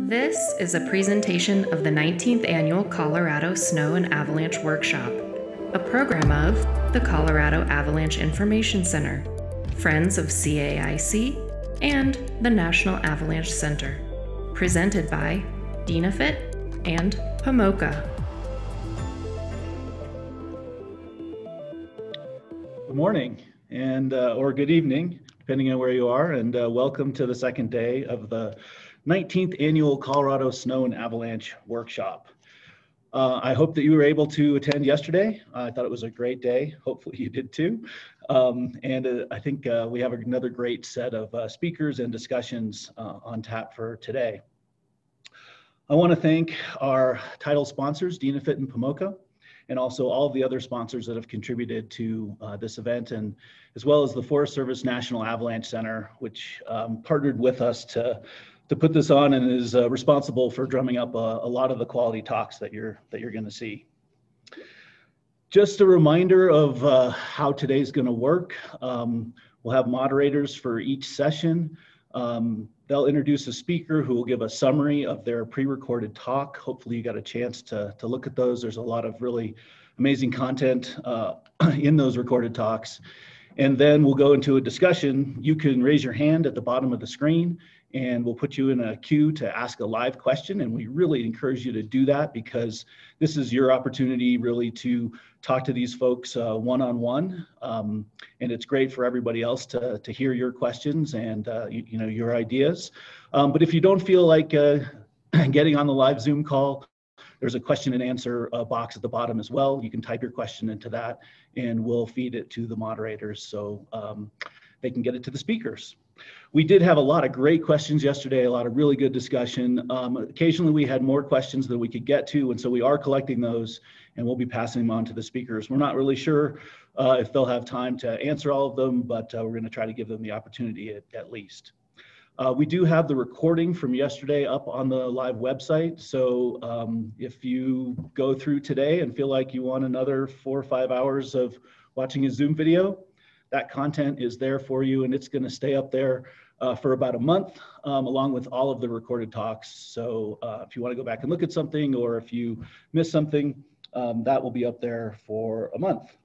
This is a presentation of the 19th Annual Colorado Snow and Avalanche Workshop, a program of the Colorado Avalanche Information Center, Friends of CAIC, and the National Avalanche Center, presented by DINAFIT and PAMOCA. Good morning or good evening, depending on where you are, and welcome to the second day of the 19th Annual Colorado Snow and Avalanche Workshop. I hope that you were able to attend yesterday. I thought it was a great day. Hopefully you did too. I think we have another great set of speakers and discussions on tap for today. I want to thank our title sponsors, DINAFIT and PAMOCA, and also all of the other sponsors that have contributed to this event, and as well as the Forest Service National Avalanche Center, which partnered with us to put this on and is responsible for drumming up a lot of the quality talks that you're going to see. Just a reminder of how today's going to work. We'll have moderators for each session. They'll introduce a speaker who will give a summary of their pre-recorded talk. Hopefully you got a chance to look at those. There's a lot of really amazing content in those recorded talks. And then we'll go into a discussion. You can raise your hand at the bottom of the screen and we'll put you in a queue to ask a live question. And we really encourage you to do that because this is your opportunity really to talk to these folks one-on-one. And it's great for everybody else to hear your questions and your ideas. But if you don't feel like getting on the live Zoom call, there's a question and answer box at the bottom as well. You can type your question into that and we'll feed it to the moderators so they can get it to the speakers. We did have a lot of great questions yesterday, a lot of really good discussion. Occasionally we had more questions than we could get to, and so we are collecting those and we'll be passing them on to the speakers. We're not really sure if they'll have time to answer all of them, but we're going to try to give them the opportunity at least. We do have the recording from yesterday up on the live website, so if you go through today and feel like you want another 4 or 5 hours of watching a Zoom video, that content is there for you, and it's going to stay up there for about a month, along with all of the recorded talks. So if you want to go back and look at something, or if you miss something, that will be up there for a month.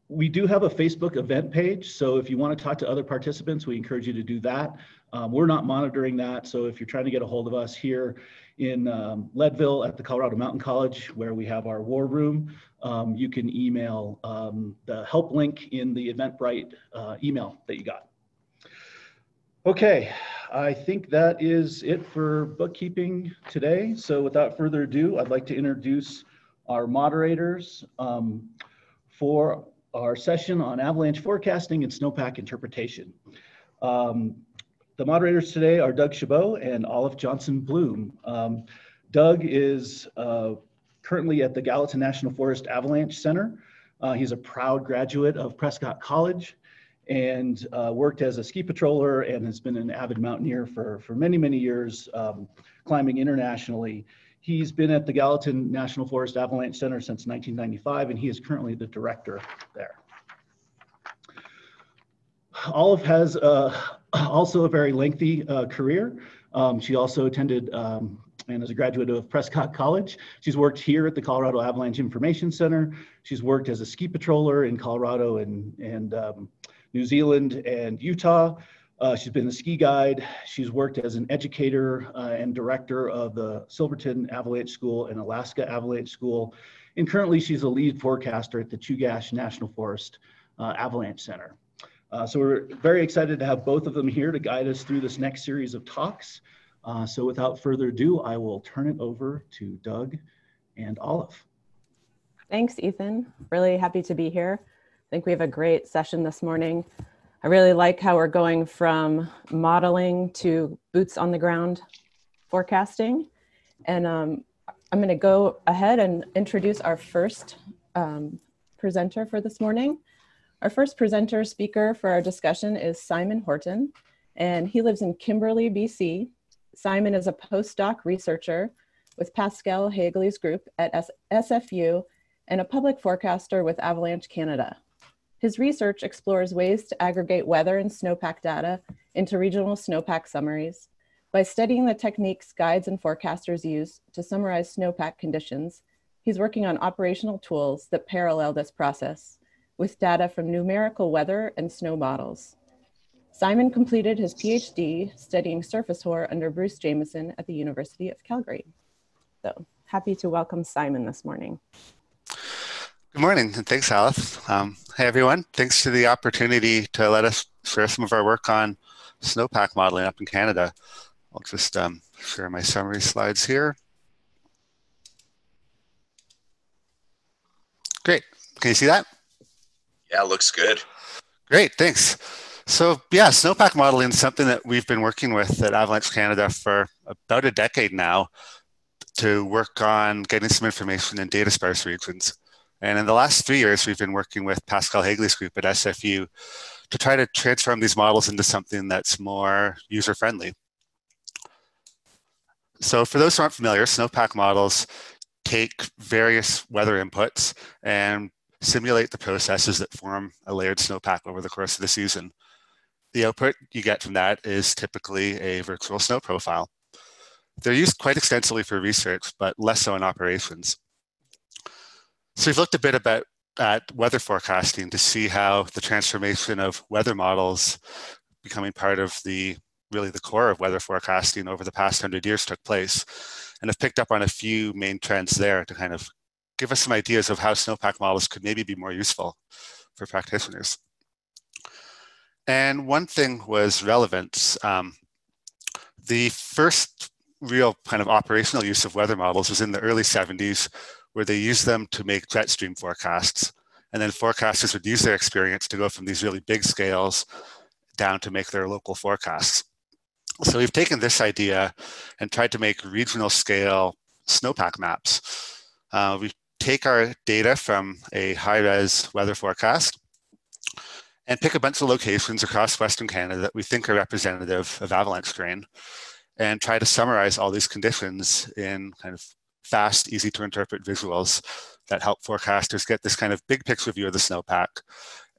We do have a Facebook event page, so if you want to talk to other participants, we encourage you to do that. We're not monitoring that, so if you're trying to get a hold of us here in Leadville at the Colorado Mountain College, where we have our war room, you can email the help link in the Eventbrite email that you got. Okay, I think that is it for bookkeeping today. So without further ado, I'd like to introduce our moderators for our session on avalanche forecasting and snowpack interpretation. The moderators today are Doug Chabot and Olive Johnson Bloom. Doug is currently at the Gallatin National Forest Avalanche Center. He's a proud graduate of Prescott College and worked as a ski patroller and has been an avid mountaineer for many, many years, climbing internationally. He's been at the Gallatin National Forest Avalanche Center since 1995, and he is currently the director there. Olive has also a very lengthy career. She also attended and is a graduate of Prescott College. She's worked here at the Colorado Avalanche Information Center. She's worked as a ski patroller in Colorado and New Zealand and Utah. She's been a ski guide. She's worked as an educator and director of the Silverton Avalanche School and Alaska Avalanche School. And currently she's a lead forecaster at the Chugach National Forest Avalanche Center. So we're very excited to have both of them here to guide us through this next series of talks. So without further ado, I will turn it over to Doug and Olive. Thanks, Ethan. Really happy to be here. I think we have a great session this morning. I really like how we're going from modeling to boots on the ground forecasting. And I'm going to go ahead and introduce our first presenter for this morning. Our first presenter speaker for our discussion is Simon Horton, and he lives in Kimberley, BC. Simon is a postdoc researcher with Pascal Hagley's group at SFU and a public forecaster with Avalanche Canada. His research explores ways to aggregate weather and snowpack data into regional snowpack summaries. By studying the techniques guides and forecasters use to summarize snowpack conditions, he's working on operational tools that parallel this process with data from numerical weather and snow models. Simon completed his PhD studying surface hoar under Bruce Jameson at the University of Calgary. So happy to welcome Simon this morning. Good morning, and thanks, Alice. Hey, everyone. Thanks for the opportunity to let us share some of our work on snowpack modeling up in Canada. I'll just share my summary slides here. Great. Can you see that? Yeah, looks good. Great, thanks. So yeah, snowpack modeling is something that we've been working with at Avalanche Canada for about a decade now to work on getting some information in data sparse regions. And in the last 3 years, we've been working with Pascal Hagley's group at SFU to try to transform these models into something that's more user-friendly. So for those who aren't familiar, snowpack models take various weather inputs and simulate the processes that form a layered snowpack over the course of the season. The output you get from that is typically a virtual snow profile. They're used quite extensively for research, but less so in operations. So we've looked a bit at weather forecasting to see how the transformation of weather models becoming part of really the core of weather forecasting over the past 100 years took place, and have picked up on a few main trends there to kind of give us some ideas of how snowpack models could maybe be more useful for practitioners. And one thing was relevance. The first real kind of operational use of weather models was in the early 70s, where they used them to make jet stream forecasts. And then forecasters would use their experience to go from these really big scales down to make their local forecasts. So we've taken this idea and tried to make regional scale snowpack maps. We take our data from a high-res weather forecast and pick a bunch of locations across Western Canada that we think are representative of avalanche terrain, and try to summarize all these conditions in kind of fast, easy to interpret visuals that help forecasters get this kind of big picture view of the snowpack,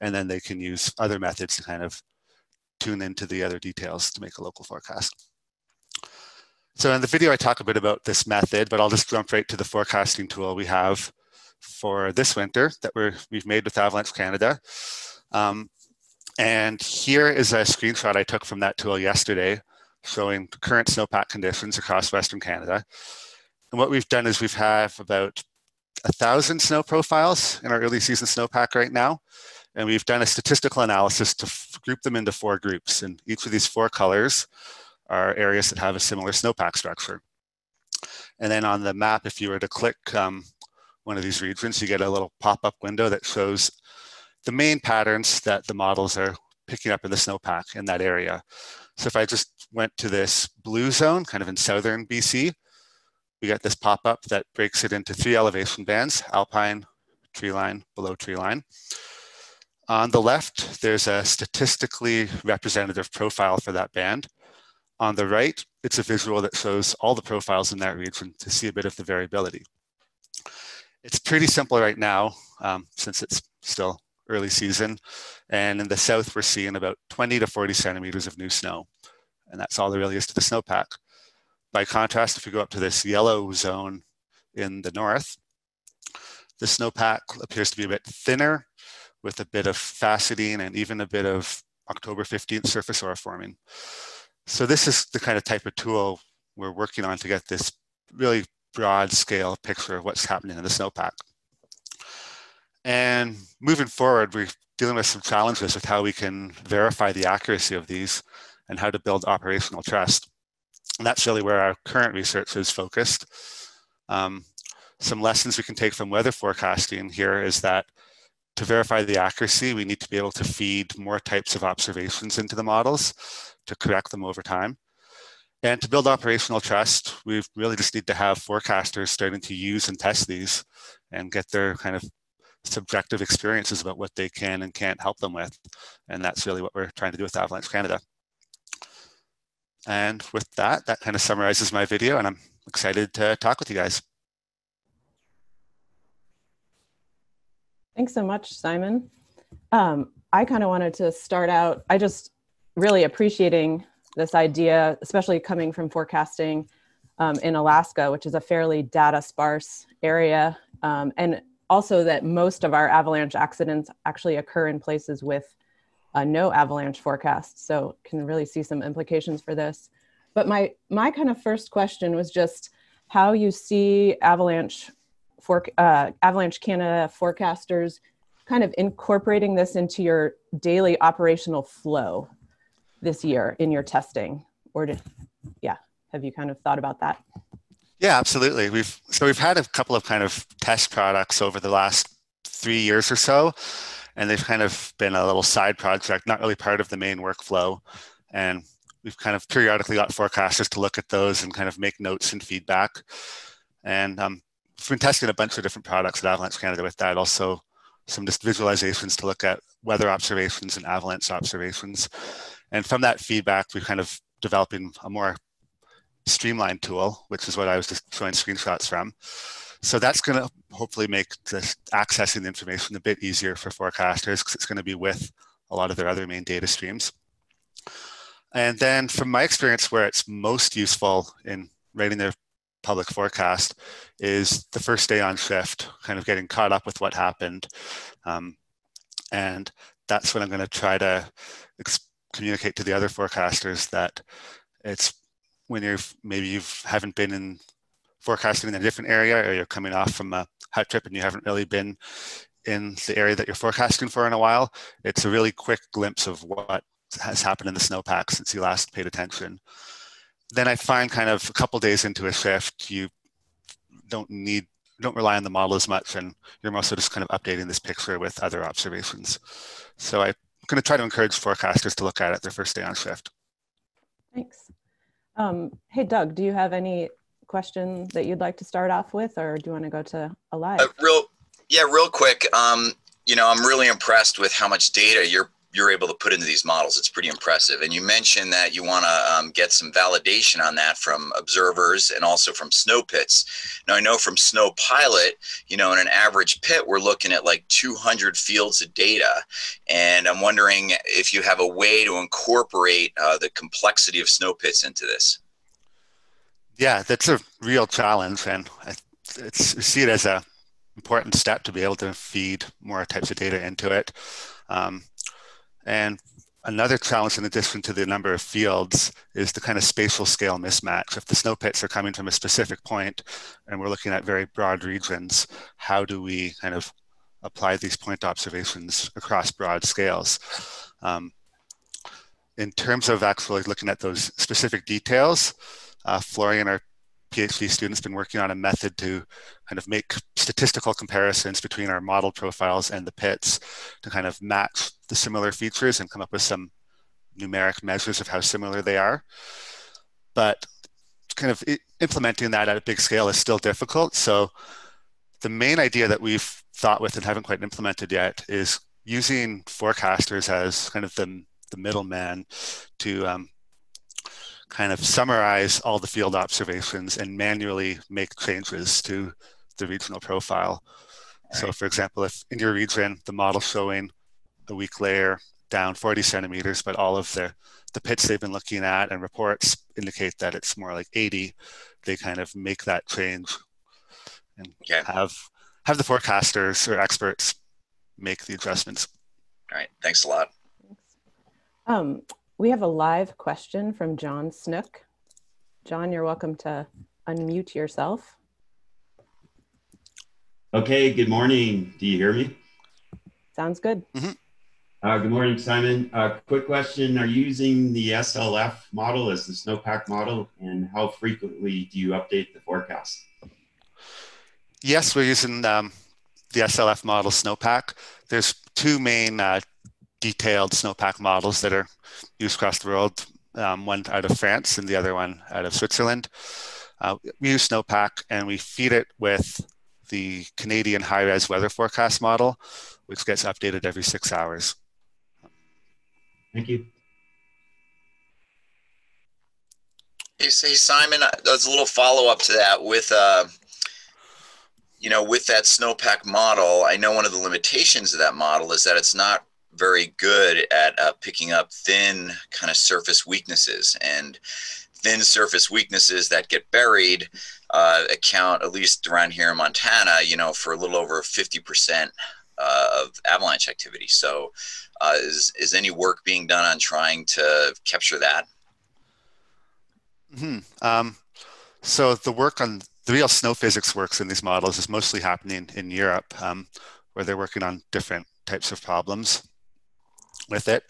and then they can use other methods to kind of tune into the other details to make a local forecast. So in the video, I talk a bit about this method, but I'll just jump right to the forecasting tool we have for this winter that we've made with Avalanche Canada. And here is a screenshot I took from that tool yesterday showing current snowpack conditions across Western Canada. And what we've done is we've have about 1,000 snow profiles in our early season snowpack right now. And we've done a statistical analysis to group them into 4 groups. And each of these 4 colors are areas that have a similar snowpack structure. And then on the map, if you were to click one of these regions, you get a little pop-up window that shows the main patterns that the models are picking up in the snowpack in that area. So if I just went to this blue zone, kind of in southern BC, we get this pop-up that breaks it into 3 elevation bands: alpine, tree line, below tree line. On the left, there's a statistically representative profile for that band. On the right, it's a visual that shows all the profiles in that region to see a bit of the variability. It's pretty simple right now, since it's still early season. And in the south, we're seeing about 20 to 40 centimeters of new snow. And that's all there really is to the snowpack. By contrast, if we go up to this yellow zone in the north, the snowpack appears to be a bit thinner, with a bit of faceting and even a bit of October 15th surface aura forming. So this is the kind of type of tool we're working on to get this really broad scale picture of what's happening in the snowpack. And moving forward, we're dealing with some challenges with how we can verify the accuracy of these and how to build operational trust. And that's really where our current research is focused. Some lessons we can take from weather forecasting here is that to verify the accuracy, we need to be able to feed more types of observations into the models to correct them over time. And to build operational trust, we really just need to have forecasters starting to use and test these and get their kind of subjective experiences about what they can and can't help them with. And that's really what we're trying to do with Avalanche Canada. And with that, that kind of summarizes my video, and I'm excited to talk with you guys. Thanks so much, Simon. I kind of wanted to start out, I just really appreciating this idea, especially coming from forecasting in Alaska, which is a fairly data sparse area. And also that most of our avalanche accidents actually occur in places with no avalanche forecast. So can really see some implications for this. But my kind of first question was just how you see Avalanche Canada forecasters kind of incorporating this into your daily operational flow this year in your testing, or have you kind of thought about that? Yeah, absolutely. We've had a couple of kind of test products over the last 3 years or so, and they've kind of been a little side project, not really part of the main workflow. And we've kind of periodically got forecasters to look at those and kind of make notes and feedback. And we've been testing a bunch of different products at Avalanche Canada with that. Also, some just visualizations to look at weather observations and avalanche observations. And from that feedback, we're kind of developing a more streamlined tool, which is what I was just showing screenshots from. So that's going to hopefully make just accessing the information a bit easier for forecasters, because it's going to be with a lot of their other main data streams. And then from my experience, where it's most useful in writing their public forecast is the first day on shift, kind of getting caught up with what happened. And that's when I'm going to try to communicate to the other forecasters that it's when you haven't been in forecasting in a different area, or you're coming off from a hut trip and you haven't really been in the area that you're forecasting for in a while. It's a really quick glimpse of what has happened in the snowpack since you last paid attention. Then I find kind of a couple days into a shift, you don't rely on the model as much, and you're mostly just kind of updating this picture with other observations. So I'm going to try to encourage forecasters to look at it their first day on shift. Thanks. Hey, Doug, do you have any question that you'd like to start off with, or do you want to go to a live? Real quick. I'm really impressed with how much data you're able to put into these models. It's pretty impressive. And you mentioned that you want to get some validation on that from observers and also from snow pits. Now I know from Snow Pilot, in an average pit, we're looking at like 200 fields of data. And I'm wondering if you have a way to incorporate the complexity of snow pits into this. Yeah, that's a real challenge. And I see it as an important step to be able to feed more types of data into it. And another challenge, in addition to the number of fields, is the kind of spatial scale mismatch. If the snow pits are coming from a specific point and we're looking at very broad regions, how do we kind of apply these point observations across broad scales? In terms of actually looking at those specific details, Florian, our PhD student's been working on a method to kind of make statistical comparisons between our model profiles and the pits to kind of match the similar features and come up with some numeric measures of how similar they are. But kind of implementing that at a big scale is still difficult. So the main idea that we've thought with and haven't quite implemented yet is using forecasters as kind of the middleman to kind of summarize all the field observations and manually make changes to the regional profile. So for example, if in your region, the model's showing a weak layer down 40 centimeters, but all of the pits they've been looking at and reports indicate that it's more like 80, they kind of make that change and have the forecasters or experts make the adjustments. All right, thanks a lot. We have a live question from John Snook. John, you're welcome to unmute yourself. Okay, good morning. Do you hear me? Sounds good. Mm-hmm. Good morning, Simon. Quick question. Are you using the SLF model as the Snowpack model, and how frequently do you update the forecast? Yes, we're using the SLF model Snowpack. There's two main detailed Snowpack models that are used across the world, one out of France and the other one out of Switzerland. We use Snowpack and we feed it with the Canadian high-res weather forecast model, which gets updated every 6 hours. Thank you. Hey, Simon, there's a little follow-up to that with, with that Snowpack model. I know one of the limitations of that model is that it's not very good at picking up thin kind of surface weaknesses, and thin surface weaknesses that get buried account, at least around here in Montana, for a little over 50% of avalanche activity. So is any work being done on trying to capture that? So the work on the real snow physics works in these models is mostly happening in Europe, where they're working on different types of problems with it.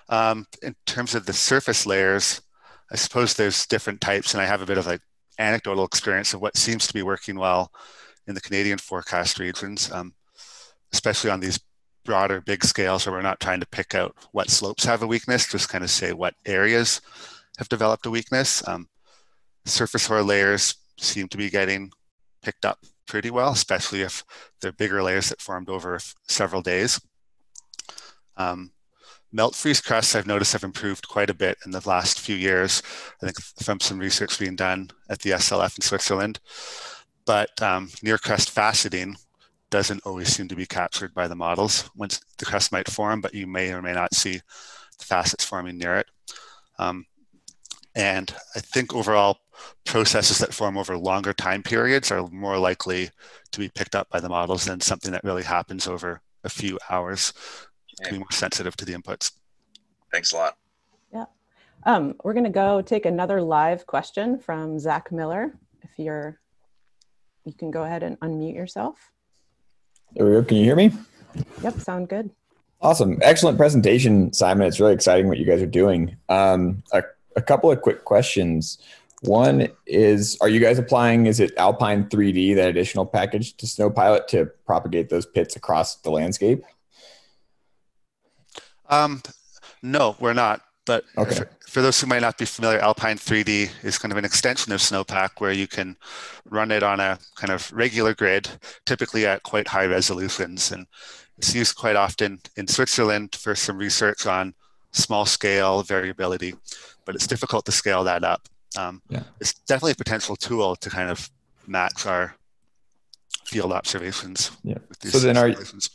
In terms of the surface layers, I suppose there's different types, and I have a bit of like anecdotal experience of what seems to be working well in the Canadian forecast regions, especially on these broader, big scales where we're not trying to pick out what slopes have a weakness, just kind of say what areas have developed a weakness. Surface hoar layers seem to be getting picked up pretty well, especially if they're bigger layers that formed over several days. Melt freeze crusts, I've noticed, have improved quite a bit in the last few years, I think from some research being done at the SLF in Switzerland. But near crust faceting doesn't always seem to be captured by the models. Once the crust might form, but you may or may not see the facets forming near it. And I think overall, processes that form over longer time periods are more likely to be picked up by the models than something that really happens over a few hours. To be more sensitive to the inputs. Thanks a lot. Yeah. We're going to go take another live question from Zach Miller. If you can go ahead and unmute yourself. There we go. Can you hear me? Yep, sound good. Awesome. Excellent presentation, Simon. It's really exciting what you guys are doing. A couple of quick questions. One is, are you guys applying, is it Alpine 3D, that additional package to Snowpilot to propagate those pits across the landscape? No, we're not. But okay. For those who might not be familiar, Alpine 3D is kind of an extension of Snowpack where you can run it on a kind of regular grid, typically at quite high resolutions. And it's used quite often in Switzerland for some research on small scale variability, but it's difficult to scale that up. It's definitely a potential tool to kind of match our field observations. Yeah. With these so then simulations.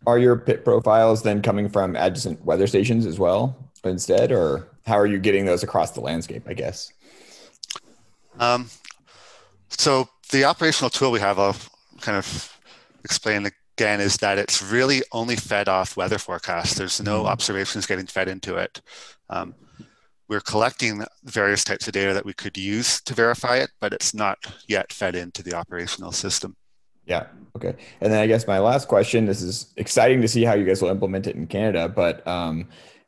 Are your pit profiles then coming from adjacent weather stations as well instead, or how are you getting those across the landscape, I guess? So the operational tool we have, I'll kind of explain again, is that it's really only fed off weather forecasts. There's no observations getting fed into it. We're collecting various types of data that we could use to verify it, but it's not yet fed into the operational system. Yeah. Okay. And then I guess my last question, this is exciting to see how you guys will implement it in Canada, but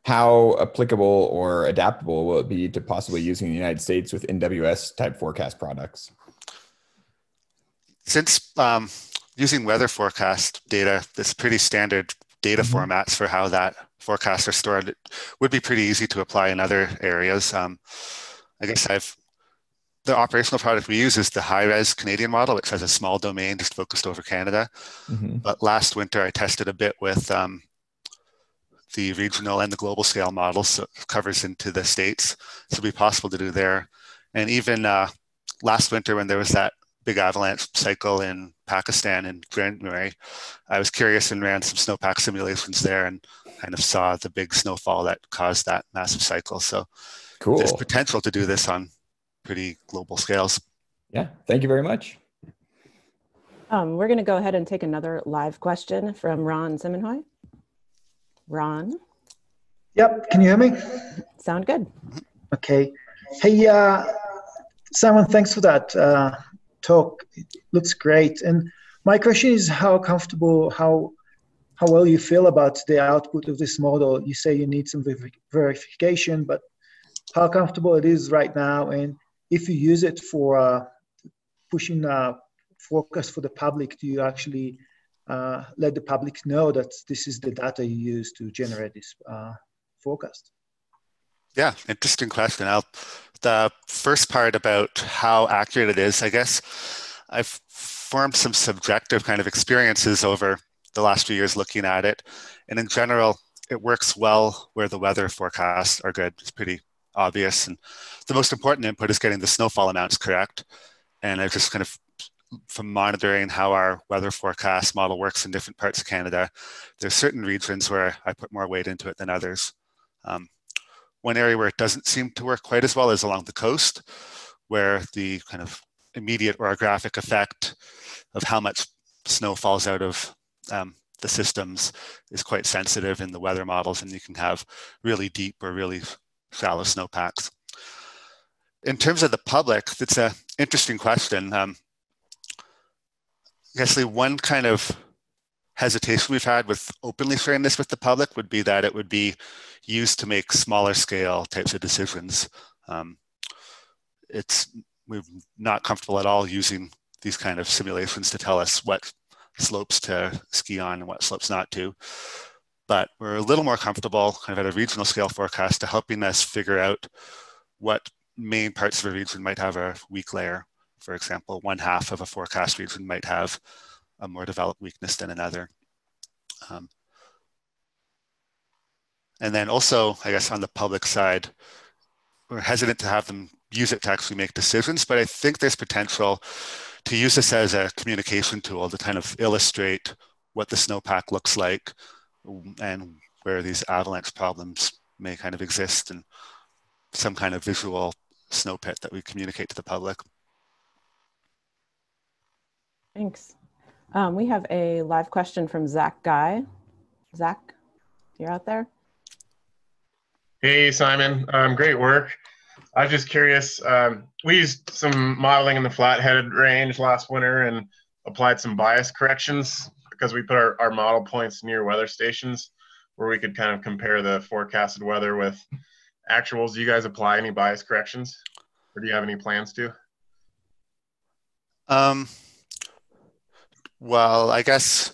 how applicable or adaptable will it be to possibly using the United States with NWS type forecast products? Since using weather forecast data, that's pretty standard data formats for how that forecasts are stored, it would be pretty easy to apply in other areas. I guess the operational product we use is the high-res Canadian model, which has a small domain just focused over Canada. But last winter, I tested a bit with the regional and the global scale models, so it covers into the States. So it'd be possible to do there. And even last winter, when there was that big avalanche cycle in Pakistan in January, I was curious and ran some snowpack simulations there and kind of saw the big snowfall that caused that massive cycle. So cool. There's potential to do this on pretty global scales. Yeah, thank you very much. We're going to go ahead and take another live question from Ron Simonhoy. Ron? Yep, can you hear me? Sound good. Okay. Hey, Simon, thanks for that talk. It looks great. And my question is how comfortable, how well you feel about the output of this model. You say you need some verification, but how comfortable it is right now, and if you use it for pushing forecast for the public, do you actually let the public know that this is the data you use to generate this forecast? Yeah, interesting question. The first part about how accurate it is, I guess I've formed some subjective kind of experiences over the last few years looking at it. And in general, it works well where the weather forecasts are good. It's pretty obvious. And the most important input is getting the snowfall amounts correct. And I've just kind of from monitoring how our weather forecast model works in different parts of Canada, there's certain regions where I put more weight into it than others. One area where it doesn't seem to work quite as well is along the coast, where the kind of immediate orographic effect of how much snow falls out of the systems is quite sensitive in the weather models, and you can have really deep or really shallow snowpacks. In terms of the public, it's an interesting question. I guess the one kind of hesitation we've had with openly sharing this with the public would be that it would be used to make smaller scale types of decisions. We're not comfortable at all using these kind of simulations to tell us what slopes to ski on and what slopes not to. But we're a little more comfortable kind of at a regional scale forecast to helping us figure out what main parts of a region might have a weak layer. For example, one half of a forecast region might have a more developed weakness than another. And then also, I guess on the public side, we're hesitant to have them use it to actually make decisions, but I think there's potential to use this as a communication tool to kind of illustrate what the snowpack looks like and where these avalanche problems may kind of exist, and some kind of visual snow pit that we communicate to the public. Thanks. We have a live question from Zach Guy. Zach, you're out there? Hey, Simon. Great work. I was just curious. We used some modeling in the flat-headed range last winter and applied some bias corrections because we put our model points near weather stations where we could kind of compare the forecasted weather with actuals. Do you guys apply any bias corrections, or do you have any plans to? Well, I guess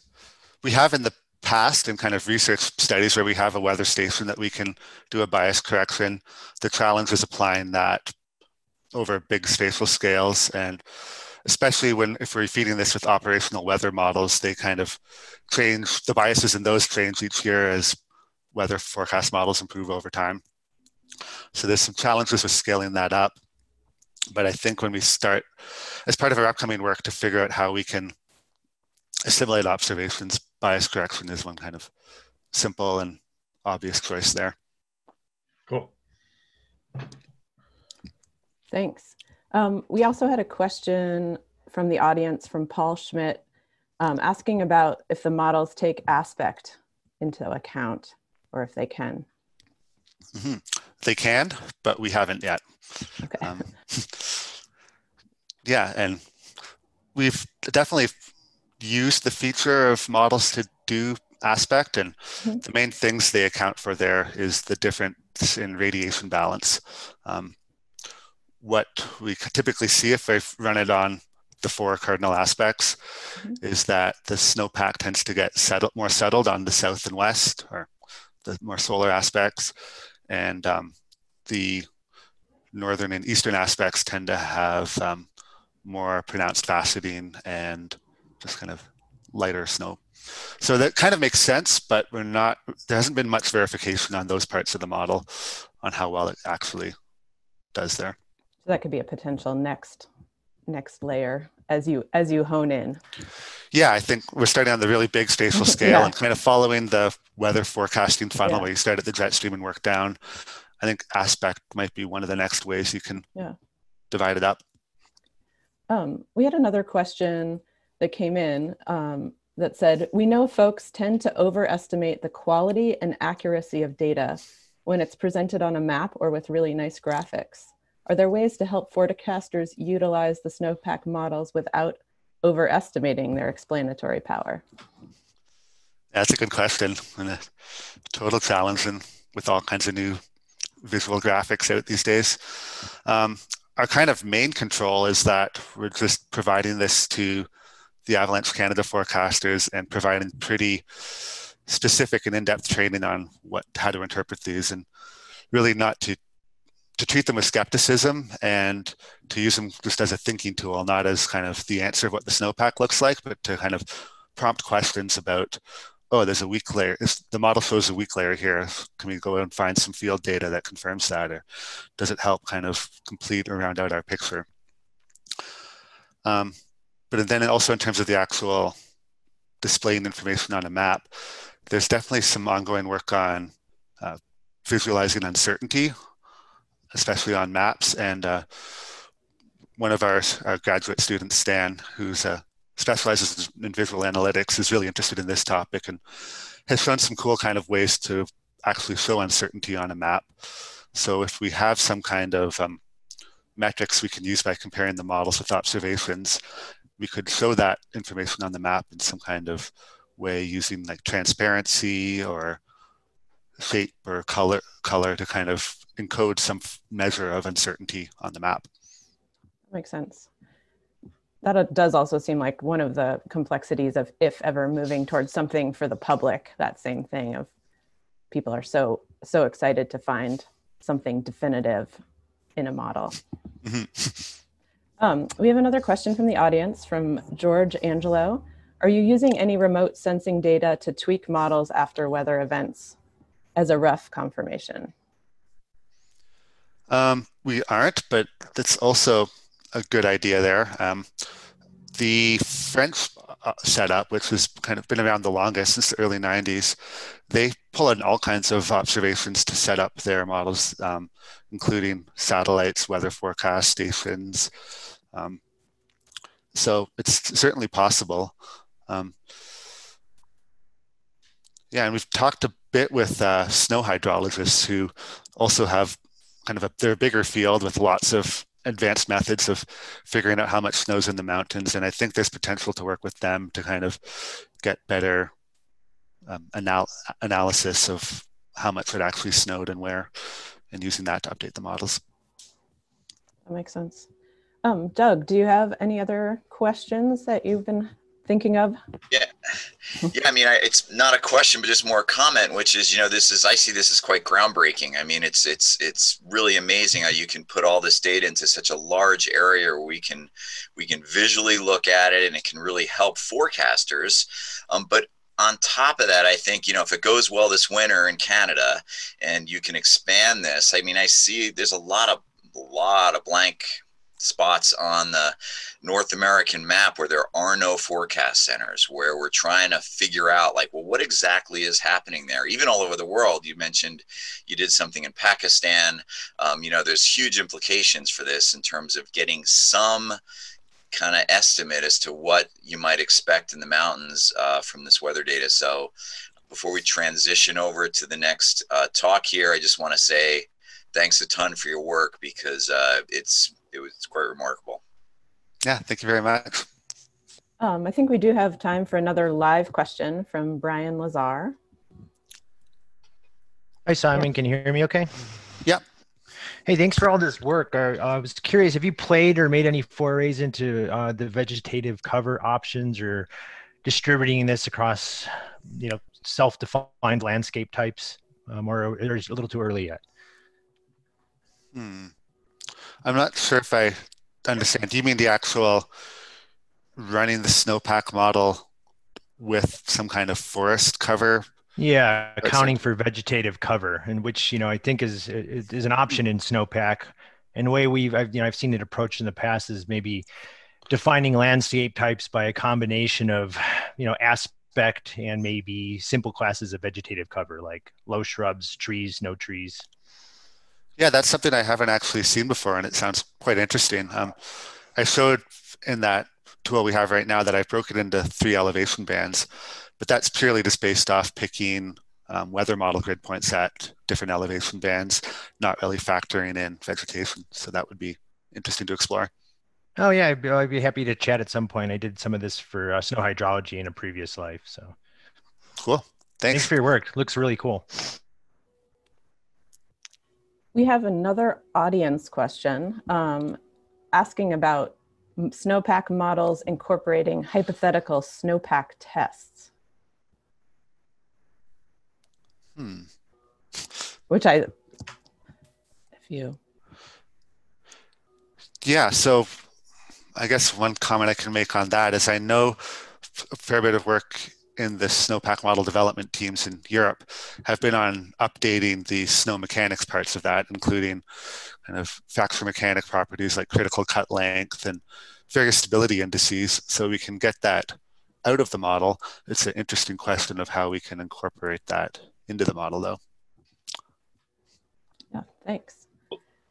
we have in the past in kind of research studies where we have a weather station that we can do a bias correction. The challenge is applying that over big spatial scales, and especially if we're feeding this with operational weather models, they kind of change, the biases in those change each year as weather forecast models improve over time. So there's some challenges with scaling that up. But I think when we start, as part of our upcoming work to figure out how we can assimilate observations, bias correction is one kind of simple and obvious choice there. Cool. Thanks. We also had a question from the audience from Paul Schmidt asking about if the models take aspect into account, or if they can. Mm-hmm. They can, but we haven't yet. Okay. Yeah, and we've definitely used the feature of models to do aspect, and the main things they account for there is the difference in radiation balance. What we typically see if I run it on the 4 cardinal aspects is that the snowpack tends to get more settled on the south and west, or the more solar aspects, and the northern and eastern aspects tend to have more pronounced faceting and just kind of lighter snow. So that kind of makes sense, but there hasn't been much verification on those parts of the model on how well it actually does there. So that could be a potential next layer as you hone in. Yeah, I think we're starting on the really big spatial scale and kind of following the weather forecasting funnel where you start at the jet stream and work down. I think aspect might be one of the next ways you can divide it up. We had another question that came in that said, we know folks tend to overestimate the quality and accuracy of data when it's presented on a map or with really nice graphics. Are there ways to help forecasters utilize the snowpack models without overestimating their explanatory power? That's a good question, and a total challenge, and with all kinds of new visual graphics out these days. Our kind of main control is that we're just providing this to the Avalanche Canada forecasters and providing pretty specific and in-depth training on how to interpret these, and really not to treat them with skepticism and to use them just as a thinking tool, not as kind of the answer of what the snowpack looks like, but to kind of prompt questions about, oh, there's a weak layer. The model shows a weak layer here. Can we go and find some field data that confirms that? Or does it help kind of complete or round out our picture? But then also in terms of the actual displaying information on a map, there's definitely some ongoing work on visualizing uncertainty, especially on maps. And one of our graduate students, Stan, who's specializes in visual analytics, is really interested in this topic and has shown some cool kind of ways to actually show uncertainty on a map. So if we have some kind of metrics we can use by comparing the models with observations, we could show that information on the map in some kind of way using like transparency or shape or color to kind of encode some measure of uncertainty on the map. Makes sense. That does also seem like one of the complexities of, if ever, moving towards something for the public, that same thing of people are so excited to find something definitive in a model. Mm-hmm. We have another question from the audience from George Angelo. Are you using any remote sensing data to tweak models after weather events as a rough confirmation? We aren't, but that's also a good idea there. The French setup, which has kind of been around the longest since the early 90s, they pull in all kinds of observations to set up their models, including satellites, weather forecast stations. So it's certainly possible. Yeah, and we've talked a bit with snow hydrologists who also have kind of their bigger field with lots of advanced methods of figuring out how much snow's in the mountains. And I think there's potential to work with them to kind of get better analysis of how much it actually snowed and where, and using that to update the models. That makes sense. Doug, do you have any other questions that you've been thinking of? Yeah, I mean, it's not a question, but just more a comment, which is, you know, I see this as quite groundbreaking. I mean, it's really amazing how you can put all this data into such a large area where we can visually look at it, and it can really help forecasters. But on top of that, I think, you know, if it goes well this winter in Canada and you can expand this, I mean, I see there's a lot of blank spots on the North American map where there are no forecast centers, where we're trying to figure out, like, well, what exactly is happening there? Even all over the world. You mentioned you did something in Pakistan. You know, there's huge implications for this in terms of getting some kind of estimate as to what you might expect in the mountains from this weather data. So before we transition over to the next talk here, I just want to say thanks a ton for your work, because it was quite remarkable. Yeah, thank you very much. I think we do have time for another live question from Brian Lazar. Hi, Simon. Can you hear me okay? Yeah. Hey, thanks for all this work. I was curious, have you played or made any forays into the vegetative cover options, or distributing this across, you know, self-defined landscape types, or is it a little too early yet? I'm not sure if I understand. Do you mean the actual running the Snowpack model with some kind of forest cover? Yeah, accounting for vegetative cover, and which, you know, I think is an option in Snowpack. And the way I've seen it approached in the past is maybe defining landscape types by a combination of, you know, aspect and maybe simple classes of vegetative cover, like low shrubs, trees, no trees. Yeah, that's something I haven't actually seen before, and it sounds quite interesting. I showed in that tool we have right now that I've broken into 3 elevation bands, but that's purely just based off picking weather model grid points at different elevation bands, not really factoring in vegetation. So that would be interesting to explore. Oh yeah, I'd be happy to chat at some point. I did some of this for snow hydrology in a previous life. So cool. Thanks for your work. Looks really cool. We have another audience question asking about Snowpack models incorporating hypothetical Snowpack tests. Which Yeah, so I guess one comment I can make on that is I know a fair bit of work in the Snowpack model development teams in Europe have been on updating the snow mechanics parts of that, including kind of factor mechanic properties like critical cut length and various stability indices so we can get that out of the model. It's an interesting question of how we can incorporate that into the model, though. Yeah, thanks.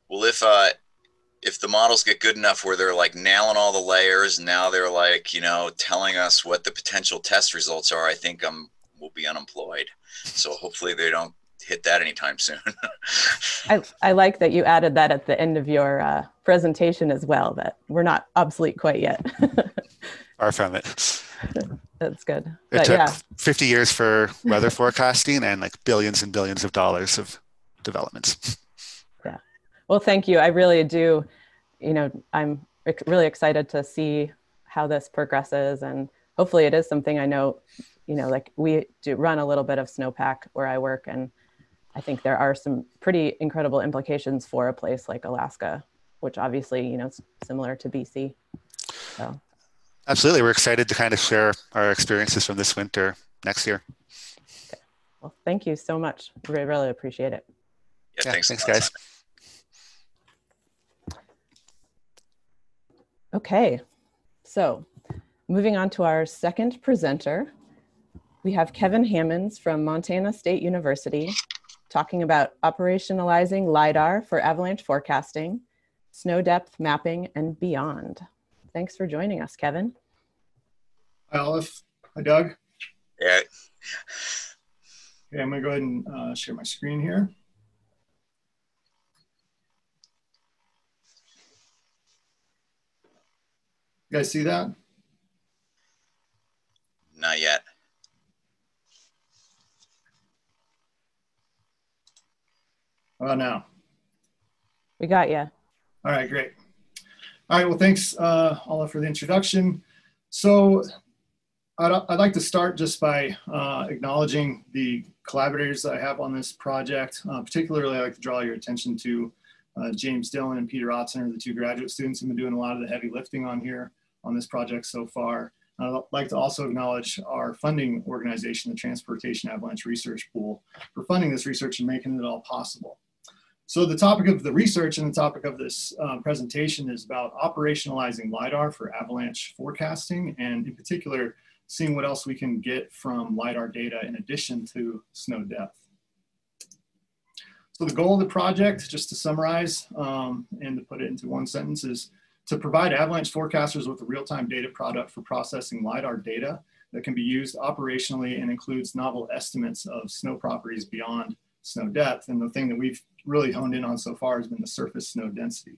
Well, if the models get good enough where they're like nailing all the layers, now they're like, you know, telling us what the potential test results are, I think we'll be unemployed. So hopefully they don't hit that anytime soon. I like that you added that at the end of your presentation as well, that we're not obsolete quite yet. Far from it. That's good. It took 50 years for weather forecasting and like billions and billions of dollars of developments. Yeah. Well, thank you. I really do. You know, I'm really excited to see how this progresses, and hopefully it is something I know, you know, like we do run a little bit of Snowpack where I work, and I think there are some pretty incredible implications for a place like Alaska, which obviously, you know, is similar to BC. So. Absolutely. We're excited to kind of share our experiences from this winter next year. Okay. Well, thank you so much. We really appreciate it. Yeah, thanks guys. Okay, so moving on to our second presenter, we have Kevin Hammonds from Montana State University talking about operationalizing LiDAR for avalanche forecasting, snow depth mapping, and beyond. Thanks for joining us, Kevin. Hi, Olive. Hi, Doug. Yeah. Okay, I'm going to go ahead and share my screen here. You guys see that? Not yet. How about now? We got you. All right, great. All right, well, thanks, Olive, for the introduction. So I'd like to start just by acknowledging the collaborators that I have on this project. Particularly, I'd like to draw your attention to James Dillon and Peter Otzener, the two graduate students who've been doing a lot of the heavy lifting on this project so far. I'd like to also acknowledge our funding organization, the Transportation Avalanche Research Pool, for funding this research and making it all possible. So the topic of the research and the topic of this presentation is about operationalizing LiDAR for avalanche forecasting, and in particular, seeing what else we can get from LiDAR data in addition to snow depth. So the goal of the project, just to summarize and to put it into one sentence, is to provide avalanche forecasters with a real-time data product for processing LiDAR data that can be used operationally and includes novel estimates of snow properties beyond snow depth. And the thing that we've really honed in on so far has been the surface snow density.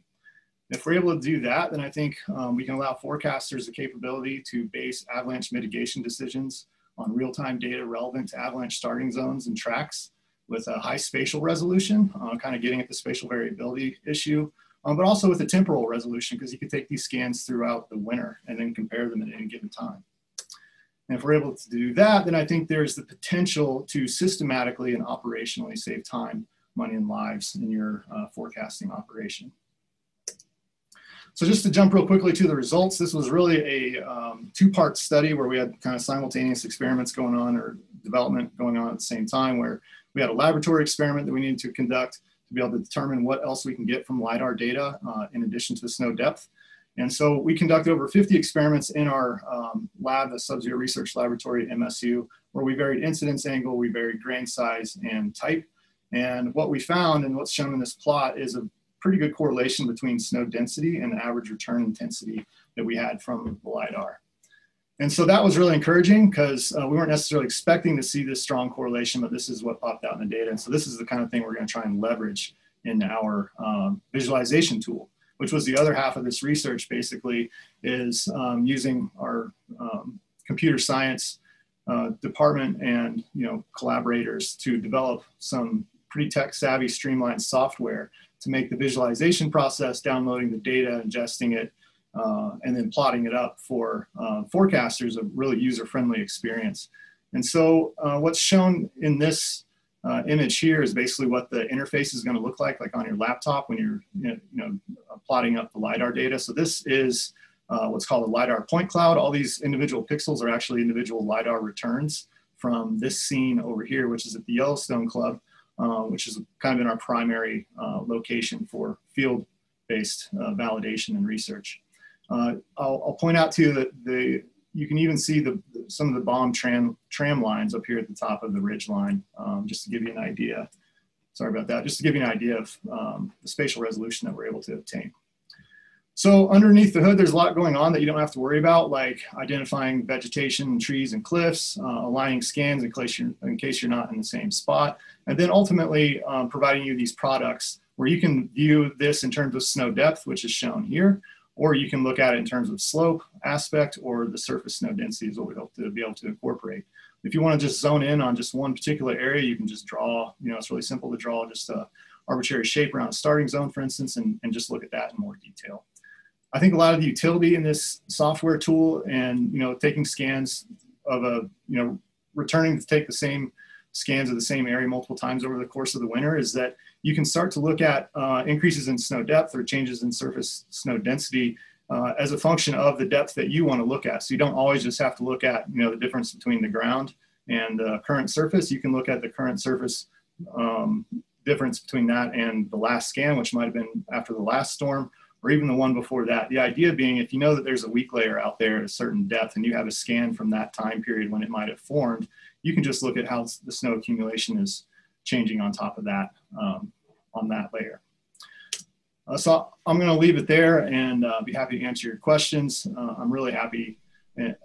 If we're able to do that, then I think we can allow forecasters the capability to base avalanche mitigation decisions on real-time data relevant to avalanche starting zones and tracks with a high spatial resolution, kind of getting at the spatial variability issue, but also with a temporal resolution, because you can take these scans throughout the winter and then compare them at any given time. And if we're able to do that, then I think there's the potential to systematically and operationally save time, money, and lives in your forecasting operation. So just to jump real quickly to the results, this was really a two-part study where we had kind of simultaneous experiments going on, or development going on at the same time, where we had a laboratory experiment that we needed to conduct to be able to determine what else we can get from LiDAR data in addition to snow depth. And so we conducted over 50 experiments in our lab, the Sub-Zero Research Laboratory at MSU, where we varied incidence angle, we varied grain size and type. And what we found, and what's shown in this plot, is a pretty good correlation between snow density and the average return intensity that we had from the LiDAR. And so that was really encouraging, because we weren't necessarily expecting to see this strong correlation, but this is what popped out in the data. And so this is the kind of thing we're going to try and leverage in our visualization tool, which was the other half of this research, basically, is using our computer science department and collaborators to develop some pretty tech-savvy, streamlined software to make the visualization process, downloading the data, ingesting it, and then plotting it up for forecasters, a really user-friendly experience. And so what's shown in this image here is basically what the interface is going to look like on your laptop when you're plotting up the LiDAR data. So this is what's called a LiDAR point cloud. All these individual pixels are actually individual LiDAR returns from this scene over here, which is at the Yellowstone Club, which is kind of in our primary location for field-based validation and research. I'll point out too that you can even see some of the bomb tram lines up here at the top of the ridge line, just to give you an idea. Sorry about that. Just to give you an idea of the spatial resolution that we're able to obtain. So underneath the hood, there's a lot going on that you don't have to worry about, like identifying vegetation, trees, and cliffs, aligning scans in case you're not in the same spot, and then ultimately providing you these products where you can view this in terms of snow depth, which is shown here, or you can look at it in terms of slope aspect or the surface snow density is what we hope to be able to incorporate. If you want to just zone in on just one particular area, you can just draw, it's really simple to draw just an arbitrary shape around a starting zone, for instance, and just look at that in more detail. I think a lot of the utility in this software tool and, taking scans of returning to take the same scans of the same area multiple times over the course of the winter is that you can start to look at increases in snow depth or changes in surface snow density as a function of the depth that you want to look at. So you don't always just have to look at, the difference between the ground and the current surface. You can look at the current surface difference between that and the last scan, which might have been after the last storm, or even the one before that. The idea being, if you know that there's a weak layer out there at a certain depth and you have a scan from that time period when it might have formed, you can just look at how the snow accumulation is changing on top of that, on that layer. So I'm going to leave it there and be happy to answer your questions. I'm really happy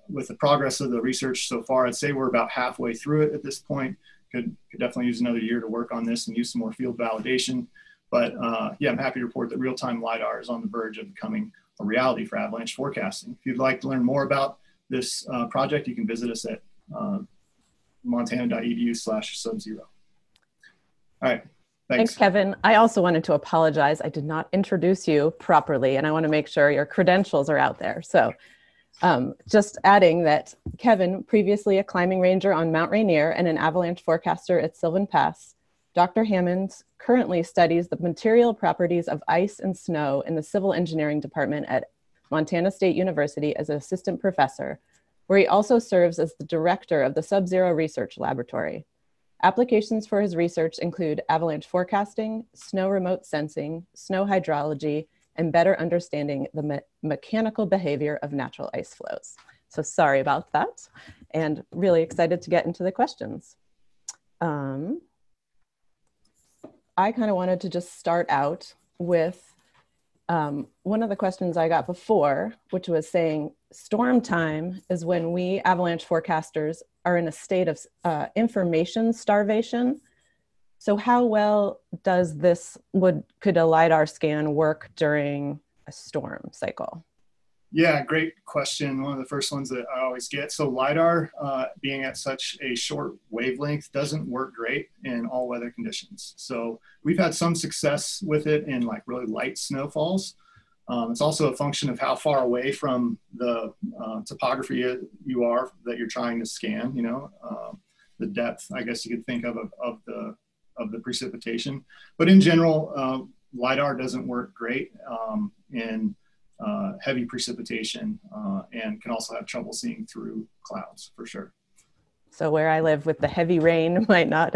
with the progress of the research so far. I'd say we're about halfway through it at this point. Could definitely use another year to work on this and use some more field validation. But yeah, I'm happy to report that real-time LiDAR is on the verge of becoming a reality for avalanche forecasting. If you'd like to learn more about this project, you can visit us at montana.edu/subzero. All right, thanks, Kevin. I also wanted to apologize. I did not introduce you properly, and I want to make sure your credentials are out there. So just adding that Kevin, previously a climbing ranger on Mount Rainier and an avalanche forecaster at Sylvan Pass, Dr. Hammonds currently studies the material properties of ice and snow in the Civil Engineering Department at Montana State University as an assistant professor, where he also serves as the director of the Sub-Zero Research Laboratory. Applications for his research include avalanche forecasting, snow remote sensing, snow hydrology, and better understanding the mechanical behavior of natural ice flows. So sorry about that, and really excited to get into the questions. I kind of wanted to just start out with one of the questions I got before, which was saying storm time is when we avalanche forecasters are in a state of information starvation. So how well does could a LiDAR scan work during a storm cycle? Yeah, great question. One of the first ones that I always get. So LiDAR, being at such a short wavelength, doesn't work great in all weather conditions. So we've had some success with it in like really light snowfalls. It's also a function of how far away from the topography you are that you're trying to scan, the depth, I guess you could think of the precipitation. But in general, LiDAR doesn't work great in heavy precipitation and can also have trouble seeing through clouds for sure. So where I live with the heavy rain might not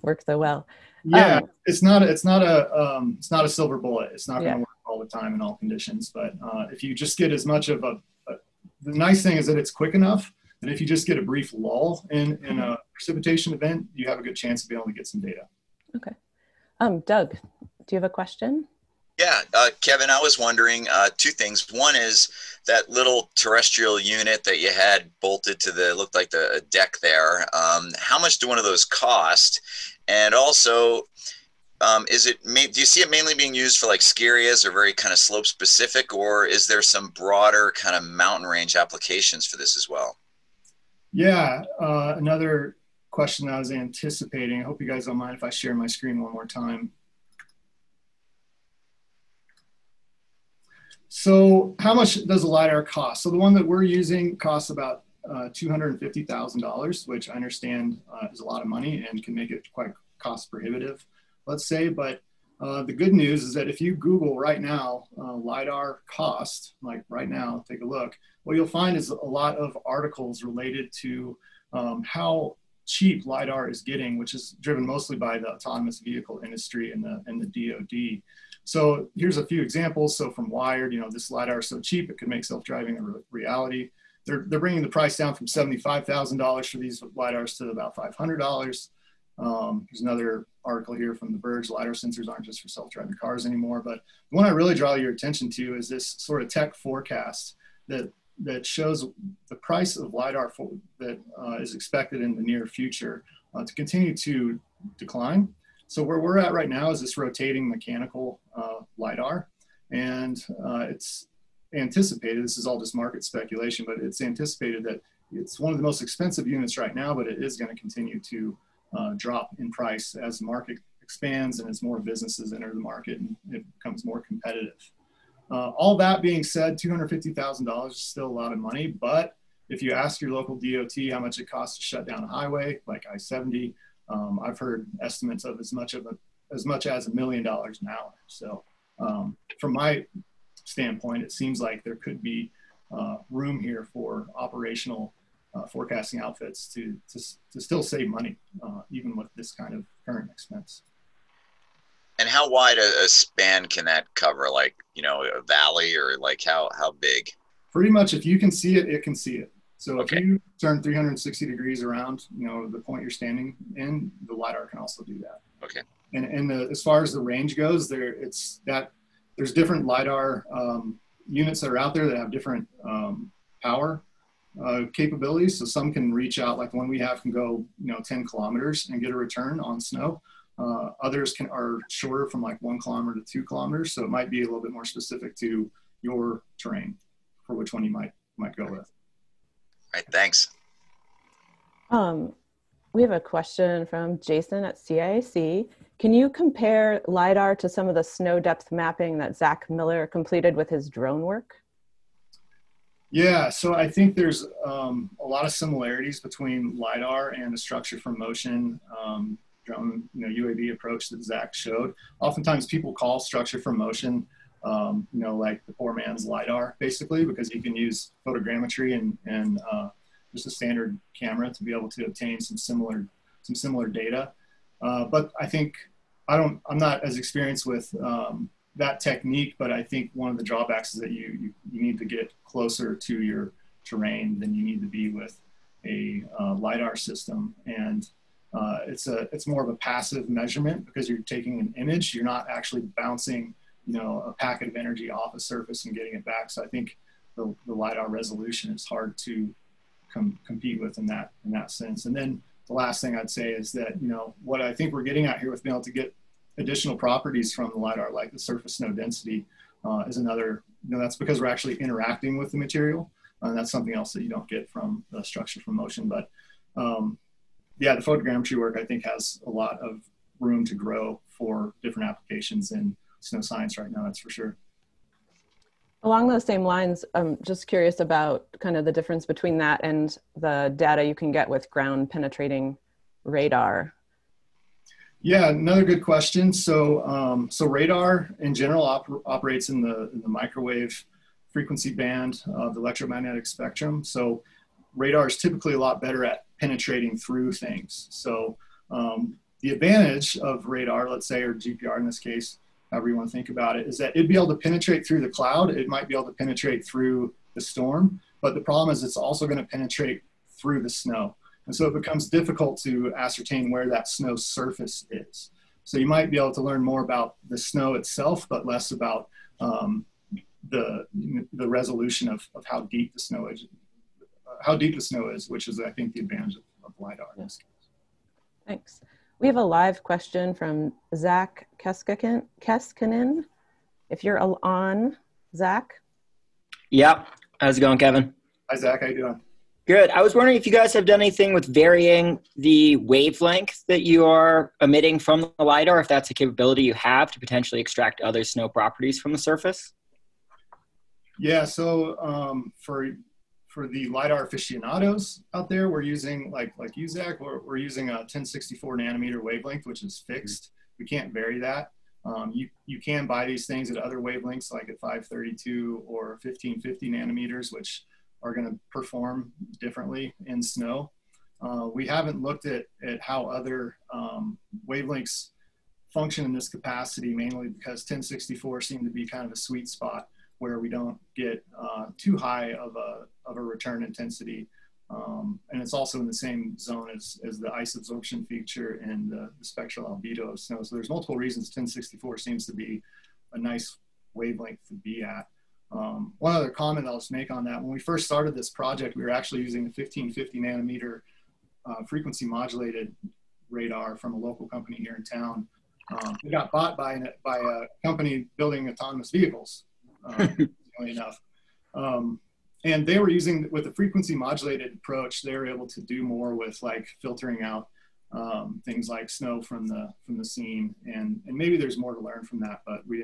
work so well. Yeah, it's not a silver bullet. It's not going to work all the time in all conditions. But if you just get as much of the nice thing is that it's quick enough that if you just get a brief lull in a precipitation event, you have a good chance of being able to get some data. Okay. Doug, do you have a question? Yeah, Kevin, I was wondering two things. One is that little terrestrial unit that you had bolted to looked like the deck there. How much do one of those cost? And also, do you see it mainly being used for like ski areas or very kind of slope specific, or is there some broader kind of mountain range applications for this as well? Yeah, another question I was anticipating. I hope you guys don't mind if I share my screen one more time. So how much does a LiDAR cost? So the one that we're using costs about $250,000, which I understand is a lot of money and can make it quite cost prohibitive, let's say. But the good news is that if you Google right now, LiDAR cost, like right now, take a look, what you'll find is a lot of articles related to how cheap LiDAR is getting, which is driven mostly by the autonomous vehicle industry and the DoD. So here's a few examples. So from Wired, this LiDAR is so cheap, it could make self-driving a reality. They're bringing the price down from $75,000 for these LiDARs to about $500. There's another article here from The Verge. LiDAR sensors aren't just for self-driving cars anymore. But the one I really draw your attention to is this sort of tech forecast that shows the price of LiDAR that is expected in the near future to continue to decline. So where we're at right now is this rotating mechanical LiDAR, and it's anticipated, this is all just market speculation, but it's anticipated that it's one of the most expensive units right now, but it is going to continue to drop in price as the market expands and as more businesses enter the market and it becomes more competitive. All that being said, $250,000 is still a lot of money, but if you ask your local DOT how much it costs to shut down a highway like I-70, I've heard estimates of as much as $1 million an hour. So from my standpoint, it seems like there could be room here for operational forecasting outfits to still save money, even with this kind of current expense. And how wide a span can that cover? Like, a valley, or like how big? Pretty much, if you can see it, it can see it. So Okay. If you turn 360 degrees around, the point you're standing in, the LiDAR can also do that. Okay. And as far as the range goes, there's different LiDAR units that are out there that have different power capabilities. So some can reach out, like the one we have can go 10 kilometers and get a return on snow. Others are shorter, from like 1 kilometer to 2 kilometers. So it might be a little bit more specific to your terrain for which one you might go with. All right, thanks. We have a question from Jason at CIAC. Can you compare LiDAR to some of the snow depth mapping that Zach Miller completed with his drone work? Yeah, so I think there's a lot of similarities between LiDAR and the structure from motion drone, UAV approach that Zach showed. Oftentimes people call structure from motion, like the poor man's LiDAR, basically, because you can use photogrammetry and just a standard camera to be able to obtain some similar data. But I think I'm not as experienced with that technique, but I think one of the drawbacks is that you need to get closer to your terrain than you need to be with a LiDAR system. And it's more of a passive measurement because you're taking an image. You're not actually bouncing, a packet of energy off a surface and getting it back. So I think the LiDAR resolution is hard to compete with in that sense. And then the last thing I'd say is that, what I think we're getting at here with being able to get additional properties from the LiDAR, like the surface snow density, is another, that's because we're actually interacting with the material. And that's something else that you don't get from the structure from motion. But yeah, the photogrammetry work, I think, has a lot of room to grow for different applications in snow science right now, that's for sure. Along those same lines, I'm just curious about kind of the difference between that and the data you can get with ground penetrating radar. Yeah, another good question. So radar in general operates in the microwave frequency band of the electromagnetic spectrum. So radar is typically a lot better at penetrating through things. So the advantage of radar, let's say, or GPR in this case, however you want to think about it, is that it'd be able to penetrate through the cloud. It might be able to penetrate through the storm, but the problem is it's also going to penetrate through the snow. And so it becomes difficult to ascertain where that snow surface is. So you might be able to learn more about the snow itself, but less about the resolution of how deep the snow is, which is, I think, the advantage of LiDAR in this case. Thanks. We have a live question from Zach Keskinen. If you're on, Zach. Yep. How's it going, Kevin? Hi, Zach. How you doing? Good. I was wondering if you guys have done anything with varying the wavelength that you are emitting from the LiDAR, if that's a capability you have to potentially extract other snow properties from the surface. Yeah. So for the LiDAR aficionados out there, we're using, like you, Zach, we're using a 1064 nanometer wavelength, which is fixed. We can't vary that. You can buy these things at other wavelengths, like at 532 or 1550 nanometers, which are going to perform differently in snow. We haven't looked at how other wavelengths function in this capacity mainly because 1064 seemed to be kind of a sweet spot where we don't get too high of a return intensity. And it's also in the same zone as the ice absorption feature and the spectral albedo of snow. So there's multiple reasons 1064 seems to be a nice wavelength to be at. One other comment I'll just make on that, when we first started this project, we were actually using the 1550 nanometer frequency modulated radar from a local company here in town. It got bought by a company building autonomous vehicles, funny enough. And they were using, with the frequency modulated approach, they were able to do more with like filtering out things like snow from the scene. And maybe there's more to learn from that, but we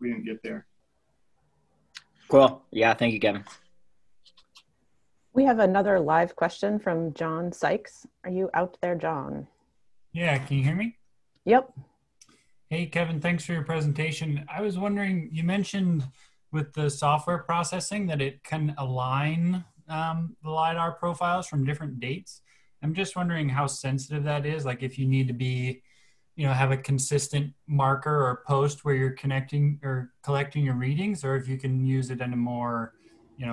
didn't get there. Cool. Yeah, thank you, Kevin. We have another live question from John Sykes. Are you out there, John? Yeah, can you hear me? Yep. Hey, Kevin, thanks for your presentation. I was wondering, you mentioned with the software processing that it can align the LiDAR profiles from different dates. I'm just wondering how sensitive that is. Like if you need to be, have a consistent marker or post where you're connecting or collecting your readings, or if you can use it in a more,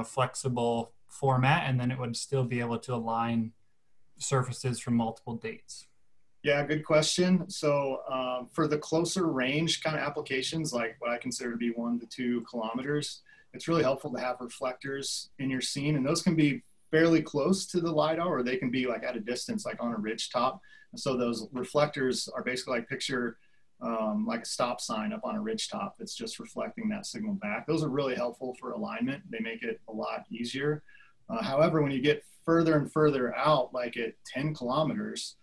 flexible format, and then it would still be able to align surfaces from multiple dates. Yeah, good question. So for the closer range kind of applications, like what I consider to be 1 to 2 kilometers, it's really helpful to have reflectors in your scene. And those can be fairly close to the LiDAR, or they can be like at a distance, like on a ridge top. And so those reflectors are basically like picture like a stop sign up on a ridge top that's just reflecting that signal back. Those are really helpful for alignment. They make it a lot easier. However, when you get further and further out, like at 10 kilometers,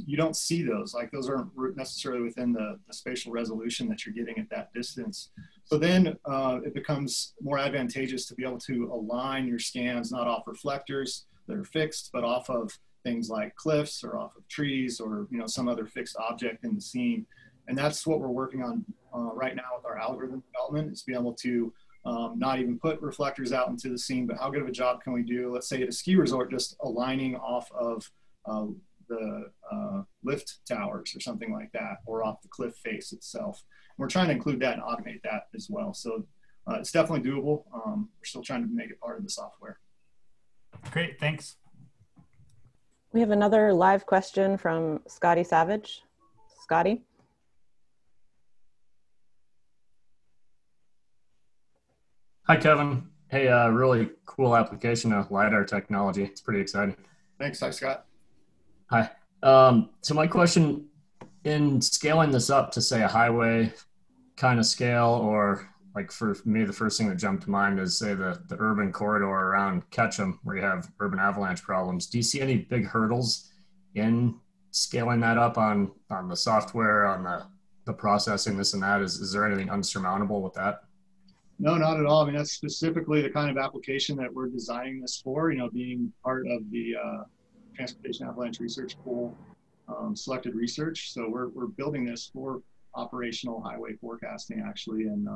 you don't see those. Like those aren't necessarily within the spatial resolution that you're getting at that distance. So then it becomes more advantageous to be able to align your scans not off reflectors that are fixed, but off of things like cliffs or off of trees or some other fixed object in the scene. And that's what we're working on right now with our algorithm development, is be able to not even put reflectors out into the scene, but how good of a job can we do, let's say at a ski resort, just aligning off of the lift towers or something like that, or off the cliff face itself. We're trying to include that and automate that as well. So it's definitely doable. We're still trying to make it part of the software. Great, thanks. We have another live question from Scotty Savage. Scotty? Hi, Kevin. Hey, really cool application of LiDAR technology. It's pretty exciting. Thanks. Hi, Scott. Hi. So my question, in scaling this up to say a highway kind of scale, or like for me, the first thing that jumped to mind is say the urban corridor around Ketchum where you have urban avalanche problems. Do you see any big hurdles in scaling that up on the software, on the processing, this and that? Is there anything unsurmountable with that? No, not at all. I mean, that's specifically the kind of application that we're designing this for, being part of the Transportation Avalanche Research Pool selected research. So we're building this for operational highway forecasting, actually. And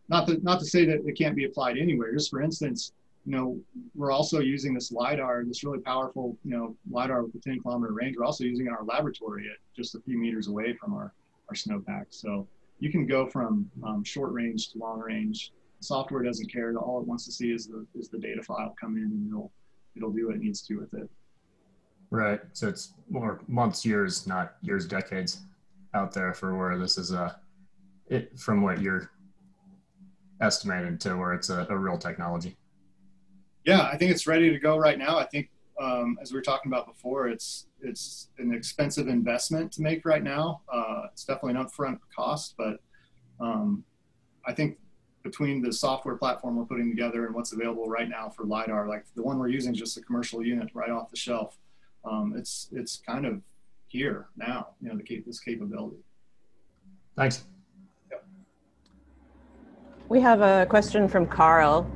not to say that it can't be applied anywhere. Just for instance, we're also using this LiDAR, this really powerful, LiDAR with a 10-kilometer range. We're also using it in our laboratory at just a few meters away from our Snowpack. So you can go from short range to long range. The software doesn't care. All it wants to see is the data file come in, and it'll do what it needs to with it. Right. So it's more months, years, not years, decades out there for where this is from what you're estimated to where it's a real technology. Yeah, I think it's ready to go right now. I think as we were talking about before, it's an expensive investment to make right now. It's definitely an upfront cost, but I think between the software platform we're putting together and what's available right now for LiDAR, like the one we're using is just a commercial unit right off the shelf. It's kind of here now, this capability. Thanks. Yep. We have a question from Carl.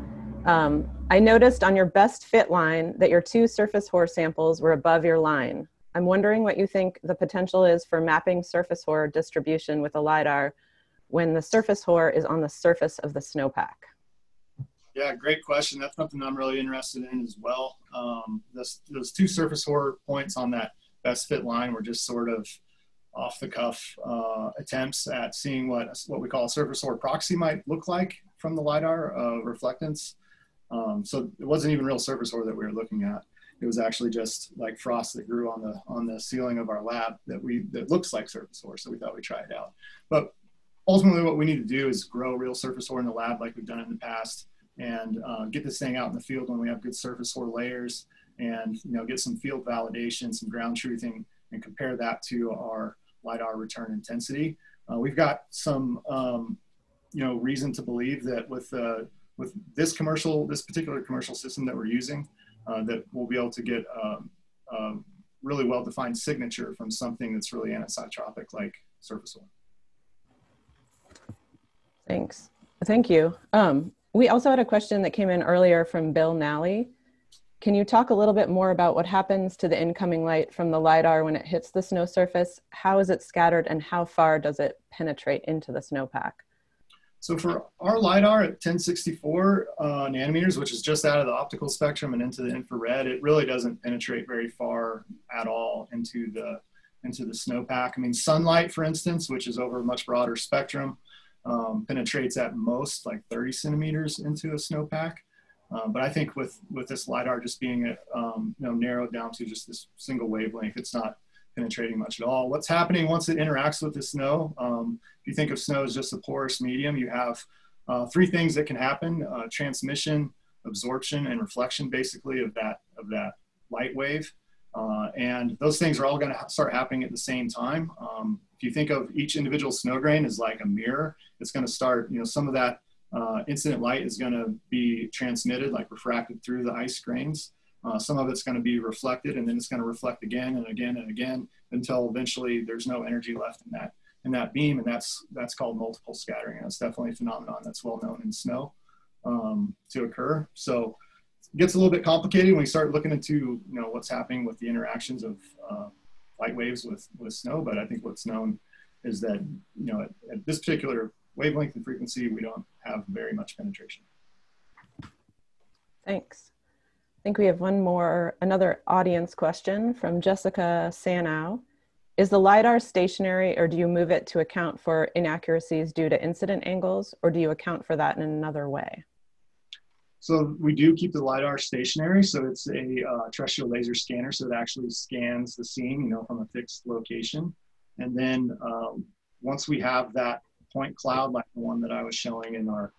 I noticed on your best fit line that your 2 surface hoar samples were above your line. I'm wondering what you think the potential is for mapping surface hoar distribution with a LiDAR when the surface hoar is on the surface of the snowpack. Yeah, great question. That's something I'm really interested in as well. Those 2 surface hoar points on that best fit line were just sort of off-the-cuff attempts at seeing what we call a surface ore proxy might look like from the LiDAR reflectance. So it wasn't even real surface ore that we were looking at. It was actually just like frost that grew on the ceiling of our lab that looks like surface ore. So we thought we'd try it out. But ultimately, what we need to do is grow real surface ore in the lab like we've done in the past, and get this thing out in the field when we have good surface ore layers, and get some field validation, some ground truthing, and compare that to our LiDAR return intensity. We've got some reason to believe that with this particular commercial system that we're using, that we'll be able to get a really well-defined signature from something that's really anisotropic like surface ore. Thanks. Thank you. We also had a question that came in earlier from Bill Nally. Can you talk a little bit more about what happens to the incoming light from the LiDAR when it hits the snow surface? How is it scattered, and how far does it penetrate into the snowpack? So for our LiDAR at 1064 nanometers, which is just out of the optical spectrum and into the infrared, it really doesn't penetrate very far at all into the snowpack. I mean, sunlight, for instance, which is over a much broader spectrum, penetrates at most like 30 centimeters into a snowpack. But I think with this LiDAR just being narrowed down to just this single wavelength, it's not penetrating much at all. What's happening once it interacts with the snow? If you think of snow as just a porous medium, you have three things that can happen: transmission, absorption, and reflection, basically, of that light wave. And those things are all going to start happening at the same time. If you think of each individual snow grain as like a mirror, it's going to start, some of that incident light is going to be transmitted, like refracted through the ice grains. Some of it's going to be reflected, and then it's going to reflect again and again and again until eventually there's no energy left in that beam, and that's called multiple scattering. And it's definitely a phenomenon that's well known in snow to occur. So it gets a little bit complicated when we start looking into what's happening with the interactions of light waves with snow. But I think what's known is that at this particular wavelength and frequency, we don't have very much penetration. Thanks. I think we have another audience question from Jessica Sanow. Is the LiDAR stationary, or do you move it to account for inaccuracies due to incident angles, or do you account for that in another way? So we do keep the LiDAR stationary. So it's a terrestrial laser scanner. So it actually scans the scene, from a fixed location. And then once we have that point cloud, like the one that I was showing in our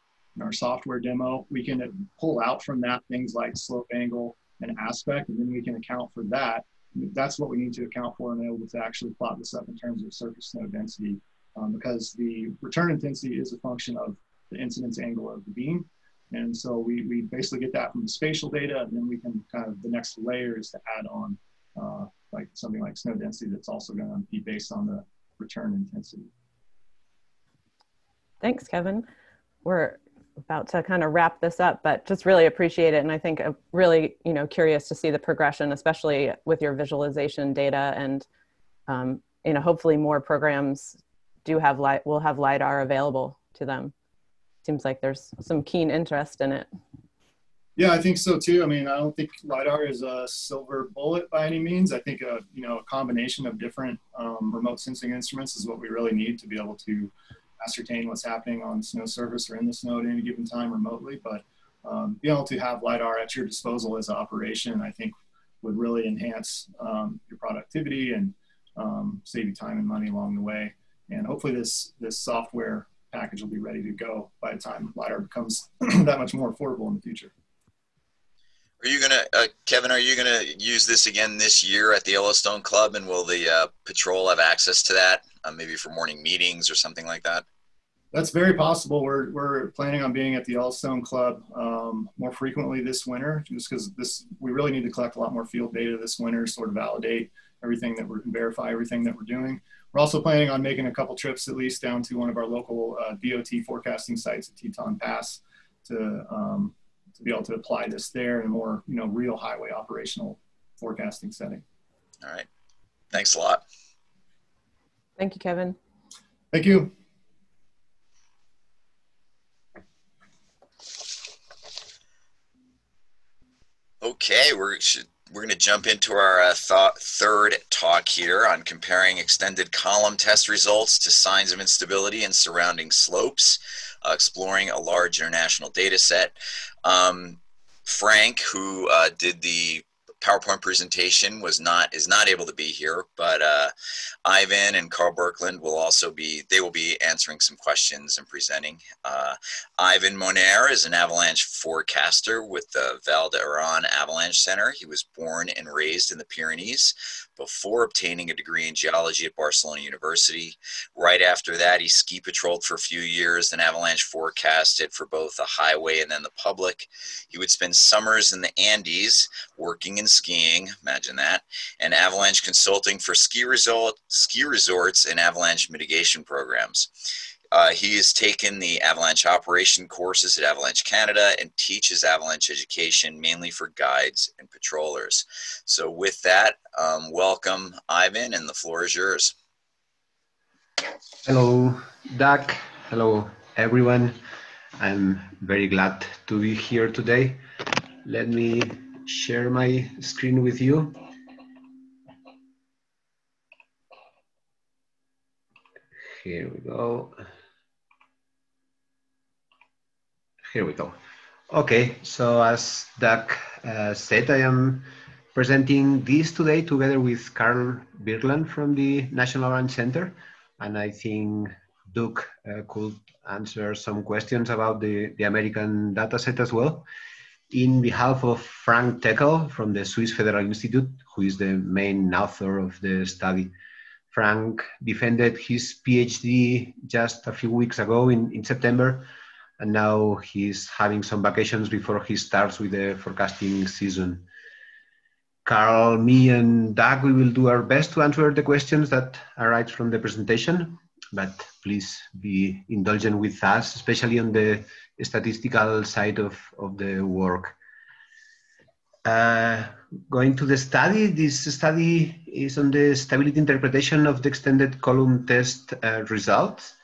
software demo, we can pull out from that things like slope angle and aspect, and then we can account for that. That's what we need to account for and be able to actually plot this up in terms of surface snow density, because the return intensity is a function of the incidence angle of the beam. And so we basically get that from the spatial data, and then we can the next layer is to add on like something like snow density that's also going to be based on the return intensity. Thanks, Kevin. We're about to kind of wrap this up, but just really appreciate it. And I think really, curious to see the progression, especially with your visualization data. And, hopefully more programs will have LiDAR available to them. Seems like there's some keen interest in it. Yeah, I think so too. I mean, I don't think LiDAR is a silver bullet by any means. I think a combination of different remote sensing instruments is what we really need to be able to ascertain what's happening on the snow surface or in the snow at any given time remotely. But being able to have LiDAR at your disposal as an operation, I think would really enhance your productivity and save you time and money along the way. And hopefully this software package will be ready to go by the time LiDAR becomes that much more affordable in the future. Are you gonna, Kevin, are you gonna use this again this year at the Yellowstone Club, and will the patrol have access to that, maybe for morning meetings or something like that? That's very possible. We're planning on being at the Yellowstone Club more frequently this winter, just because we really need to collect a lot more field data this winter, sort of validate everything that we're, verify everything that we're doing. We're also planning on making a couple trips at least down to one of our local DOT forecasting sites at Teton Pass to be able to apply this there in a more real highway operational forecasting setting. All right. Thanks a lot. Thank you, Kevin. Thank you. Okay, we're going to jump into our third talk here on comparing extended column test results to signs of instability in surrounding slopes, exploring a large international data set. Frank, who did the PowerPoint presentation, is not able to be here, but Ivan and Carl Birkeland will also be answering some questions and presenting. Ivan Moner is an avalanche forecaster with the Val d'Aran Avalanche Center. He was born and raised in the Pyrenees before obtaining a degree in geology at Barcelona University. Right after that, he ski patrolled for a few years, then avalanche forecasted for both the highway and then the public. He would spend summers in the Andes working in skiing, imagine that, and avalanche consulting for ski resorts and avalanche mitigation programs. He has taken the avalanche operation courses at Avalanche Canada and teaches avalanche education mainly for guides and patrollers. So with that, welcome Ivan, and the floor is yours. Hello, Doug. Hello, everyone. I'm very glad to be here today. Let me share my screen with you. Here we go. Here we go. Okay, so as Doug said, I am presenting this today together with Carl Birkeland from the National Avalanche Center, and I think Doug could answer some questions about the American dataset as well. In behalf of Frank Teckel from the Swiss Federal Institute, who is the main author of the study. Frank defended his PhD just a few weeks ago in September, and now he's having some vacations before he starts with the forecasting season. Carl, me, and Doug, we will do our best to answer the questions that arise from the presentation, but please be indulgent with us, especially on the statistical side of the work. Going to the study, this study is on the stability interpretation of the extended column test results.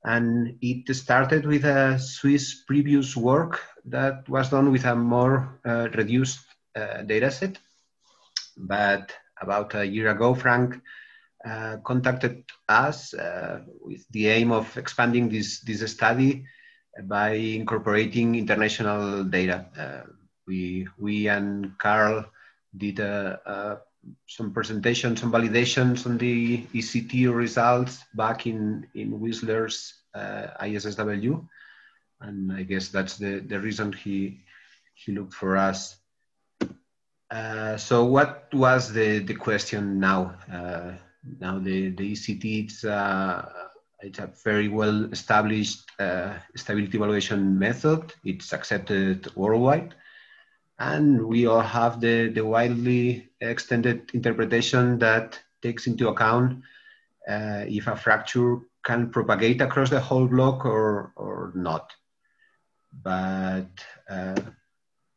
And it started with a Swiss previous work that was done with a more reduced data set. But about a year ago, Frank contacted us with the aim of expanding this study by incorporating international data. We and Carl did some presentations, some validations on the ECT results back in Whistler's ISSW, and I guess that's the reason he looked for us. So what was the question now? Now the ECT, it's a very well established stability evaluation method. It's accepted worldwide. And we all have the widely extended interpretation that takes into account if a fracture can propagate across the whole block or not. But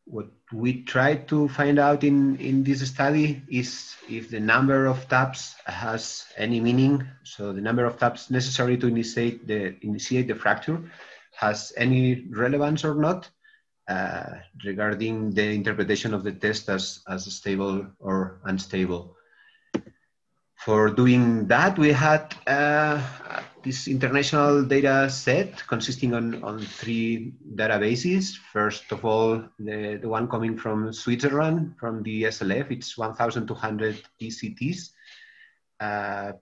what we tried to find out in this study is if the number of taps has any meaning. So the number of taps necessary to initiate the fracture has any relevance or not. Regarding the interpretation of the test as stable or unstable. For doing that, we had this international data set consisting on 3 databases. First of all, the one coming from Switzerland, from the SLF, it's 1,200 ECTs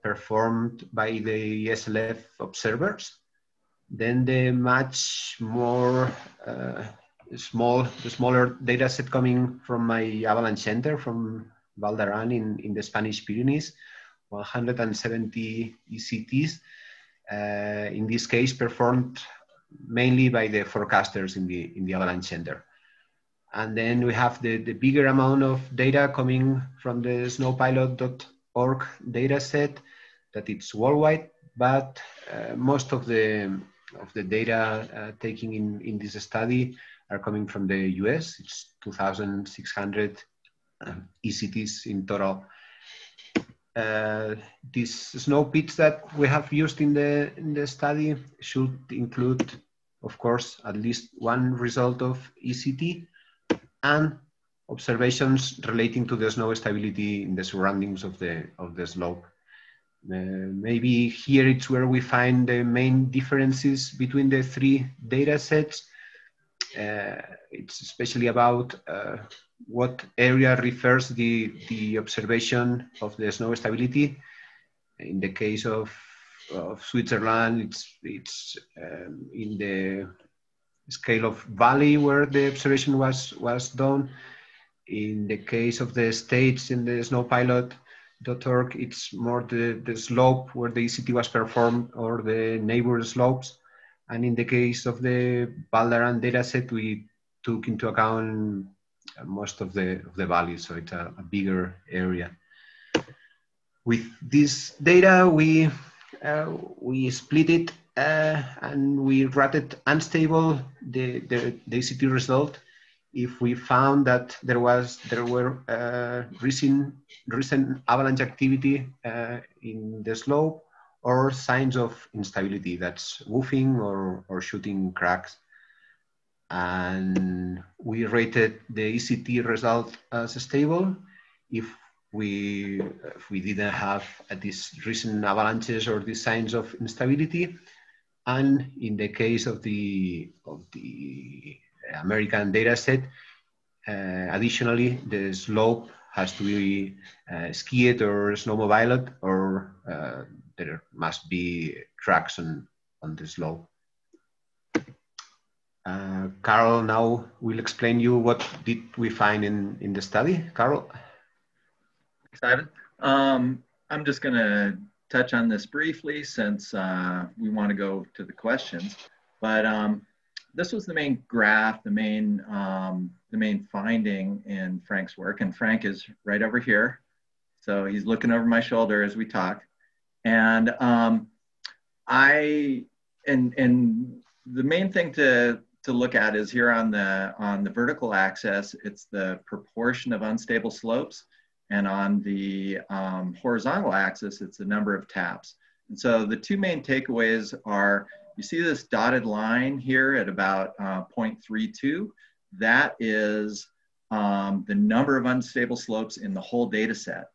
performed by the SLF observers. Then the much more the smaller data set coming from my Avalanche Center from Val d'Aran in the Spanish Pyrenees, 170 ECTs, in this case performed mainly by the forecasters in the Avalanche Center. And then we have the bigger amount of data coming from the snowpilot.org data set that it's worldwide, but most of the data taken in this study are coming from the US. It's 2,600 ECTs in total. These snow pits that we have used in the study should include, of course, at least one result of ECT and observations relating to the snow stability in the surroundings of the slope. Maybe here it's where we find the main differences between the three data sets. It's especially about what area refers the observation of the snow stability. In the case of Switzerland, it's in the scale of valley where the observation was done. In the case of the States, in the snowpilot.org, it's more the slope where the ECT was performed or the neighbor slopes. And in the case of the Valdaran dataset, we took into account most of the values, so it's a bigger area. With this data, we split it and we rated unstable the ECT result if we found that there were recent avalanche activity in the slope or signs of instability, that's woofing or shooting cracks. And we rated the ECT result as stable if we didn't have these recent avalanches or these signs of instability. And in the case of the American data set, additionally, the slope has to be skied or snowmobiled, or there must be tracks on the slope. Carol now will explain you what did we find in the study. Carol? Thanks, Ivan. I'm just going to touch on this briefly since we want to go to the questions. But this was the main graph, the main finding in Frank's work, and Frank is right over here, so he's looking over my shoulder as we talk. And the main thing to look at is here on the vertical axis, it's the proportion of unstable slopes. And on the horizontal axis, it's the number of taps. And so the two main takeaways are, you see this dotted line here at about 0.32. That is the number of unstable slopes in the whole data set.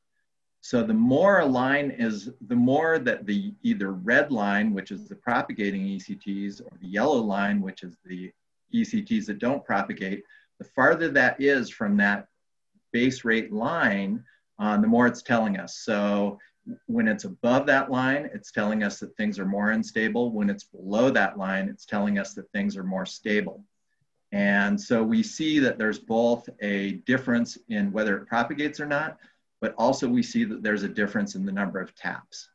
So the more a line is, the more that the either red line, which is the propagating ECTs, or the yellow line, which is the ECTs that don't propagate, the farther that is from that base rate line, the more it's telling us. So when it's above that line, it's telling us that things are more unstable. When it's below that line, it's telling us that things are more stable. And so we see that there's both a difference in whether it propagates or not, but also we see that there's a difference in the number of taps.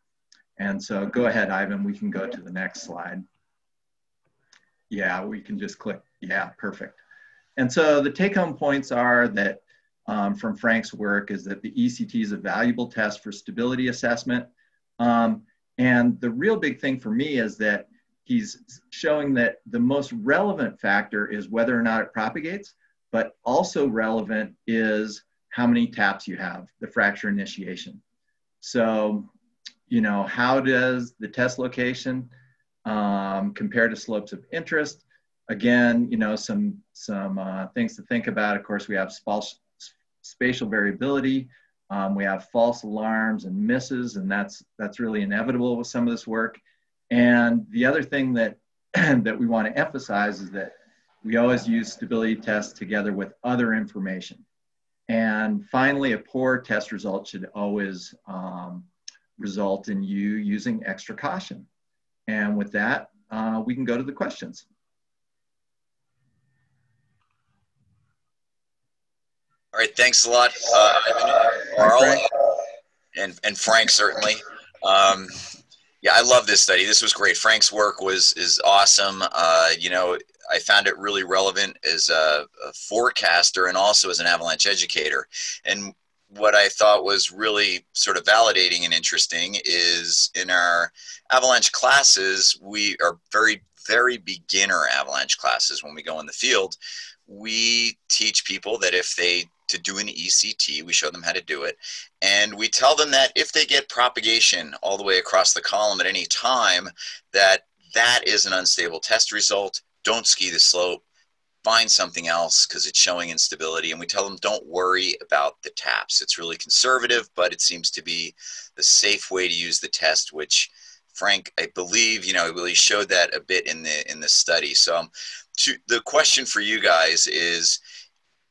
And so go ahead, Ivan, we can go to the next slide. Yeah, we can just click, yeah, perfect. And so the take-home points are that from Frank's work is that the ECT is a valuable test for stability assessment. And the real big thing for me is that he's showing that the most relevant factor is whether or not it propagates, but also relevant is how many taps you have, the fracture initiation. So, you know, how does the test location compare to slopes of interest? Again, you know, some things to think about. Of course, we have spatial variability. We have false alarms and misses, and that's really inevitable with some of this work. And the other thing that that we want to emphasize is that we always use stability tests together with other information. And finally, a poor test result should always result in you using extra caution. And with that, we can go to the questions. All right, thanks a lot, Carl, and Frank certainly. Yeah, I love this study. This was great. Frank's work is awesome. You know, I found it really relevant as a forecaster and also as an avalanche educator. And what I thought was really sort of validating and interesting is in our avalanche classes, we are very beginner avalanche classes. When we go in the field, we teach people that if they to do an ECT, we show them how to do it. And we tell them that if they get propagation all the way across the column at any time, that is an unstable test result. Don't ski the slope. find something else because it's showing instability, and we tell them don't worry about the taps. It's really conservative, but it seems to be the safe way to use the test, which Frank, I believe, really showed that a bit in the study. So the question for you guys is,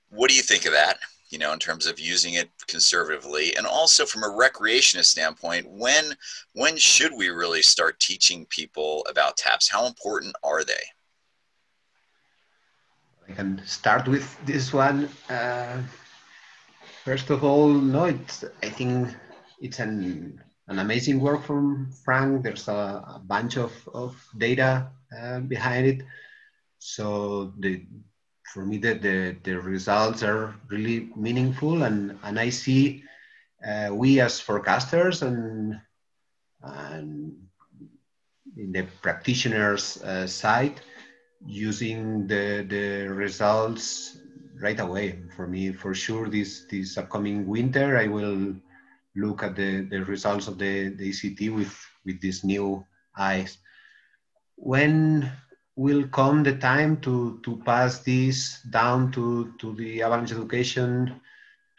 what do you think of that? In terms of using it conservatively, and also from a recreationist standpoint, when should we really start teaching people about taps? How important are they? I can start with this one. First of all, no, I think it's an amazing work from Frank. There's a bunch of data behind it. So for me, the results are really meaningful, and I see we as forecasters and in the practitioners' side, using the results right away. For me, for sure, this upcoming winter, I will look at the results of the ECT with these new eyes. When will come the time to pass this down to the avalanche education,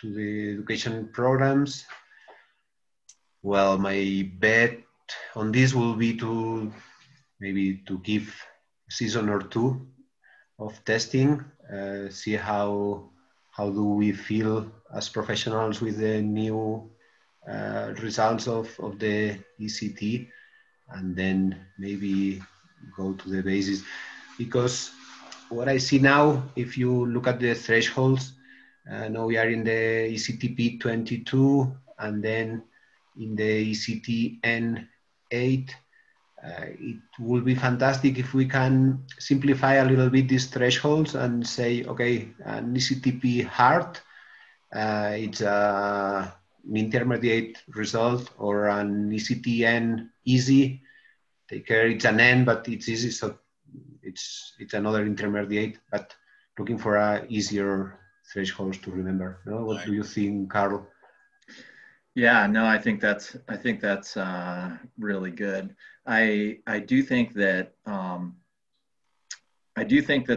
to the education programs? Well, my bet on this will be to maybe to give a season or two of testing, see how do we feel as professionals with the new results of the ECT, and then maybe go to the basis. Because what I see now, if you look at the thresholds, now we are in the ECTP 22 and then in the ECT N8. It will be fantastic if we can simplify a little bit these thresholds and say, okay, an ECTP hard, it's an intermediate result, or an ECTN easy. Take care, it's an N, but it's easy, so it's another intermediate, but looking for easier thresholds to remember. No? What do you think, Carl? Yeah, no, I think that's really good. I do think that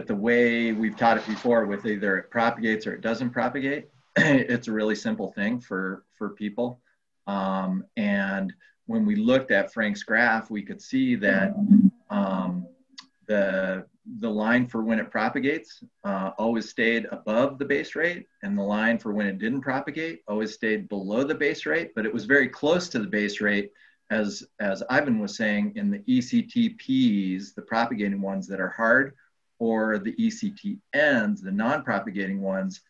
the way we've taught it before, with either it propagates or it doesn't propagate, it's a really simple thing for people. And when we looked at Frank's graph, we could see that the line for when it propagates always stayed above the base rate, and the line for when it didn't propagate always stayed below the base rate, but it was very close to the base rate, as Ivan was saying, in the ECTPs, the propagating ones that are hard, or the ECTNs, the non-propagating ones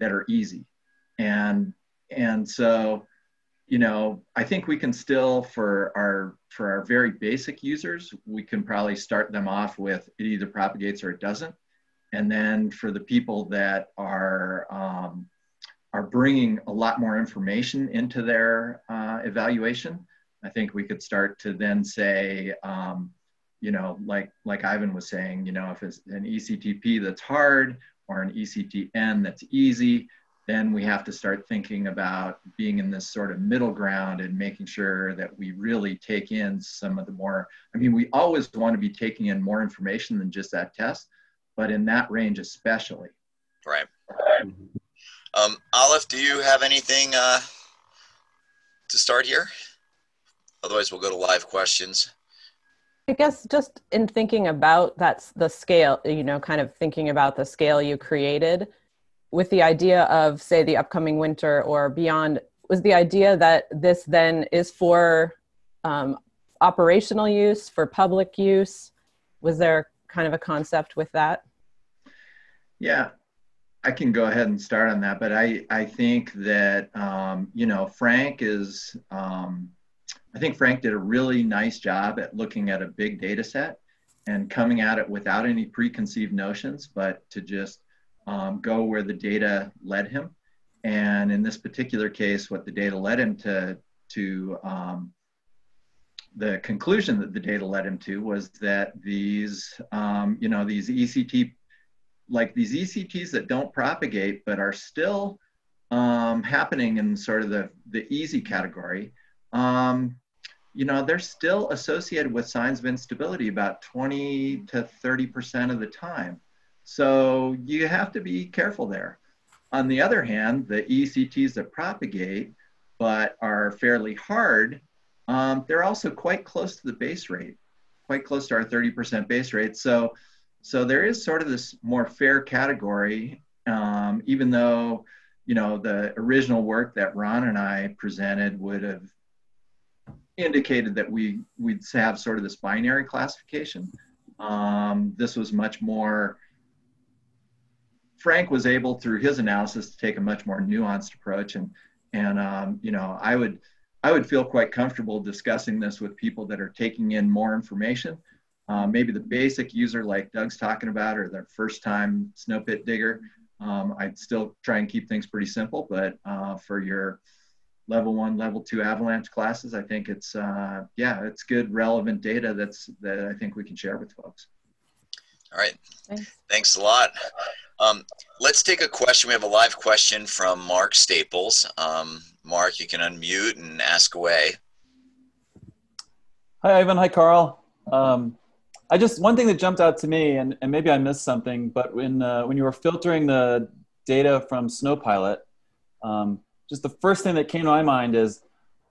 that are easy. And so, I think we can still, for our very basic users, we can probably start them off with it either propagates or it doesn't. And then for the people that are bringing a lot more information into their evaluation, I think we could start to then say, like Ivan was saying, if it's an ECTP that's hard or an ECTN that's easy, then we have to start thinking about being in this sort of middle ground and making sure that we really take in some of the more, we always want to be taking in more information than just that test, but in that range especially. Right. Olive, do you have anything to start here? Otherwise, we'll go to live questions. I guess just in thinking about the scale, kind of thinking about the scale you created, with the idea of, say, the upcoming winter or beyond, was the idea that this then is for operational use, for public use? Was there kind of a concept with that? Yeah, I can go ahead and start on that, but I think that, Frank is, I think Frank did a really nice job at looking at a big data set and coming at it without any preconceived notions, but to just go where the data led him. And in this particular case, what the data led him to the conclusion that the data led him to was that these, these ECT, like these ECTs that don't propagate, but are still happening in sort of the easy category, they're still associated with signs of instability about 20 to 30% of the time. So you have to be careful there. On the other hand, the ECTs that propagate but are fairly hard, they're also quite close to the base rate, quite close to our 30% base rate. So there is sort of this more fair category, even though, the original work that Ron and I presented would have indicated that we'd have sort of this binary classification. This was much more, Frank was able through his analysis to take a much more nuanced approach, and I would feel quite comfortable discussing this with people that are taking in more information. Maybe the basic user like Doug's talking about, or their first time snow pit digger. I'd still try and keep things pretty simple, but for your level 1, level 2 avalanche classes, I think it's it's good relevant data that I think we can share with folks. All right, thanks a lot. Let's take a question. We have a live question from Mark Staples. Mark, you can unmute and ask away. Hi, Ivan. Hi, Carl. One thing that jumped out to me, and maybe I missed something, but when you were filtering the data from Snowpilot, just the first thing that came to my mind is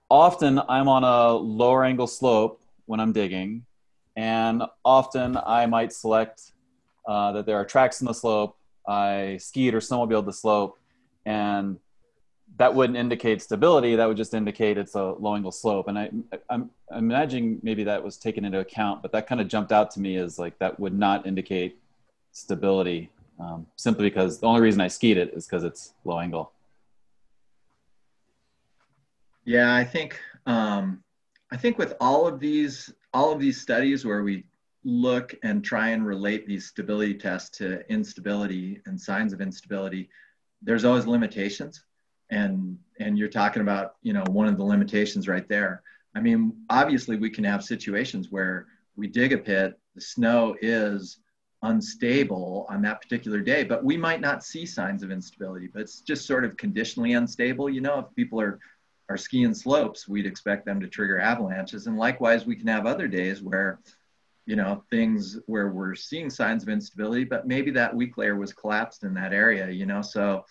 often I'm on a lower angle slope when I'm digging, and often I might select that there are tracks in the slope. I skied or snowmobiled the slope, and that wouldn't indicate stability. That would just indicate it's a low angle slope. And I'm imagining maybe that was taken into account, but that kind of jumped out to me as like that would not indicate stability, simply because the only reason I skied it is because it's low angle. Yeah, I think with all of these studies where we look and try and relate these stability tests to instability and signs of instability, there's always limitations. And you're talking about, one of the limitations right there. I mean, obviously we can have situations where we dig a pit, the snow is unstable on that particular day, but we might not see signs of instability, but it's just sort of conditionally unstable. If people are skiing slopes, we'd expect them to trigger avalanches. And likewise, we can have other days where, things where we're seeing signs of instability, but maybe that weak layer was collapsed in that area, So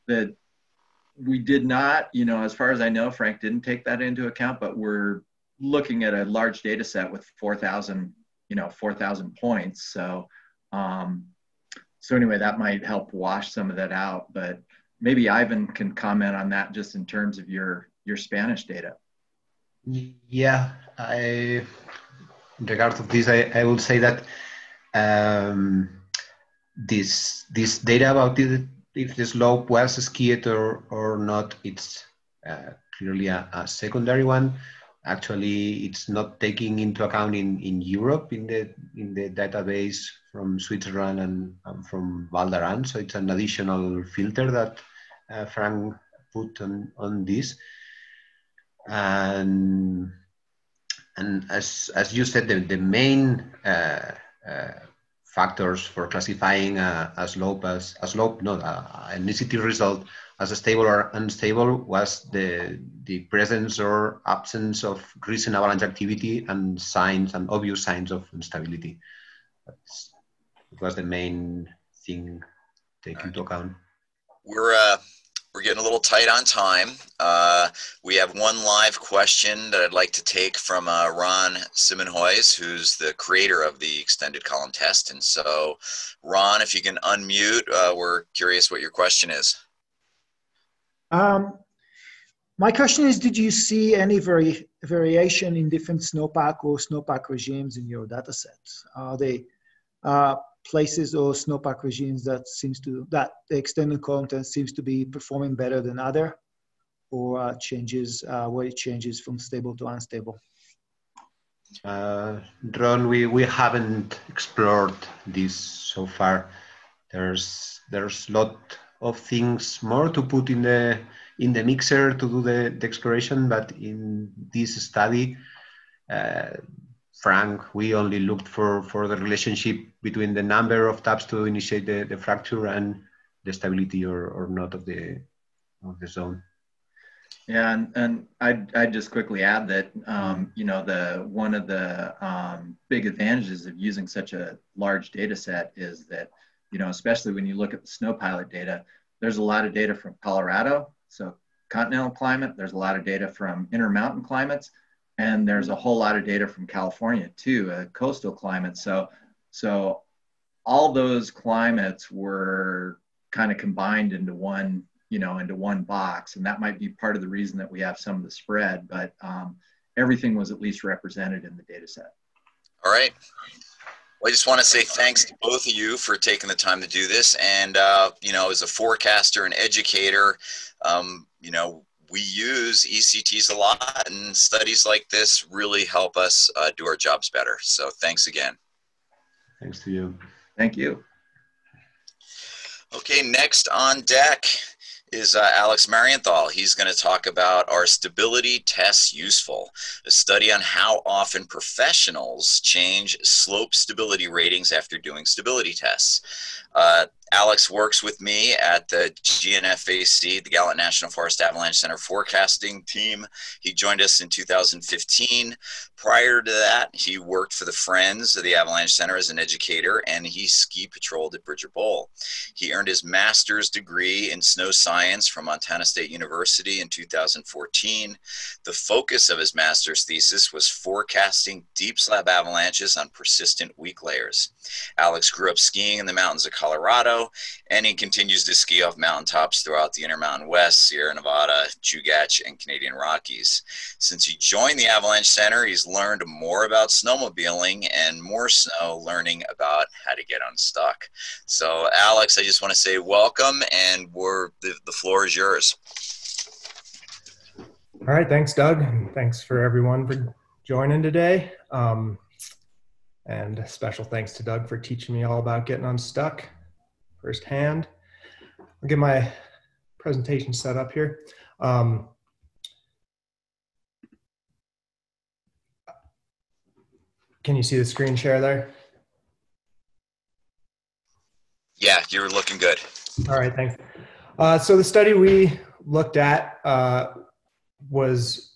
that we did not, as far as I know, Frank didn't take that into account, but we're looking at a large data set with 4,000 points. So anyway, that might help wash some of that out, but maybe Ivan can comment on that just in terms of your Spanish data. Yeah, in regard to this, I would say that this data about if the slope was skied or not, it's clearly a secondary one. Actually, it's not taking into account in Europe in the database from Switzerland and from Val d'Aran. So it's an additional filter that Frank put on this. And as you said, the main factors for classifying an ECT result as a stable or unstable was the presence or absence of recent avalanche activity and obvious signs of instability. It was the main thing taken into account. We're getting a little tight on time. We have one live question that I'd like to take from Ron Simonhuis, who's the creator of the extended column test. And so, Ron, if you can unmute, we're curious what your question is. My question is, did you see any variation in different snowpack or snowpack regimes in your data sets? Are they places or snowpack regimes that the extended column test seems to be performing better than other, or where it changes from stable to unstable? Ron, we haven't explored this so far. There's a lot of things more to put in the mixer to do the exploration, but in this study, Frank, we only looked for the relationship between the number of taps to initiate the fracture and the stability or not of the zone. Yeah, and I'd just quickly add that you know, one of the big advantages of using such a large data set is that, you know, especially when you look at the snow pilot data, there's a lot of data from Colorado, so continental climate. There's a lot of data from intermountain climates, and there's a whole lot of data from California too, coastal climate. So all those climates were kind of combined into one, you know, into one box. And that might be part of the reason that we have some of the spread, but everything was at least represented in the data set. All right. Well, I just want to say thanks to both of you for taking the time to do this. And, you know, as a forecaster and educator, you know, we use ECTs a lot, and studies like this really help us do our jobs better. So thanks again. Thanks to you. Thank you. Okay, next on deck is Alex Marienthal. He's going to talk about Are Stability Tests Useful? A study on how often professionals change slope stability ratings after doing stability tests. Alex works with me at the GNFAC, the Gallup National Forest Avalanche Center forecasting team. He joined us in 2015. Prior to that, he worked for the Friends of the Avalanche Center as an educator, and he ski patrolled at Bridger Bowl. He earned his master's degree in snow science from Montana State University in 2014. The focus of his master's thesis was forecasting deep slab avalanches on persistent weak layers. Alex grew up skiing in the mountains of Colorado, and he continues to ski off mountaintops throughout the Intermountain West, Sierra Nevada, Chugach, and Canadian Rockies. Since he joined the Avalanche Center, he's learned more about snowmobiling and more snow, learning about how to get unstuck. So, Alex, I just want to say welcome, and the floor is yours. All right, thanks, Doug, and thanks for everyone for joining today. And a special thanks to Doug for teaching me all about getting unstuck firsthand. I'll get my presentation set up here. Can you see the screen share there? Yeah, you're looking good. All right, thanks. So the study we looked at was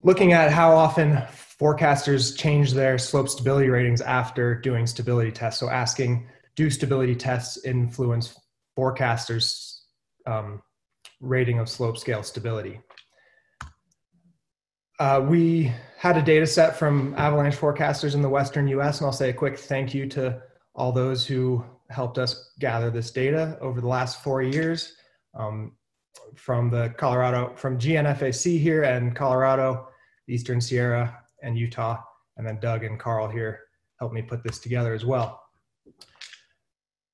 looking at how often forecasters change their slope stability ratings after doing stability tests. So asking, do stability tests influence forecasters' rating of slope scale stability? We had a data set from avalanche forecasters in the Western US, and I'll say a quick thank you to all those who helped us gather this data over the last 4 years, from GNFAC here and Colorado, Eastern Sierra and Utah, and then Doug and Carl here helped me put this together as well.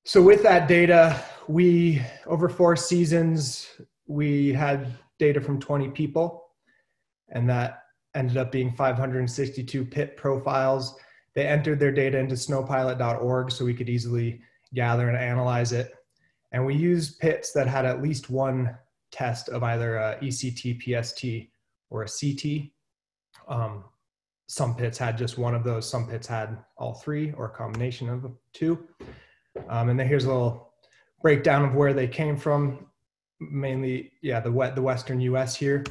So with that data, over 4 seasons, we had data from 20 people, and that ended up being 562 pit profiles. They entered their data into snowpilot.org so we could easily gather and analyze it. And we used pits that had at least one test of either a ECT, PST, or a CT. Some pits had just one of those. Some pits had all 3 or a combination of 2. And then here's a little breakdown of where they came from. Mainly, yeah, the Western US here.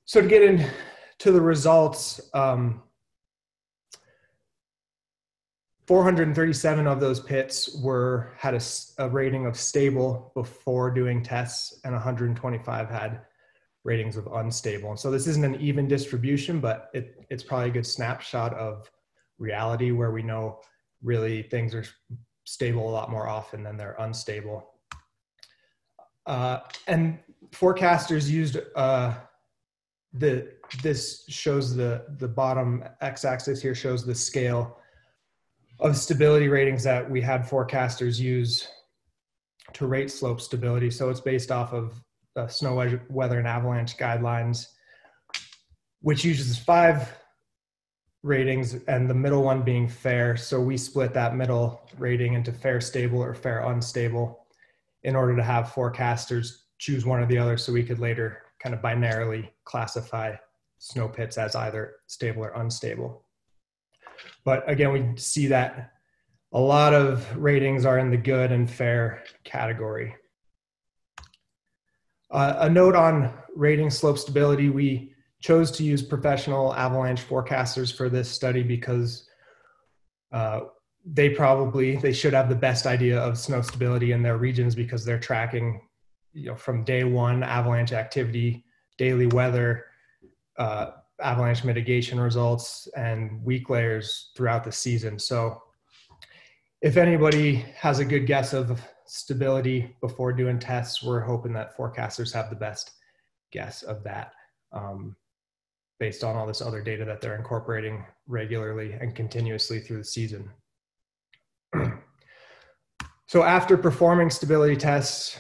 So to get into the results, 437 of those pits had a rating of stable before doing tests, and 125 had ratings of unstable. And so this isn't an even distribution, but it's probably a good snapshot of reality where we know really things are stable a lot more often than they're unstable. And forecasters used this shows the bottom x-axis here shows the scale of stability ratings that we had forecasters use to rate slope stability. So it's based off of snow, weather, and avalanche guidelines, which uses 5 ratings, and the middle one being fair. So we split that middle rating into fair stable or fair unstable in order to have forecasters choose one or the other, so we could later kind of binarily classify snow pits as either stable or unstable. But again, we see that a lot of ratings are in the good and fair category. A note on rating slope stability, we chose to use professional avalanche forecasters for this study because they should have the best idea of snow stability in their regions, because they're tracking, from day one avalanche activity, daily weather, avalanche mitigation results, and weak layers throughout the season. So if anybody has a good guess of stability before doing tests, we're hoping that forecasters have the best guess of that, based on all this other data that they're incorporating regularly and continuously through the season. So after performing stability tests,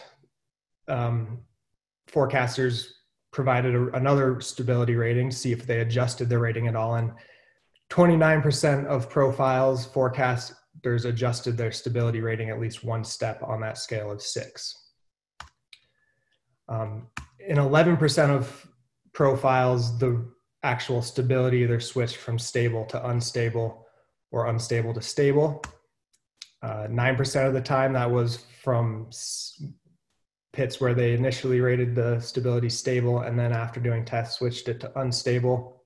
forecasters provided another stability rating to see if they adjusted their rating at all. And 29% of profiles forecasters adjusted their stability rating at least one step on that scale of 6. In 11% of profiles, the actual stability either switched from stable to unstable or unstable to stable. 9% of the time that was from pits where they initially rated the stability stable, and then after doing tests switched it to unstable.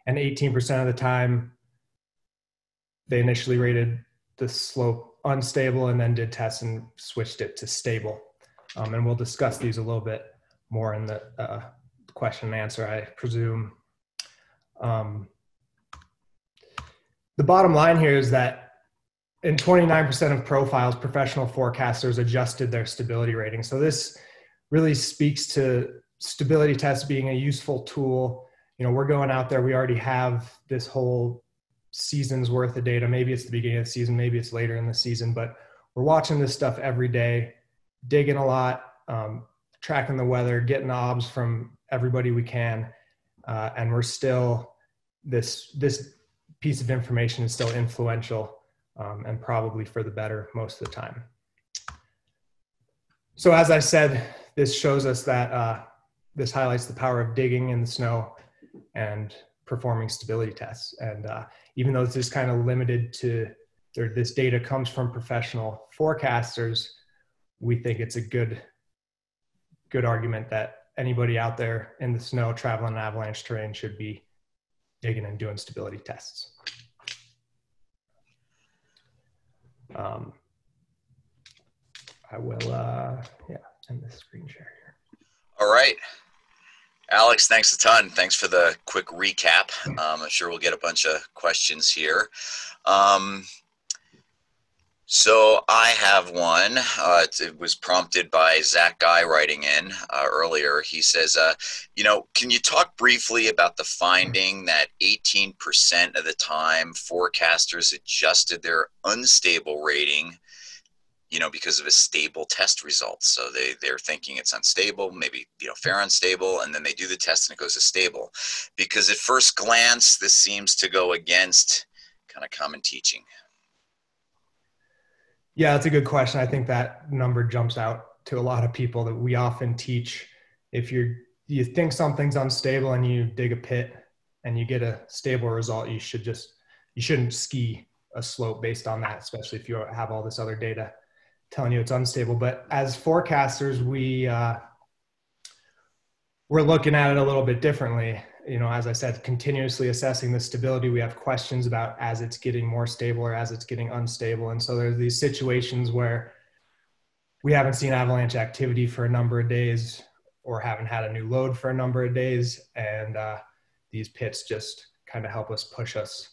And 18% of the time they initially rated the slope unstable and then did tests and switched it to stable. And we'll discuss these a little bit more in the question and answer, I presume. The bottom line here is that in 29% of profiles, professional forecasters adjusted their stability rating. So this really speaks to stability tests being a useful tool. We're going out there, we already have this whole season's worth of data. Maybe it's the beginning of the season, maybe it's later in the season, but we're watching this stuff every day, digging a lot, tracking the weather, getting obs from everybody we can. And we're still, this piece of information is still influential, and probably for the better most of the time. So as I said, this shows us that this highlights the power of digging in the snow and performing stability tests. And even though this is kind of limited to, this data comes from professional forecasters, we think it's a good argument that anybody out there in the snow traveling avalanche terrain should be digging and doing stability tests. I will, end the screen share here. All right. Alex, thanks a ton. Thanks for the quick recap. I'm sure we'll get a bunch of questions here. So I have one. It was prompted by Zach Guy writing in earlier. He says, can you talk briefly about the finding that 18% of the time forecasters adjusted their unstable rating, because of a stable test result. So they're thinking it's unstable, maybe, fair unstable, and then they do the test and it goes to stable. Because at first glance, this seems to go against kind of common teaching. Yeah, that's a good question. I think that number jumps out to a lot of people that we often teach. If you think something's unstable and you dig a pit and you get a stable result, you shouldn't ski a slope based on that, especially if you have all this other data telling you it's unstable. But as forecasters, we're looking at it a little bit differently. As I said, continuously assessing the stability, we have questions about as it's getting more stable or as it's getting unstable. And so there's these situations where we haven't seen avalanche activity for a number of days or haven't had a new load for a number of days. And these pits just kind of help us push us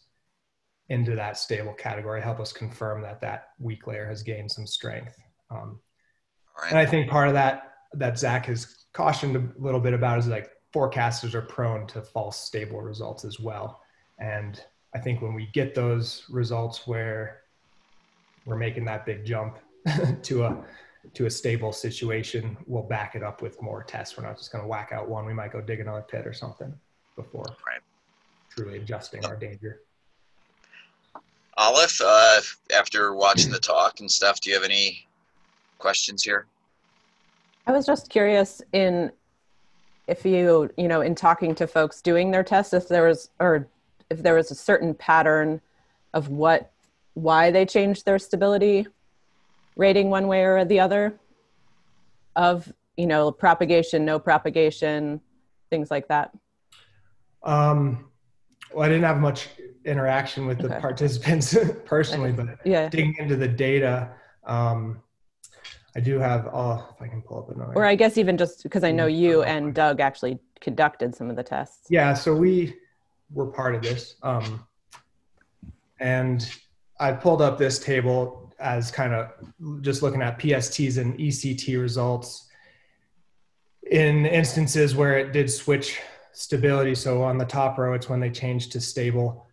into that stable category, help us confirm that weak layer has gained some strength. And I think part of that Zach has cautioned a little bit about is like forecasters are prone to false stable results as well. And I think when we get those results where we're making that big jump to a stable situation, we'll back it up with more tests. We're not just going to whack out one. We might go dig another pit or something before truly adjusting our danger. Olive, after watching the talk and stuff, do you have any questions here? I was just curious in talking to folks doing their tests, if there was a certain pattern of why they changed their stability rating one way or the other of you know, propagation, no propagation, things like that? Well, I didn't have much interaction with the participants personally, but digging into the data, I do have, if I can pull up another. Or I guess even just because I know you and Doug actually conducted some of the tests. Yeah, so we were part of this. And I pulled up this table as kind of just looking at PSTs and ECT results in instances where it did switch stability. So on the top row, it's when they changed to stable.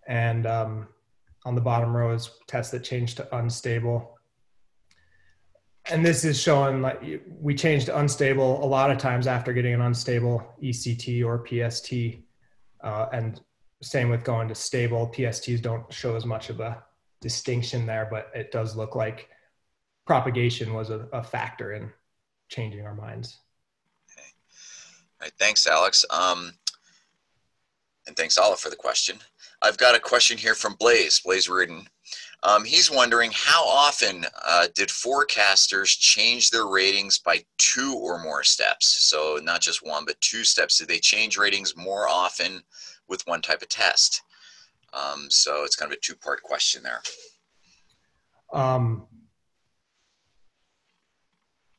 And on the bottom row is tests that changed to unstable. And this is showing like we changed to unstable a lot of times after getting an unstable ECT or PST. And same with going to stable. PSTs don't show as much of a distinction there, but it does look like propagation was a factor in changing our minds. Okay. All right, thanks, Alex. And thanks, Olive, for the question. I've got a question here from Blaze Reardon. He's wondering how often did forecasters change their ratings by 2 or more steps? So not just 1, but 2 steps. Did they change ratings more often with one type of test? So it's kind of a 2-part question there.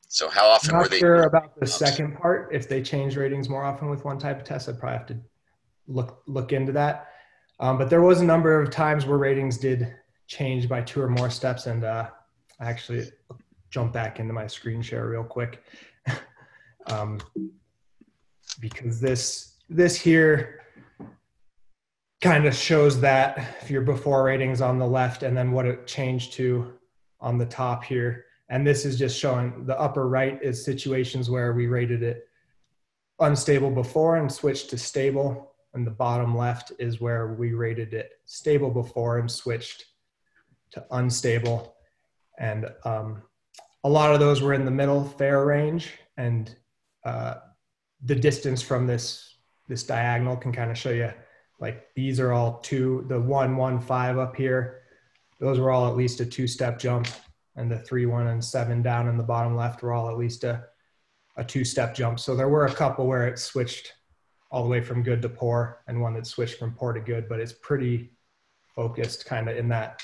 So how often were they? I'm not sure about the second part. If they change ratings more often with one type of test, I'd probably have to look into that. But there was a number of times where ratings did change by 2 or more steps, and I actually jump back into my screen share real quick because this here kind of shows that if your before ratings on the left and then what it changed to on the top here. And this is just showing the upper right is situations where we rated it unstable before and switched to stable. And the bottom left is where we rated it stable before and switched to unstable. And a lot of those were in the middle fair range. And the distance from this diagonal can kind of show you, like these are all 2, the 1, 1, 5 up here. Those were all at least a 2-step jump. And the 3, 1, and 7 down in the bottom left were all at least a 2-step jump. So there were a couple where it switched all the way from good to poor, and one that switched from poor to good, but it's pretty focused kind of in that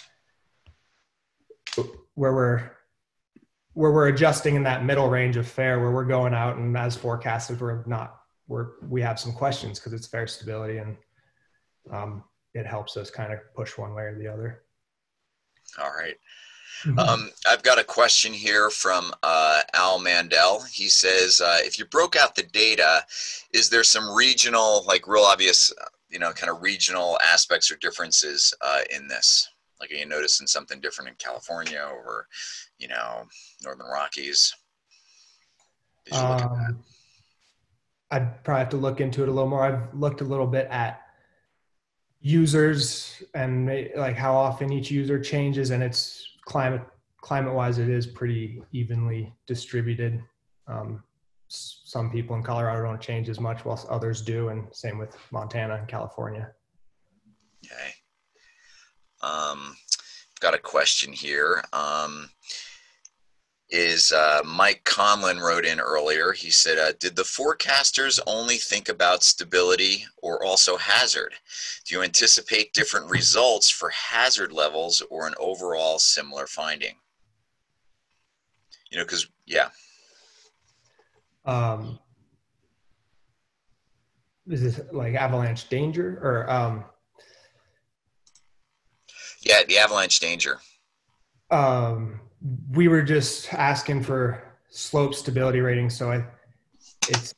where we're adjusting in that middle range of fair, where we're going out and as forecasted, we have some questions because it's fair stability, and it helps us kind of push one way or the other. All right. I've got a question here from Al Mandel. He says, if you broke out the data, is there some regional, like real obvious, kind of regional aspects or differences in this? Like, are you noticing something different in California or, Northern Rockies? Did you look at that? I'd probably have to look into it a little more. I've looked a little bit at users and like how often each user changes, and it's climate wise, it is pretty evenly distributed. Some people in Colorado don't change as much whilst others do, and same with Montana and California. Okay. Got a question here. Mike Conlon wrote in earlier. He said, did the forecasters only think about stability or also hazard? Do you anticipate different results for hazard levels or an overall similar finding? Because, yeah. Is this like avalanche danger or? Yeah, the avalanche danger. We were just asking for slope stability rating, so it's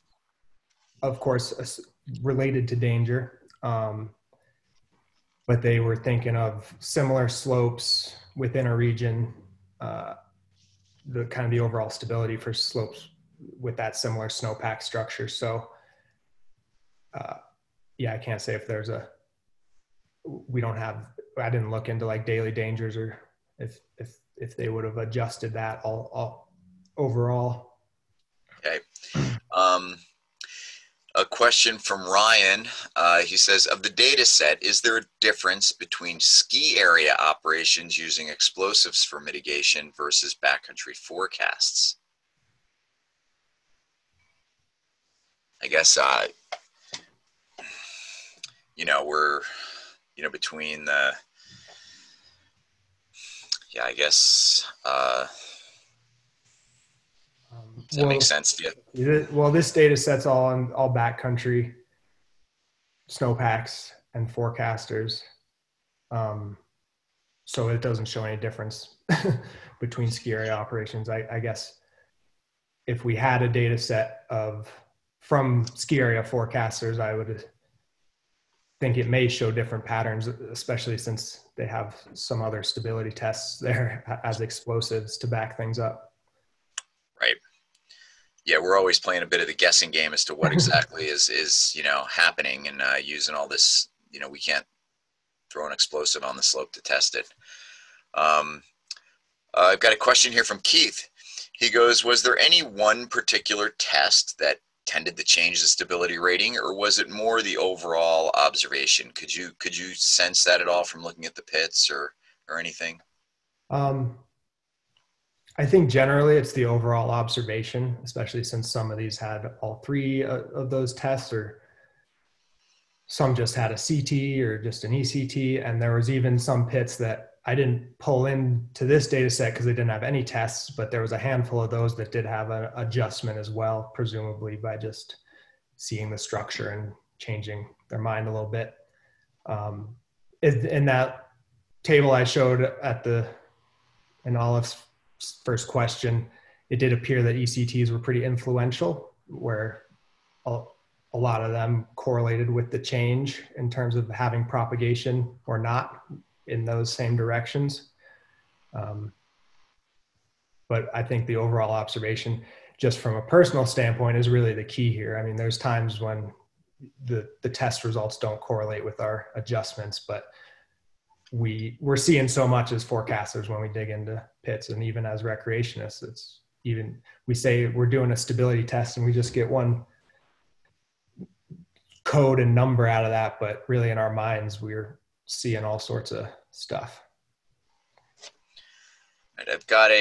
of course related to danger, but they were thinking of similar slopes within a region, the kind of the overall stability for slopes with that similar snowpack structure. So yeah, I can't say if there's I didn't look into like daily dangers or if they would have adjusted that all overall. Okay. A question from Ryan. He says, of the data set, is there a difference between ski area operations using explosives for mitigation versus backcountry forecasts? I guess, we're, between the, yeah, I guess, does that make sense to you? Well, this data set's all backcountry snowpacks and forecasters. So it doesn't show any difference between ski area operations. I guess if we had a data set from ski area forecasters, I would think it may show different patterns, especially since they have some other stability tests there as explosives to back things up. Right. Yeah, we're always playing a bit of the guessing game as to what exactly is happening, and using all this, we can't throw an explosive on the slope to test it. I've got a question here from Keith. He goes, was there any one particular test that tended to change the stability rating, or was it more the overall observation? Could you sense that at all from looking at the pits or anything? I think generally it's the overall observation, especially since some of these had all three of those tests, or some just had a CT or just an ECT. And there was even some pits that I didn't pull into this data set because they didn't have any tests, but there was a handful of those that did have an adjustment as well, presumably by just seeing the structure and changing their mind a little bit. In that table I showed in Olive's first question, it did appear that ECTs were pretty influential, where a lot of them correlated with the change in terms of having propagation or not in those same directions. But I think the overall observation, just from a personal standpoint, is really the key here. I mean, there's times when the test results don't correlate with our adjustments, but we're seeing so much as forecasters when we dig into pits, and even as recreationists, we say we're doing a stability test and we just get one code and number out of that, but really in our minds we're seeing all sorts of stuff. Right, I've got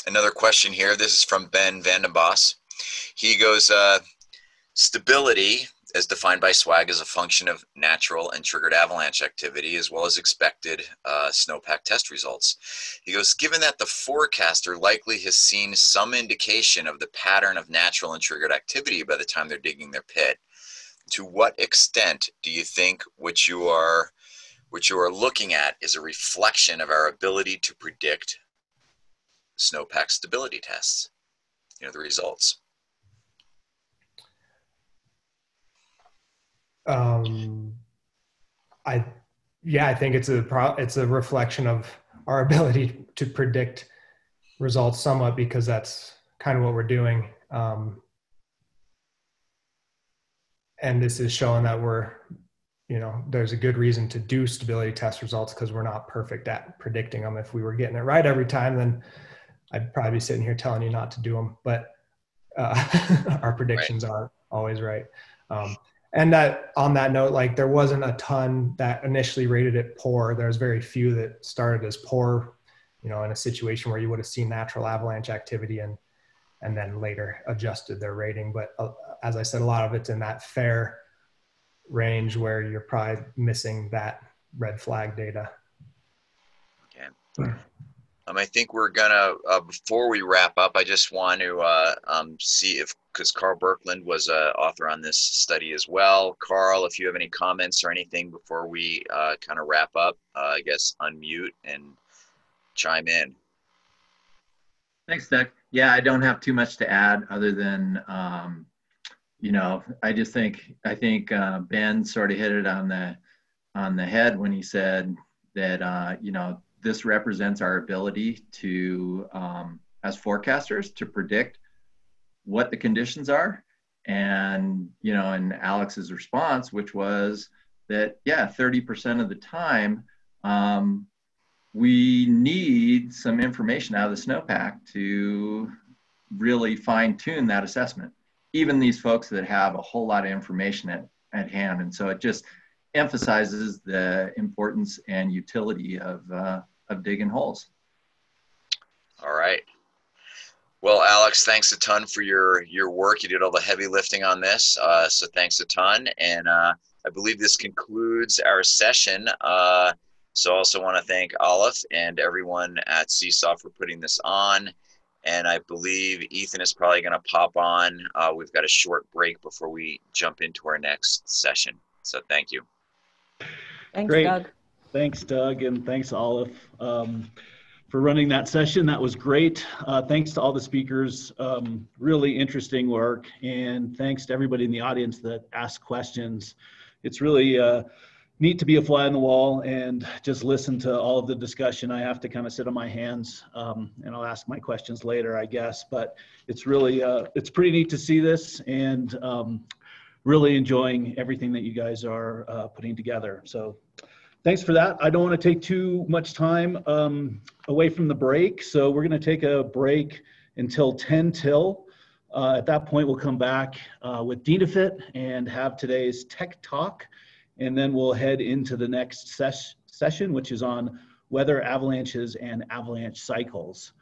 another question here. This is from Ben Vandenbos. He goes, stability as defined by SWAG is a function of natural and triggered avalanche activity as well as expected snowpack test results. He goes, given that the forecaster likely has seen some indication of the pattern of natural and triggered activity by the time they're digging their pit, to what extent do you think what you are looking at is a reflection of our ability to predict snowpack stability tests, the results? I think it's a reflection of our ability to predict results somewhat, because that's kind of what we're doing. And this is showing that there's a good reason to do stability test results, because we're not perfect at predicting them. If we were getting it right every time, then I'd probably be sitting here telling you not to do them, but our predictions aren't always right. And that, on that note, like, there wasn't a ton that initially rated it poor. There's very few that started as poor, in a situation where you would have seen natural avalanche activity and then later adjusted their rating. But as I said, a lot of it's in that fair range where you're probably missing that red flag data. Okay. I think we're gonna, before we wrap up, I just want to see because Carl Birkeland was an author on this study as well. Carl, if you have any comments or anything before we kind of wrap up, I guess unmute and chime in. Thanks, Doug. Yeah, I don't have too much to add other than, I think Ben sort of hit it on the head when he said that, this represents our ability to, as forecasters, to predict what the conditions are. And, in Alex's response, which was that, 30% of the time, we need some information out of the snowpack to really fine tune that assessment. Even these folks that have a whole lot of information at hand. And so it just emphasizes the importance and utility of digging holes. All right. Well, Alex, thanks a ton for your work. You did all the heavy lifting on this, so thanks a ton. And I believe this concludes our session. So I also want to thank Olive and everyone at CSAW for putting this on. And I believe Ethan is probably going to pop on. We've got a short break before we jump into our next session. So thank you. Thanks, Great. Doug. Thanks, Doug, and thanks, Olive, for running that session. That was great. Thanks to all the speakers. Really interesting work. And thanks to everybody in the audience that asked questions. It's really neat to be a fly on the wall and just listen to all of the discussion. I have to kind of sit on my hands, and I'll ask my questions later, I guess. But it's really, it's pretty neat to see this, and really enjoying everything that you guys are putting together. So thanks for that. I don't want to take too much time away from the break. So we're going to take a break until 10 till. At that point, we'll come back with DNAFIT and have today's tech talk. And then we'll head into the next session, which is on weather avalanches and avalanche cycles.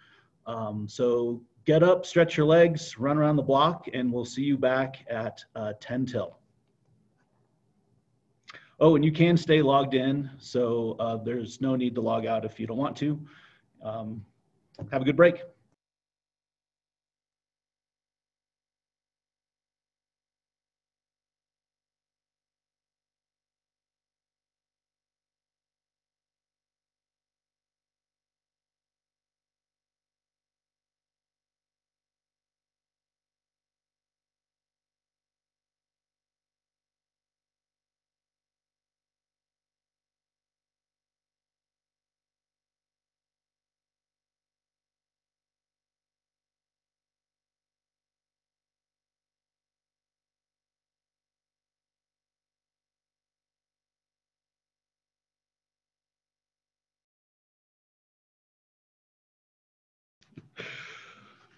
So get up, stretch your legs, run around the block, and we'll see you back at 10 till. Oh, and you can stay logged in, so there's no need to log out if you don't want to. Have a good break.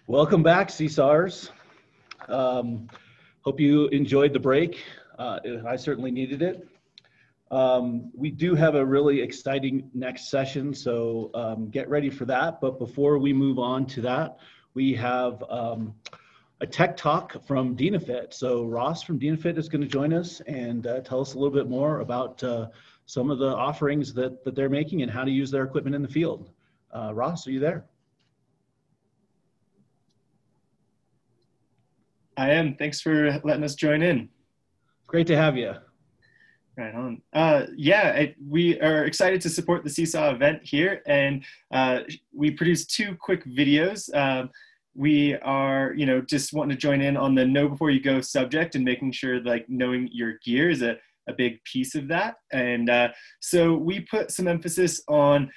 Welcome back, CSAWers. Hope you enjoyed the break. I certainly needed it. We do have a really exciting next session, so get ready for that. But before we move on to that, we have a tech talk from DNAFIT. So Ross from DNAFIT is going to join us and tell us a little bit more about some of the offerings that they're making and how to use their equipment in the field. Ross, are you there? I am. Thanks for letting us join in. Great to have you. Right on. We are excited to support the CSAW event here, and we produced 2 quick videos. We are, just wanting to join in on the know before you go subject, and making sure like knowing your gear is a big piece of that. And so we put some emphasis on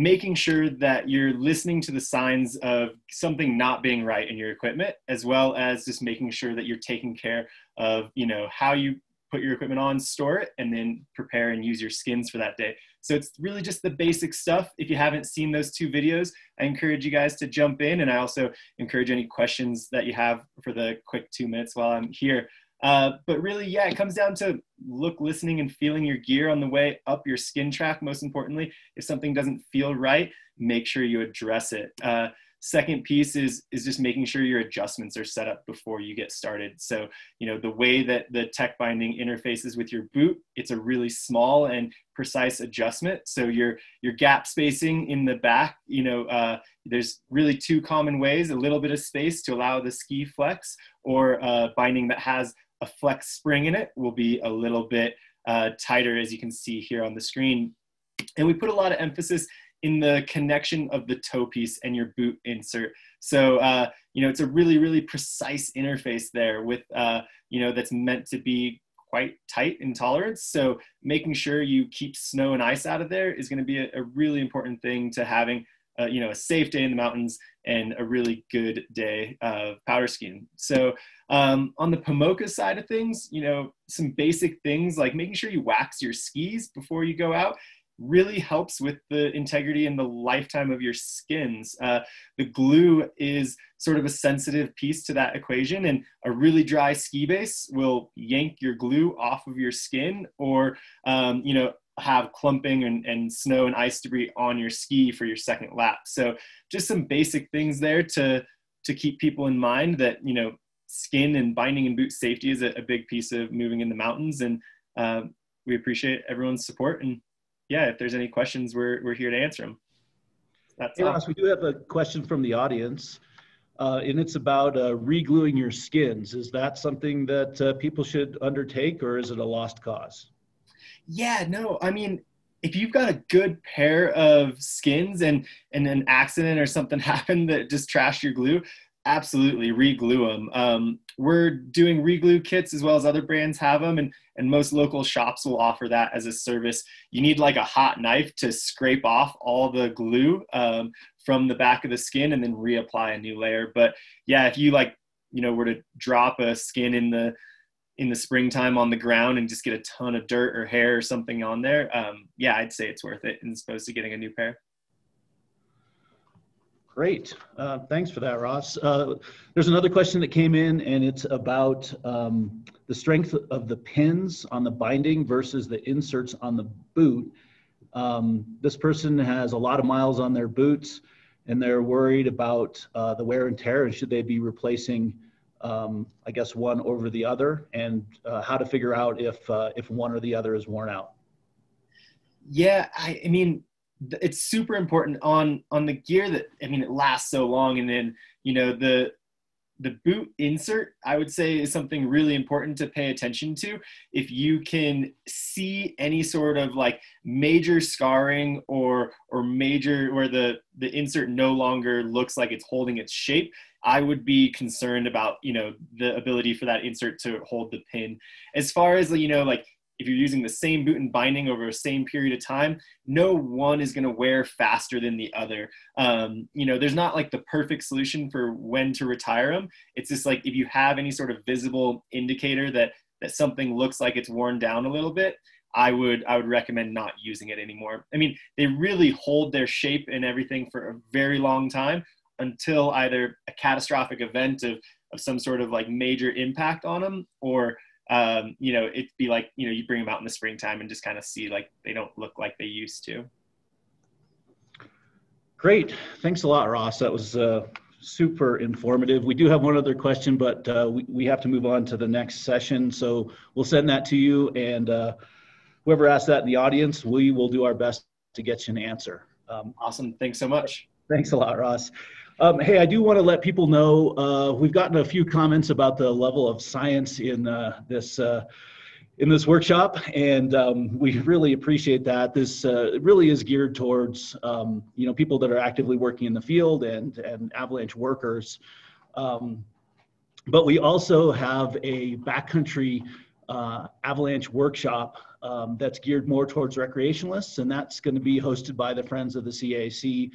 making sure that you're listening to the signs of something not being right in your equipment, as well as just making sure that you're taking care of, how you put your equipment on, store it, and then prepare and use your skins for that day. So it's really just the basic stuff. If you haven't seen those 2 videos, I encourage you guys to jump in, and I also encourage any questions that you have for the quick 2 minutes while I'm here. But really, it comes down to listening and feeling your gear on the way up your skin track. Most importantly, if something doesn't feel right, make sure you address it. Second piece is just making sure your adjustments are set up before you get started. So, the way that the tech binding interfaces with your boot, it's a really small and precise adjustment. So your gap spacing in the back, there's really 2 common ways: a little bit of space to allow the ski flex, or binding that has a flex spring in it will be a little bit tighter, as you can see here on the screen. And we put a lot of emphasis in the connection of the toe piece and your boot insert. So, it's a really, really precise interface there with, that's meant to be quite tight in tolerance. So making sure you keep snow and ice out of there is going to be a really important thing to having, a safe day in the mountains and a really good day of powder skiing. So on the PMOCA side of things, some basic things like making sure you wax your skis before you go out really helps with the integrity and the lifetime of your skins. The glue is sort of a sensitive piece to that equation, and a really dry ski base will yank your glue off of your skin, or have clumping and snow and ice debris on your ski for your second lap. So just some basic things there to to keep people in mind that, you know, skin and binding and boot safety is a big piece of moving in the mountains. And we appreciate everyone's support. And yeah, if there's any questions, we're here to answer them. That's hey, Ross, we do have a question from the audience, and it's about re-gluing your skins. Is that something that people should undertake, or is it a lost cause? Yeah, no, I mean, if you've got a good pair of skins and an accident or something happened that just trashed your glue, absolutely re-glue them. We're doing re-glue kits as well as other brands have them, and most local shops will offer that as a service. You need like a hot knife to scrape off all the glue from the back of the skin and then reapply a new layer. But yeah, if you like, you know, were to drop a skin in the springtime on the ground and just get a ton of dirt or hair or something on there, yeah, I'd say it's worth it as opposed to getting a new pair. Great. Thanks for that, Ross. There's another question that came in, and it's about the strength of the pins on the binding versus the inserts on the boot. This person has a lot of miles on their boots, and they're worried about the wear and tear, and should they be replacing, I guess, one over the other, and how to figure out if one or the other is worn out. Yeah, I mean, it's super important on the gear that, I mean, it lasts so long. And then, you know, the boot insert, I would say, is something really important to pay attention to. If you can see any sort of like major scarring or major where the insert no longer looks like it's holding its shape, I would be concerned about, you know, the ability for that insert to hold the pin. As far as, you know, like, if you're using the same boot and binding over a same period of time, no one is going to wear faster than the other. You know, there's not like the perfect solution for when to retire them. It's just like, if you have any sort of visible indicator that something looks like it's worn down a little bit, I would recommend not using it anymore. I mean, they really hold their shape and everything for a very long time until either a catastrophic event of some sort of like major impact on them, or you know, it'd be like, you know, you bring them out in the springtime and just kind of see like they don't look like they used to. Great. Thanks a lot, Ross. That was super informative. We do have one other question, but we have to move on to the next session. So we'll send that to you, and whoever asked that in the audience, we will do our best to get you an answer. Awesome. Thanks so much. Thanks a lot, Ross. Hey, I do want to let people know, we've gotten a few comments about the level of science in this workshop, and we really appreciate that. This really is geared towards you know, people that are actively working in the field and avalanche workers. But we also have a backcountry avalanche workshop that's geared more towards recreationalists, and that's going to be hosted by the Friends of the CAC.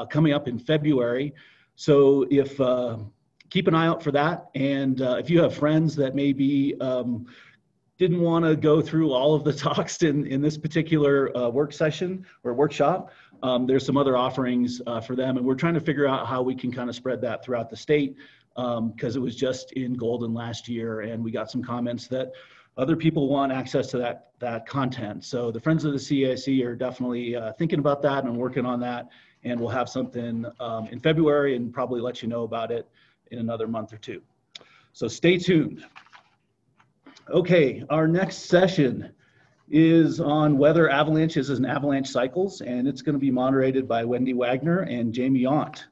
Coming up in February. So if keep an eye out for that. And if you have friends that maybe didn't want to go through all of the talks in this particular work session or workshop, there's some other offerings for them. And we're trying to figure out how we can kind of spread that throughout the state, because it was just in Golden last year. And we got some comments that other people want access to that content. So the Friends of the CAC are definitely thinking about that and working on that. And we'll have something in February and probably let you know about it in another month or two. So stay tuned. Okay, our next session is on weather avalanches and avalanche cycles, and it's going to be moderated by Wendy Wagner and Jamie Yaunt.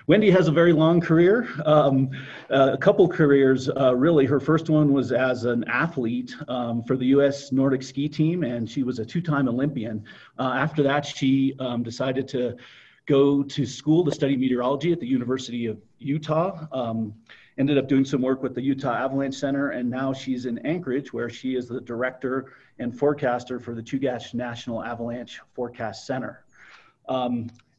Wendy has a very long career, a couple careers, really. Her first one was as an athlete for the U.S. Nordic ski team, and she was a two-time Olympian. After that, she decided to go to school to study meteorology at the University of Utah, ended up doing some work with the Utah Avalanche Center, and now she's in Anchorage, where she is the director and forecaster for the Chugach National Avalanche Forecast Center.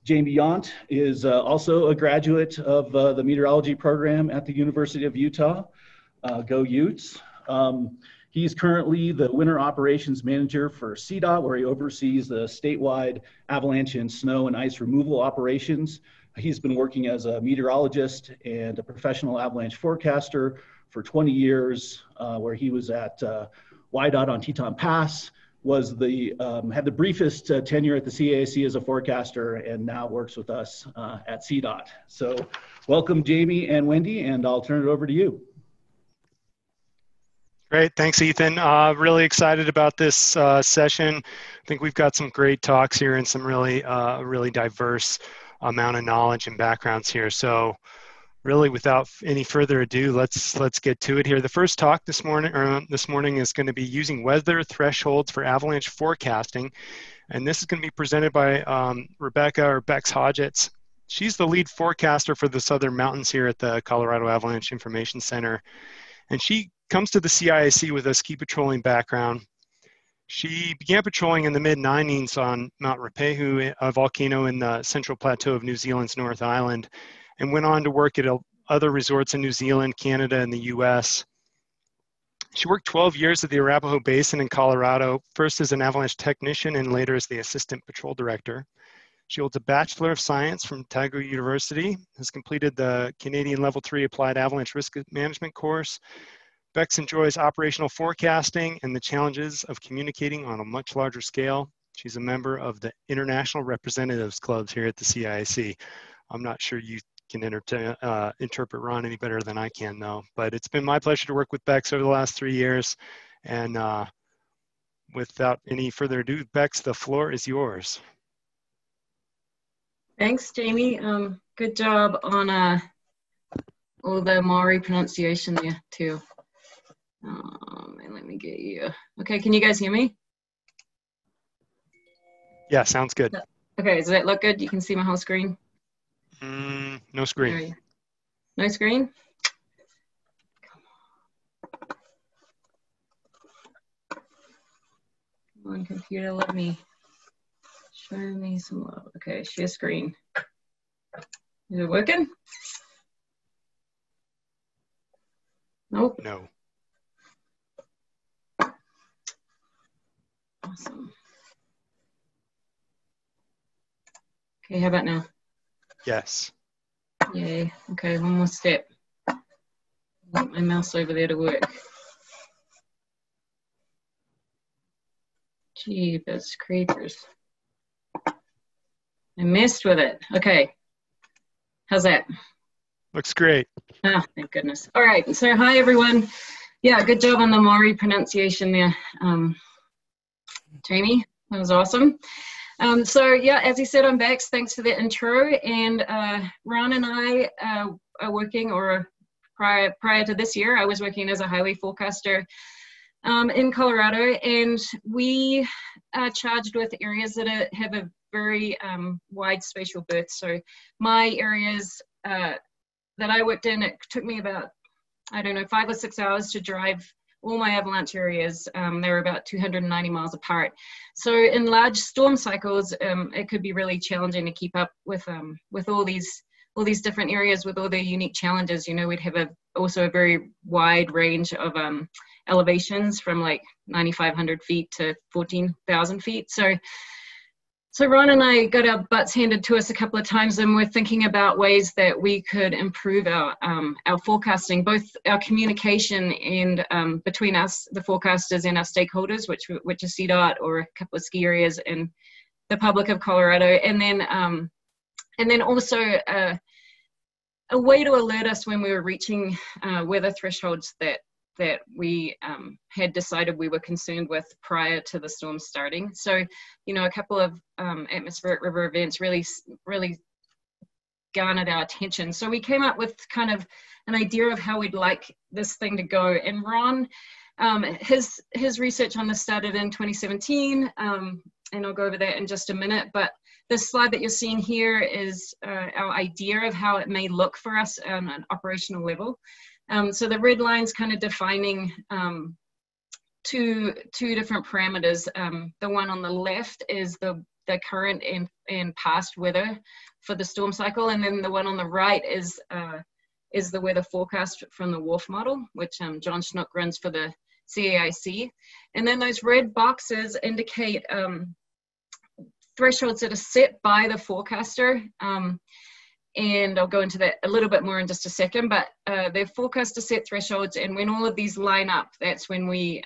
Jamie Yaunt is also a graduate of the meteorology program at the University of Utah. Go Utes. He's currently the winter operations manager for CSAW, where he oversees the statewide avalanche and snow and ice removal operations. He's been working as a meteorologist and a professional avalanche forecaster for 20 years, where he was at WYDOT on Teton Pass, was the had the briefest tenure at the CAC as a forecaster, and now works with us at CDOT. So welcome, Jamie and Wendy, and I'll turn it over to you. Great, thanks, Ethan. Really excited about this session. I think we've got some great talks here and some really, really diverse amount of knowledge and backgrounds here. So really, without any further ado, let's get to it here. The first talk this morning is going to be using weather thresholds for avalanche forecasting, and this is going to be presented by Rebecca or Bex Hodgetts. She's the lead forecaster for the Southern Mountains here at the Colorado Avalanche Information Center, and she comes to the CIAC with a ski patrolling background. She began patrolling in the mid-90s on Mount Ruapehu, a volcano in the central plateau of New Zealand's North Island, and went on to work at other resorts in New Zealand, Canada, and the US. She worked 12 years at the Arapahoe Basin in Colorado, first as an avalanche technician and later as the assistant patrol director. She holds a Bachelor of Science from Otago University, has completed the Canadian Level 3 Applied Avalanche Risk Management course. Bex enjoys operational forecasting and the challenges of communicating on a much larger scale. She's a member of the International Representatives Clubs here at the CIAC. I'm not sure you can interpret Ron any better than I can, though. But it's been my pleasure to work with Bex over the last 3 years. And without any further ado, Bex, the floor is yours. Thanks, Jamie. Good job on all the Maori pronunciation there, too. And let me get you. Okay, can you guys hear me? Yeah, sounds good. Okay, does that look good? You can see my whole screen? No screen. No screen? Come on, computer, let me show me some love. Okay, share screen. Is it working? Nope. No. Awesome. Okay, how about now? Yes. Yay. Okay, one more step. Want my mouse over there to work. Jeepers creepers. I messed with it. Okay. How's that? Looks great. Ah, thank goodness. All right. So hi, everyone. Yeah, good job on the Maori pronunciation there. Jamie, that was awesome. So yeah, as he said, I'm Bex. Thanks for the intro. And Ron and I are working, or prior to this year, I was working as a highway forecaster in Colorado, and we are charged with areas that have a very wide spatial berth. So my areas that I worked in, it took me about, I don't know, 5 or 6 hours to drive all my avalanche areas. They were about 290 miles apart. So in large storm cycles, it could be really challenging to keep up with all these different areas with all their unique challenges. You know, we'd have also a very wide range of elevations from like 9,500 feet to 14,000 feet. So Ron and I got our butts handed to us a couple of times, and we're thinking about ways that we could improve our forecasting, both our communication and between us, the forecasters, and our stakeholders, which is CDOT or a couple of ski areas and the public of Colorado, and then also a way to alert us when we were reaching weather thresholds that we had decided we were concerned with prior to the storm starting. So, you know, a couple of atmospheric river events really garnered our attention. So we came up with kind of an idea of how we'd like this thing to go. And Ron, his research on this started in 2017, and I'll go over that in just a minute. But this slide that you're seeing here is our idea of how it may look for us on an operational level. So the red line's kind of defining two different parameters. The one on the left is the current and past weather for the storm cycle, and then the one on the right is the weather forecast from the WRF model, which John Schnook runs for the CAIC. And then those red boxes indicate thresholds that are set by the forecaster. And I'll go into that a little bit more in just a second, but they're forecast to set thresholds, and when all of these line up, that's when we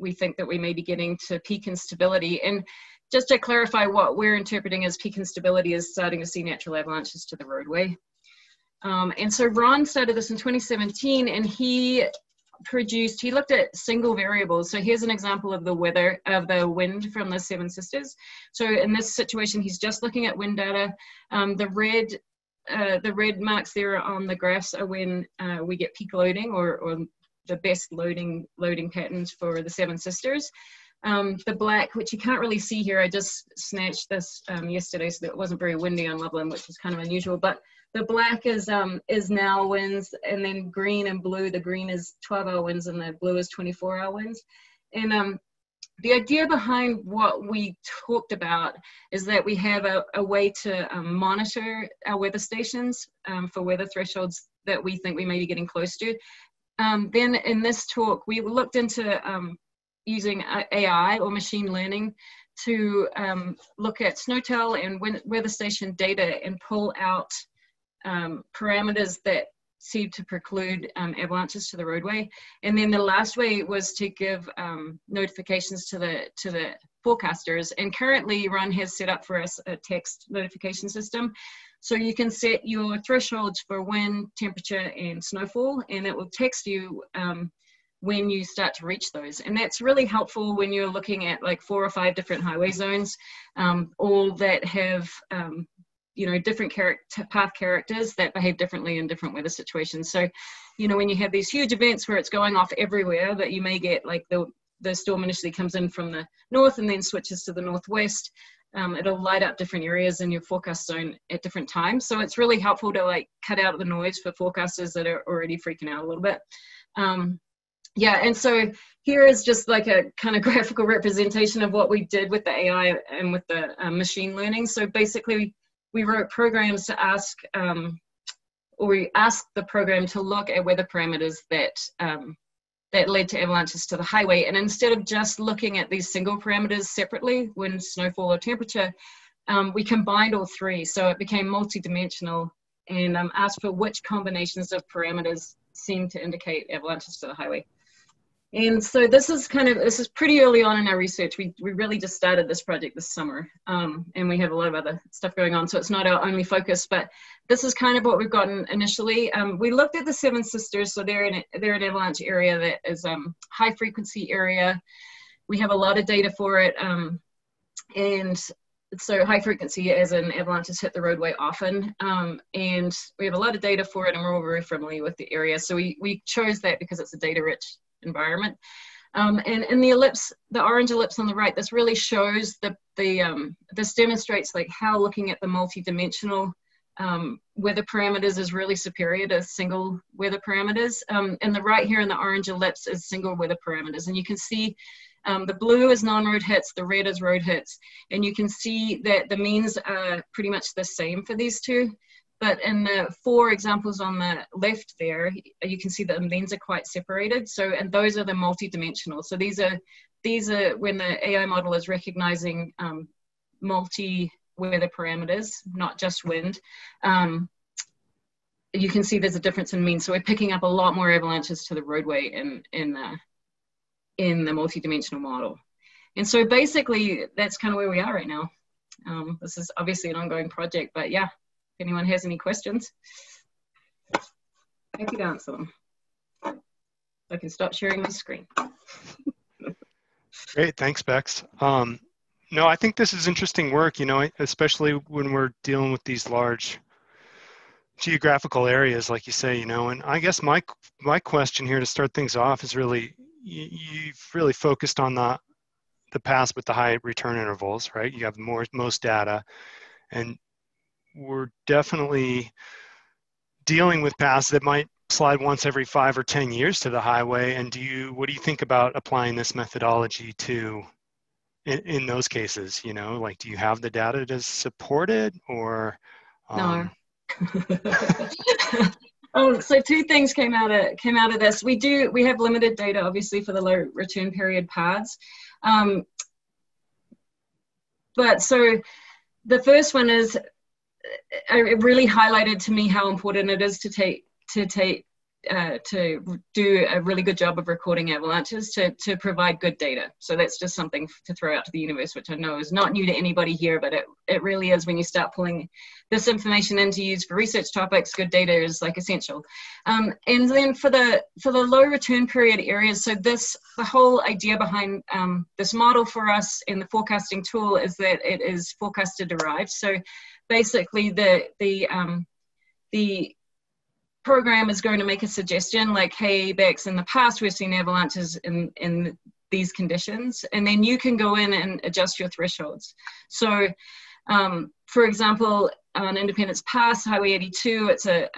we think that we may be getting to peak instability. And just to clarify, what we're interpreting as peak instability is starting to see natural avalanches to the roadway. And so Ron started this in 2017, and he looked at single variables. So here's an example of the weather, of the wind from the Seven Sisters. So in this situation, he's just looking at wind data. The red marks there on the graphs are when we get peak loading, or the best loading patterns for the Seven Sisters. The black, which you can't really see here, I just snatched this yesterday so that it wasn't very windy on Loveland, which is kind of unusual, but the black is now winds, and then green and blue, the green is 12-hour winds and the blue is 24-hour winds. And the idea behind what we talked about is that we have a way to monitor our weather stations for weather thresholds that we think we may be getting close to. Then in this talk, we looked into using AI or machine learning to look at SNOTEL and weather station data and pull out parameters that seem to preclude avalanches to the roadway. And then the last way was to give notifications to the forecasters. And currently Ron has set up for us a text notification system. So you can set your thresholds for wind, temperature, and snowfall, and it will text you when you start to reach those. And that's really helpful when you're looking at like 4 or 5 different highway zones, all that have different path characters that behave differently in different weather situations. So, when you have these huge events where it's going off everywhere, that you may get like the storm initially comes in from the north and then switches to the northwest, it'll light up different areas in your forecast zone at different times. So it's really helpful to like cut out the noise for forecasters that are already freaking out a little bit. Yeah, and so here is just like a kind of graphical representation of what we did with the AI and with the machine learning. So basically, we wrote programs to ask, or we asked the program to look at weather parameters that led to avalanches to the highway. And instead of just looking at these single parameters separately, wind, snowfall, or temperature, we combined all 3. So it became multidimensional and asked for which combinations of parameters seem to indicate avalanches to the highway. And so this is pretty early on in our research. We really just started this project this summer, and we have a lot of other stuff going on, so it's not our only focus, but this is kind of what we've gotten initially. We looked at the Seven Sisters, so they're an avalanche area that is high frequency area. We have a lot of data for it, and so high frequency as in avalanches hit the roadway often, and we have a lot of data for it, and we're all very familiar with the area. So we chose that because it's a data-rich environment. And in the ellipse, the orange ellipse on the right, this really shows this demonstrates like how looking at the multi-dimensional weather parameters is really superior to single weather parameters. And the right here in the orange ellipse is single weather parameters. And you can see the blue is non-road hits, the red is road hits. And you can see that the means are pretty much the same for these two. But in the 4 examples on the left there, you can see that the means are quite separated. So, and those are the multi-dimensional. So these are when the AI model is recognizing multi-weather parameters, not just wind. You can see there's a difference in means. So we're picking up a lot more avalanches to the roadway in the multi-dimensional model. And so basically, that's kind of where we are right now. This is obviously an ongoing project, but yeah. If anyone has any questions, happy to answer them. I can stop sharing my screen. Great, thanks, Bex. No, I think this is interesting work, especially when we're dealing with these large geographical areas, like you say, and I guess my question here to start things off is really, you've really focused on the paths with the high return intervals, right? You have most data, and we're definitely dealing with paths that might slide once every 5 or 10 years to the highway. And what do you think about applying this methodology to in those cases? Like, do you have the data to support it, or? No. So 2 things came out of this. We have limited data, obviously, for the low return period paths. But so the first one is, it really highlighted to me how important it is to take do a really good job of recording avalanches to provide good data. So that's just something to throw out to the universe, which I know is not new to anybody here, but it really is when you start pulling this information in to use for research topics. Good data is like essential. And then for the low return period areas, so the whole idea behind this model for us in the forecasting tool is that it is forecaster derived. So basically the program is going to make a suggestion like, hey, Bex, in the past we've seen avalanches in these conditions, and then you can go in and adjust your thresholds. So for example, on Independence Pass, Highway 82, it's a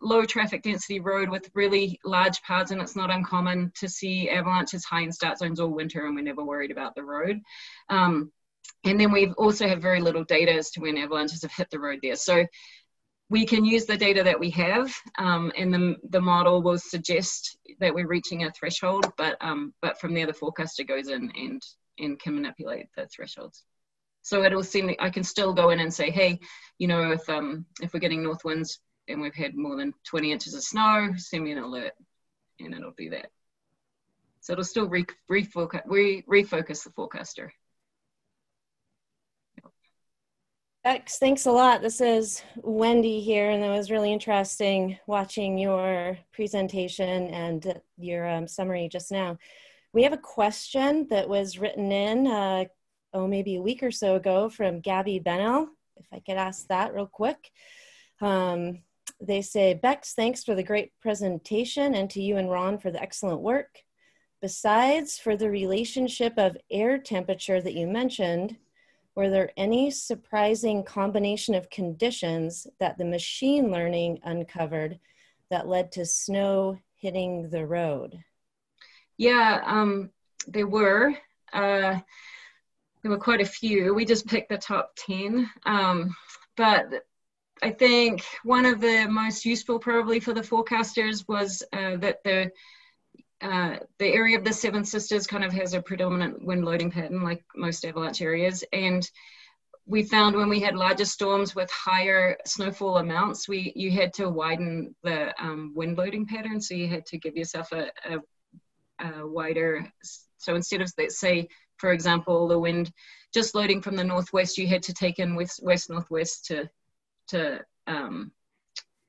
low traffic density road with really large paths, and it's not uncommon to see avalanches high in start zones all winter, and we're never worried about the road. And then we also have very little data as to when avalanches have hit the road there. So we can use the data that we have, and the model will suggest that we're reaching a threshold, but from there the forecaster goes in and can manipulate the thresholds. So it'll seem I can still go in and say, hey, you know, if we're getting north winds and we've had more than 20 inches of snow, send me an alert, and it'll do that. So it'll still refocus the forecaster. Bex, thanks a lot. This is Wendy here, and it was really interesting watching your presentation and your summary just now. We have a question that was written in, maybe a week or so ago from Gabby Bennell, if I could ask that real quick. They say, Bex, thanks for the great presentation, and to you and Ron for the excellent work. Besides for the relationship of air temperature that you mentioned, were there any surprising combination of conditions that the machine learning uncovered that led to snow hitting the road? Yeah, there were quite a few. We just picked the top 10. But I think one of the most useful probably for the forecasters was that the area of the Seven Sisters kind of has a predominant wind loading pattern like most avalanche areas. And we found when we had larger storms with higher snowfall amounts, you had to widen the wind loading pattern. So you had to give yourself a wider, so instead of, let's say, for example, the wind just loading from the northwest, you had to take in west-northwest to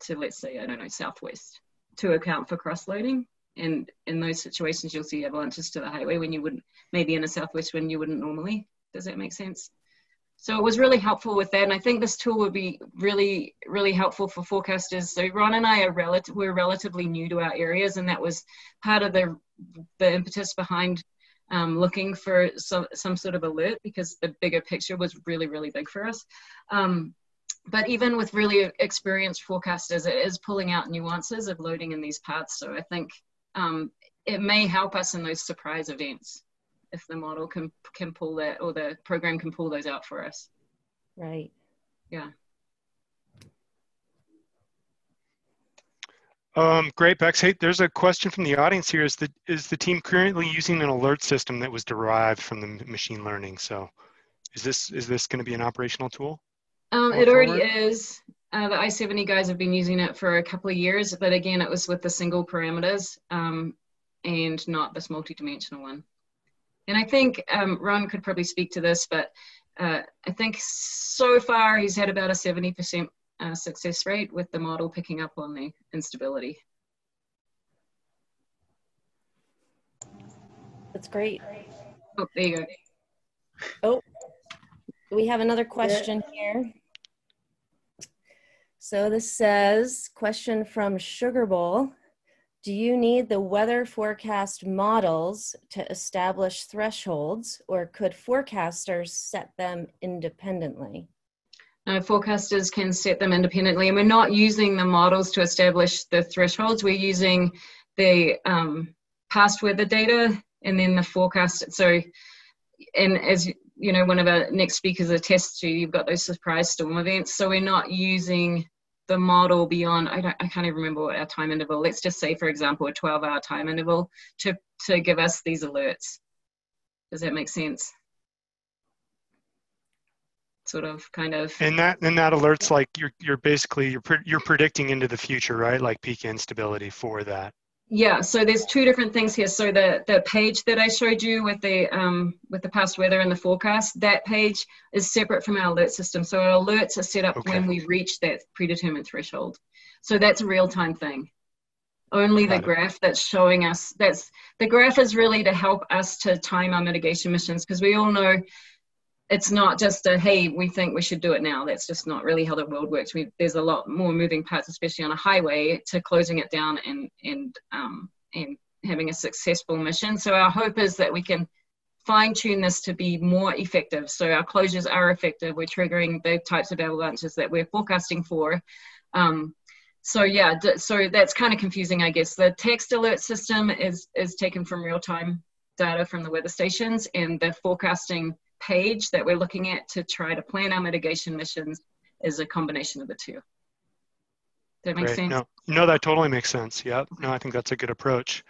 let's say, I don't know, southwest to account for cross-loading. And in those situations, you'll see avalanches to the highway when you wouldn't, maybe in a southwest wind you wouldn't normally. Does that make sense? So it was really helpful with that. And I think this tool would be really, really helpful for forecasters. So Ron and I we're relatively new to our areas, and that was part of the impetus behind looking for some sort of alert, because the bigger picture was really, really big for us. But even with really experienced forecasters, it is pulling out nuances of loading in these paths. So I think it may help us in those surprise events if the model can pull that, or the program can pull those out for us. Right. Yeah. Great, Bex. Hey, there's a question from the audience here. Is the team currently using an alert system that was derived from the machine learning? So is this going to be an operational tool? It already is. The I-70 guys have been using it for a couple of years, but again, it was with the single parameters and not this multi-dimensional one. And I think Ron could probably speak to this, but I think so far he's had about a 70% success rate with the model picking up on the instability. That's great. Oh, there you go. Oh, we have another question here. So this says, question from Sugar Bowl. Do you need the weather forecast models to establish thresholds, or could forecasters set them independently? Forecasters can set them independently, and we're not using the models to establish the thresholds. We're using the past weather data and then the forecast. So, and as you know, one of our next speakers attests to, you've got those surprise storm events. So we're not using the model beyond, I can't even remember what our time interval, let's just say, for example, a 12-hour time interval to give us these alerts. Does that make sense? sort of kind of. And that alerts, like you're basically you're predicting into the future, right? Like peak instability for that. Yeah, so there's two different things here. So the page that I showed you with the past weather and the forecast, that page is separate from our alert system. So our alerts are set up when we reach that predetermined threshold. So that's a real-time thing. Only the graph that's showing us, the graph is really to help us to time our mitigation missions, because we all know it's not just a, hey, we think we should do it now. That's just not really how the world works. There's a lot more moving parts, especially on a highway, to closing it down and having a successful mission. So our hope is that we can fine tune this to be more effective. So our closures are effective. We're triggering the types of avalanches that we're forecasting for. So yeah, so that's kind of confusing, I guess. The text alert system is taken from real-time data from the weather stations, and the forecasting page that we're looking at to try to plan our mitigation missions is a combination of the two. Does that make sense? No, that totally makes sense. Yeah, no, I think that's a good approach.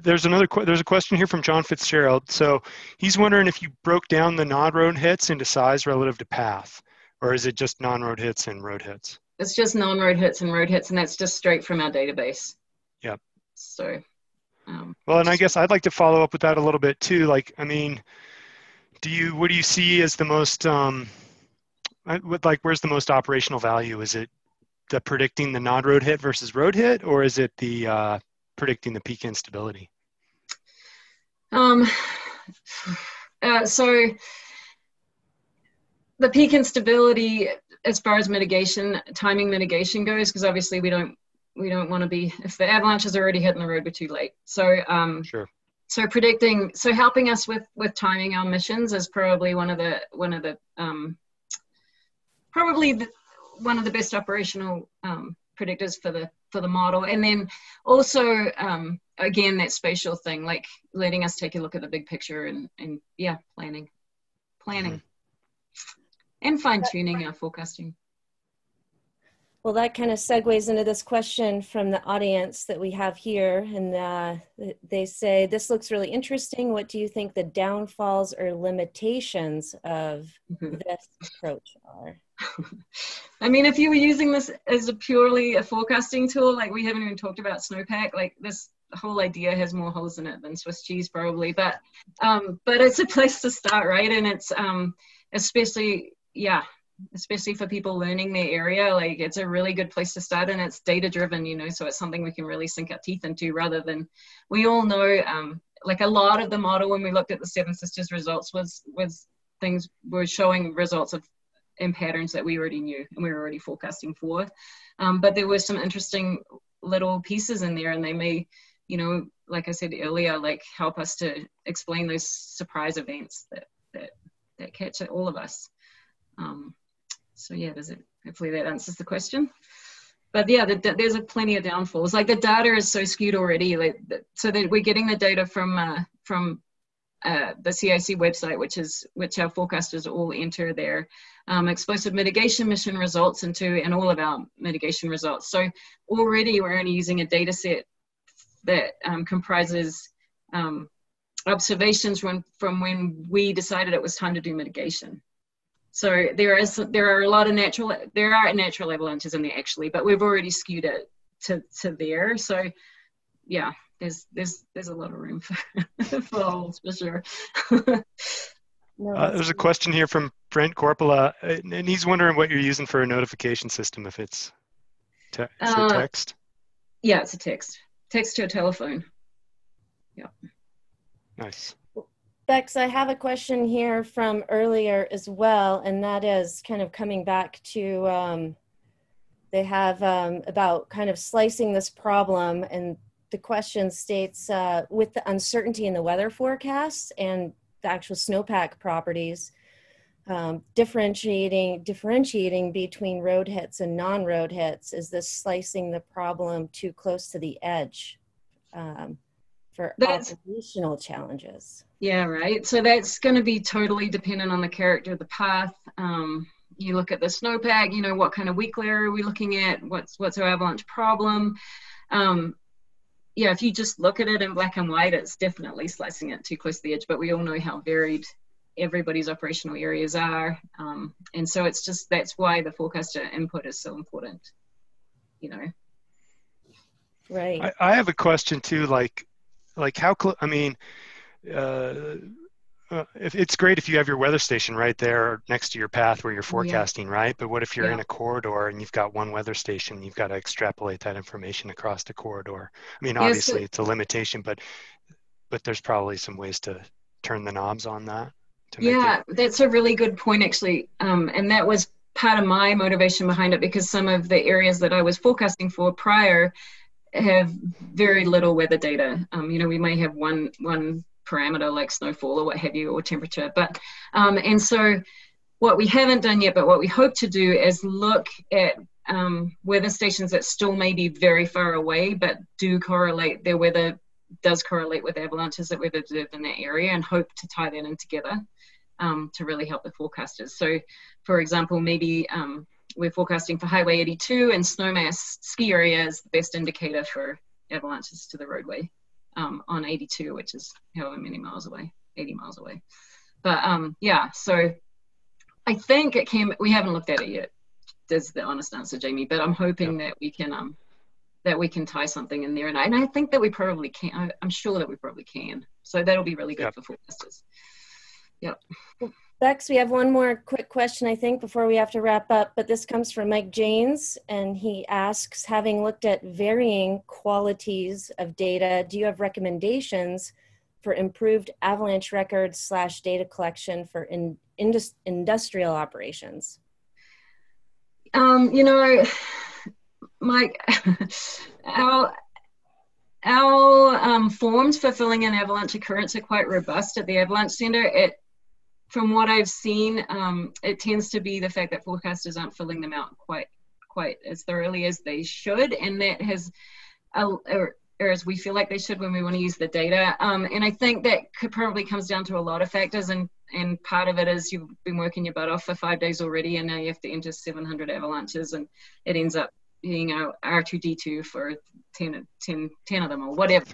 There's a question here from John Fitzgerald. So he's wondering if you broke down the non-road hits into size relative to path, or is it just non-road hits and road hits? It's just non-road hits and road hits, and that's just straight from our database. Yep. So. Well, and I guess I'd like to follow up with that a little bit too. Like, I mean, what do you see as the most, where's the most operational value? Is it the predicting the non-road hit versus road hit, or is it the predicting the peak instability? So the peak instability, as far as timing mitigation goes, because obviously we don't want to be, if the avalanche is already hitting the road, we're too late. So sure. So helping us with timing our missions is probably one of the best operational predictors for the model. And then also again, that spatial thing, like letting us take a look at the big picture and yeah, planning and fine tuning our forecasting. Well, that kind of segues into this question from the audience that we have here. And they say, this looks really interesting. What do you think the downfalls or limitations of this approach are? I mean, if you were using this as purely a forecasting tool, like we haven't even talked about Snowpack, like this whole idea has more holes in it than Swiss cheese probably, but it's a place to start, right? And it's especially for people learning their area, like it's a really good place to start, and it's data driven, so it's something we can really sink our teeth into, rather than, we all know, like a lot of the model when we looked at the Seven Sisters results was things were showing results in patterns that we already knew and we were already forecasting for. But there were some interesting little pieces in there, and they may, like I said earlier, like help us to explain those surprise events that catch all of us. So yeah, hopefully that answers the question. But yeah, there's plenty of downfalls. Like the data is so skewed already, so that we're getting the data from the CIC website, which our forecasters all enter their explosive mitigation mission results into, and all of our mitigation results. So already we're only using a data set that comprises observations from when we decided it was time to do mitigation. So there are a lot of natural avalanches in there actually, but we've already skewed it to there. So yeah, there's a lot of room for holes for sure. There's a question here from Brent Corpola, and he's wondering what you're using for a notification system, if it's text. Yeah, it's a text to a telephone. Yeah. Nice. Bex, I have a question here from earlier as well, and that is kind of coming back to, they have about kind of slicing this problem, and the question states, with the uncertainty in the weather forecasts and the actual snowpack properties, differentiating between road hits and non-road hits, is this slicing the problem too close to the edge for operational challenges? Yeah, right. So that's going to be totally dependent on the character of the path. You look at the snowpack, what kind of weak layer are we looking at? What's our avalanche problem? Yeah, if you just look at it in black and white, it's definitely slicing it too close to the edge, but we all know how varied everybody's operational areas are. And so it's just, that's why the forecaster input is so important, you know. Right. I have a question too, like how, I mean, if it's great if you have your weather station right there next to your path where you're forecasting, right? But what if you're in a corridor and you've got one weather station, you've got to extrapolate that information across the corridor? I mean, obviously it's a limitation, but there's probably some ways to turn the knobs on that. That's a really good point, actually. And that was part of my motivation behind it, because some of the areas that I was forecasting for prior have very little weather data. You know, we may have one parameter like snowfall or what have you, or temperature, but and so what we haven't done yet, but what we hope to do is look at weather stations that still may be very far away, but do correlate, their weather does correlate with avalanches that we've observed in that area, and hope to tie that in together to really help the forecasters. So for example, maybe we're forecasting for Highway 82, and Snowmass ski area is the best indicator for avalanches to the roadway on 82, which is however many miles away, 80 miles away. But yeah, so I think it came, we haven't looked at it yet, is the honest answer, Jamie, but I'm hoping that we can tie something in there. And I think that we probably can. I'm sure that we probably can. So that'll be really good for forecasters. Yep. Bex, we have one more quick question, I think, before we have to wrap up, but this comes from Mike Janes, and he asks, having looked at varying qualities of data, do you have recommendations for improved avalanche records / data collection for industrial operations? You know, Mike, our forms for filling in avalanche occurrence are quite robust at the Avalanche Center. From what I've seen, it tends to be the fact that forecasters aren't filling them out quite as thoroughly as they should, and that has, or as we feel like they should when we want to use the data. And I think that probably comes down to a lot of factors, and part of it is you've been working your butt off for 5 days already, and now you have to enter 700 avalanches, and it ends up being our R2D2 for 10 of them or whatever.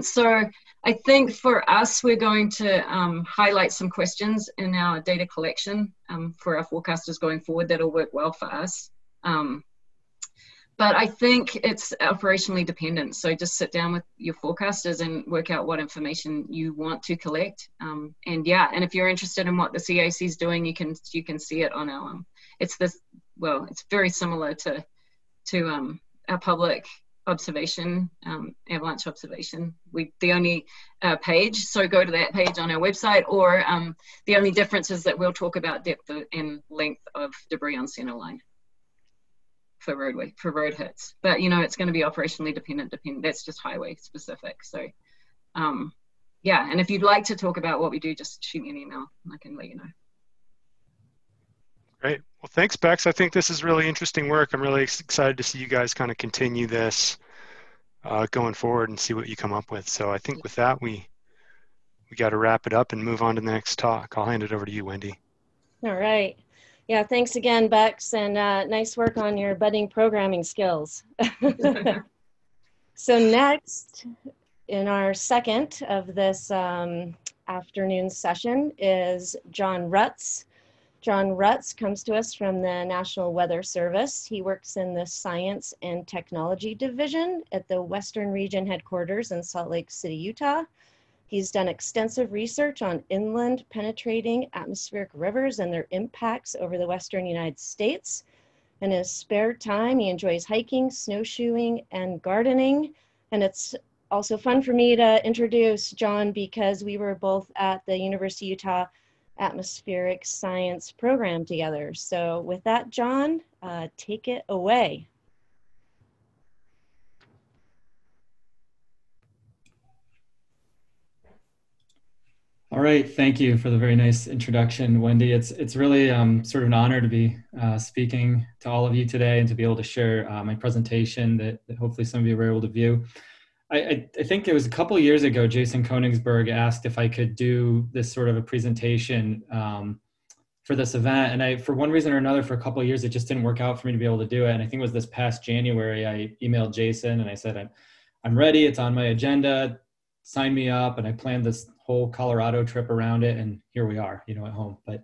So I think for us, we're going to highlight some questions in our data collection for our forecasters going forward that'll work well for us. But I think it's operationally dependent. So just sit down with your forecasters and work out what information you want to collect. And if you're interested in what the CAC is doing, you can see it on our, it's very similar to our public observation, avalanche observation. The only page, so go to that page on our website, or the only difference is that we'll talk about depth and length of debris on center line for road hits. But you know, it's going to be operationally dependent. That's just highway specific. So and if you'd like to talk about what we do, just shoot me an email and I can let you know. Great. Well, thanks, Bex. I think this is really interesting work. I'm really excited to see you guys kind of continue this going forward and see what you come up with. So I think with that, we got to wrap it up and move on to the next talk. I'll hand it over to you, Wendy. All right. Yeah, thanks again, Bex, and nice work on your budding programming skills. So next, in our second of this afternoon session, is John Rutz. John Rutz comes to us from the National Weather Service. He works in the Science and Technology Division at the Western Region headquarters in Salt Lake City, Utah. He's done extensive research on inland penetrating atmospheric rivers and their impacts over the Western United States. In his spare time, he enjoys hiking, snowshoeing, and gardening. And it's also fun for me to introduce John because we were both at the University of Utah Atmospheric Science program together. So with that, John, take it away. All right, thank you for the very nice introduction, Wendy. It's really sort of an honor to be speaking to all of you today and to be able to share my presentation that hopefully some of you were able to view. I think it was a couple of years ago, Jason Koenigsberg asked if I could do this sort of a presentation for this event. And for one reason or another, for a couple of years, it just didn't work out for me to be able to do it. And I think it was this past January, I emailed Jason and I said, I'm ready, it's on my agenda. signed me up, and I planned this whole Colorado trip around it, and here we are, you know, at home. But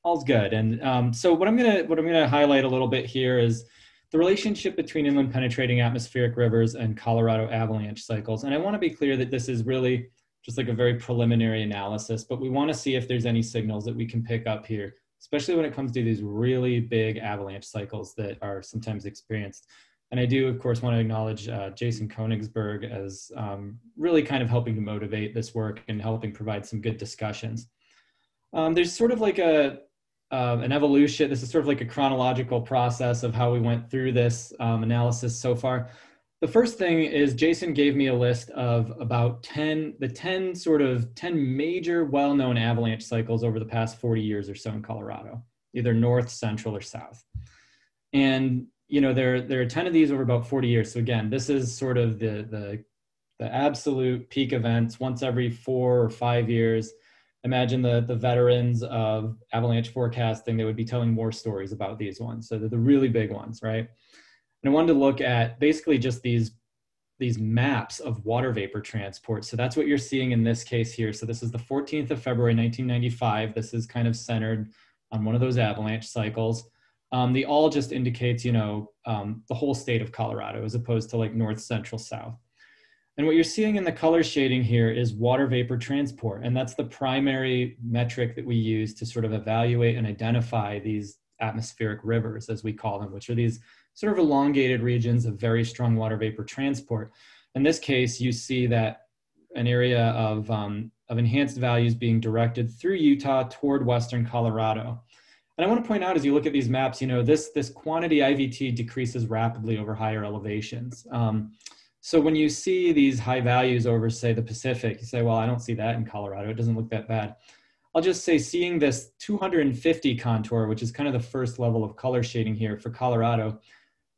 all's good. And so what I'm gonna highlight a little bit here is the relationship between inland penetrating atmospheric rivers and Colorado avalanche cycles. And I want to be clear that this is really just like a very preliminary analysis, but we want to see if there's any signals that we can pick up here, especially when it comes to these really big avalanche cycles that are sometimes experienced. And I do, of course, want to acknowledge Jason Konigsberg as really kind of helping to motivate this work and helping provide some good discussions. There's sort of like an evolution. This is sort of like a chronological process of how we went through this analysis so far. The first thing is Jason gave me a list of about 10 major well-known avalanche cycles over the past 40 years or so in Colorado, either north, central, or south. And you know, there are 10 of these over about 40 years. So again, this is sort of the absolute peak events once every 4 or 5 years. Imagine the veterans of avalanche forecasting, they would be telling more stories about these ones. So they're the really big ones, right? And I wanted to look at basically just these maps of water vapor transport. So that's what you're seeing in this case here. So this is the 14th of February, 1995. This is kind of centered on one of those avalanche cycles. The all just indicates, you know, the whole state of Colorado as opposed to like north, central, south. And what you're seeing in the color shading here is water vapor transport. And that's the primary metric that we use to sort of evaluate and identify these atmospheric rivers, as we call them, which are these sort of elongated regions of very strong water vapor transport. In this case, you see that an area of enhanced values being directed through Utah toward western Colorado. And I want to point out, as you look at these maps, you know, this quantity IVT decreases rapidly over higher elevations. So when you see these high values over, say, the Pacific, you say, well, I don't see that in Colorado. It doesn't look that bad. I'll just say seeing this 250 contour, which is kind of the first level of color shading here for Colorado,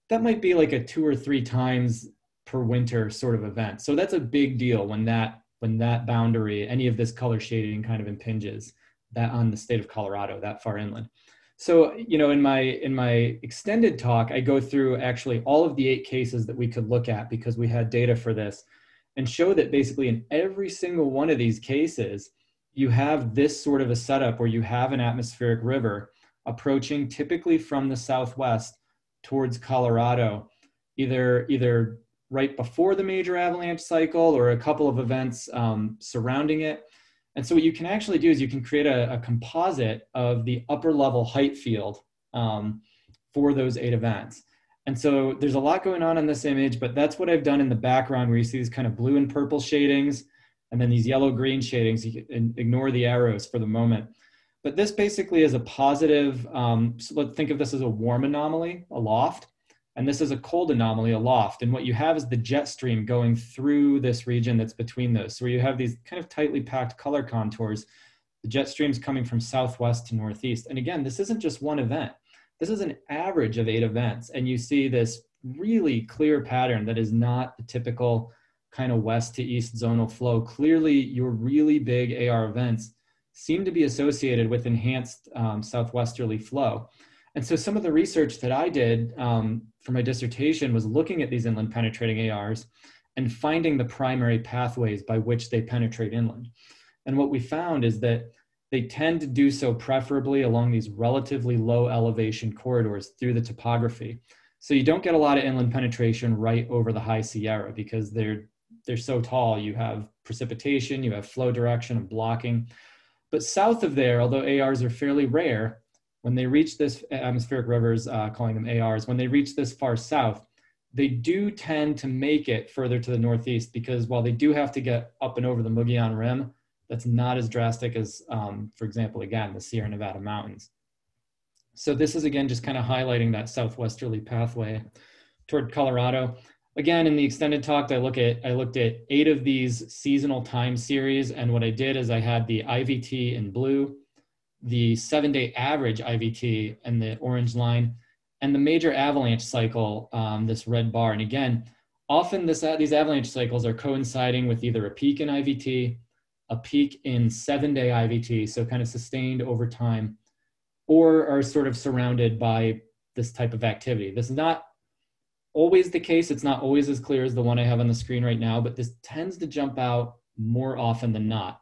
that might be like a 2 or 3 times per winter sort of event. So that's a big deal when that boundary, any of this color shading kind of impinges that on the state of Colorado, that far inland. So, you know, in my extended talk, I go through actually all of the 8 cases that we could look at because we had data for this, and show that basically in every single one of these cases, you have this sort of a setup where you have an atmospheric river approaching typically from the southwest towards Colorado, either right before the major avalanche cycle or a couple of events surrounding it. And so what you can actually do is you can create a composite of the upper level height field for those 8 events. And so there's a lot going on in this image, but that's what I've done in the background where you see these kind of blue and purple shadings and then these yellow-green shadings. You can ignore the arrows for the moment. But this basically is a positive, so let's think of this as a warm anomaly, a loft, and this is a cold anomaly, a loft. And what you have is the jet stream going through this region that's between those. So where you have these kind of tightly packed color contours, the jet stream's coming from southwest to northeast. And again, this isn't just one event. This is an average of 8 events. And you see this really clear pattern that is not the typical kind of west to east zonal flow. Clearly, your really big AR events seem to be associated with enhanced southwesterly flow. And so some of the research that I did for my dissertation was looking at these inland penetrating ARs and finding the primary pathways by which they penetrate inland. And what we found is that they tend to do so preferably along these relatively low elevation corridors through the topography. So you don't get a lot of inland penetration right over the high Sierra because they're so tall. You have precipitation, you have flow direction and blocking. But south of there, although ARs are fairly rare, when they reach this atmospheric rivers, calling them ARs, when they reach this far south, they do tend to make it further to the northeast because while they do have to get up and over the Mogollon Rim, that's not as drastic as, for example, again, the Sierra Nevada mountains. So this is, again, just kind of highlighting that southwesterly pathway toward Colorado. Again, in the extended talk, I looked at 8 of these seasonal time series. And what I did is I had the IVT in blue, the 7-day average IVT and the orange line, and the major avalanche cycle, this red bar. And again, often these avalanche cycles are coinciding with either a peak in IVT, a peak in 7-day IVT, so kind of sustained over time, or are sort of surrounded by this type of activity. This is not always the case. It's not always as clear as the one I have on the screen right now, but this tends to jump out more often than not.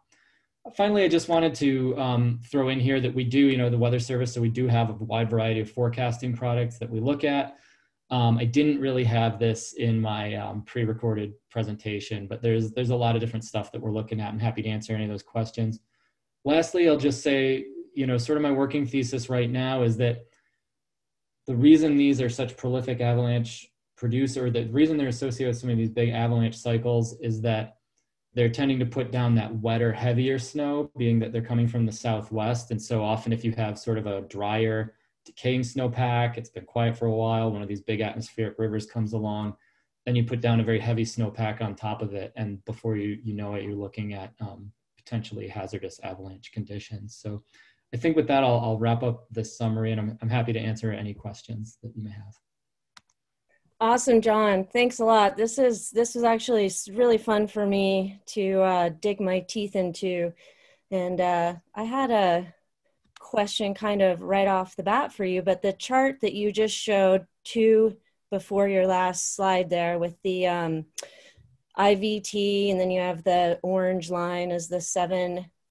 Finally, I just wanted to throw in here that we do, the Weather Service, so we do have a wide variety of forecasting products that we look at. I didn't really have this in my pre-recorded presentation, but there's a lot of different stuff that we're looking at. I'm happy to answer any of those questions. Lastly, I'll just say, sort of my working thesis right now is that the reason these are such prolific avalanche producer, the reason they're associated with some of these big avalanche cycles is that they're tending to put down that wetter, heavier snow, being that they're coming from the southwest. And so often if you have sort of a drier, decaying snowpack, it's been quiet for a while, one of these big atmospheric rivers comes along, then you put down a very heavy snowpack on top of it. And before you know it, you're looking at potentially hazardous avalanche conditions. So I think with that, I'll wrap up this summary, and I'm happy to answer any questions that you may have. Awesome, John. Thanks a lot. This is actually really fun for me to dig my teeth into. And I had a question kind of right off the bat for you, but the chart that you just showed before your last slide there with the IVT, and then you have the orange line as the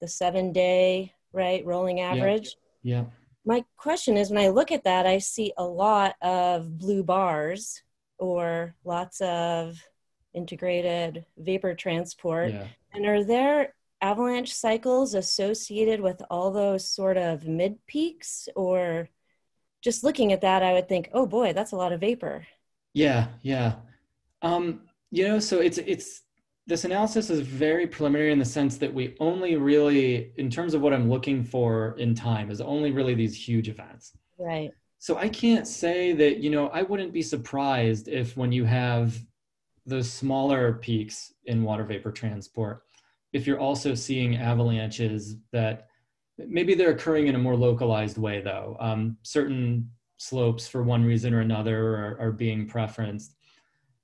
7-day, right, rolling average. Yeah. My question is, when I look at that, I see a lot of blue bars or lots of integrated vapor transport. Yeah. And are there avalanche cycles associated with all those sort of mid peaks? Or just looking at that, I would think, oh boy, that's a lot of vapor. Yeah. So it's this analysis is very preliminary in the sense that we only really, in terms of what I'm looking for in time, is only really these huge events. Right. So I can't say that, I wouldn't be surprised if when you have those smaller peaks in water vapor transport, if you're also seeing avalanches that maybe they're occurring in a more localized way though. Certain slopes for one reason or another are being preferenced.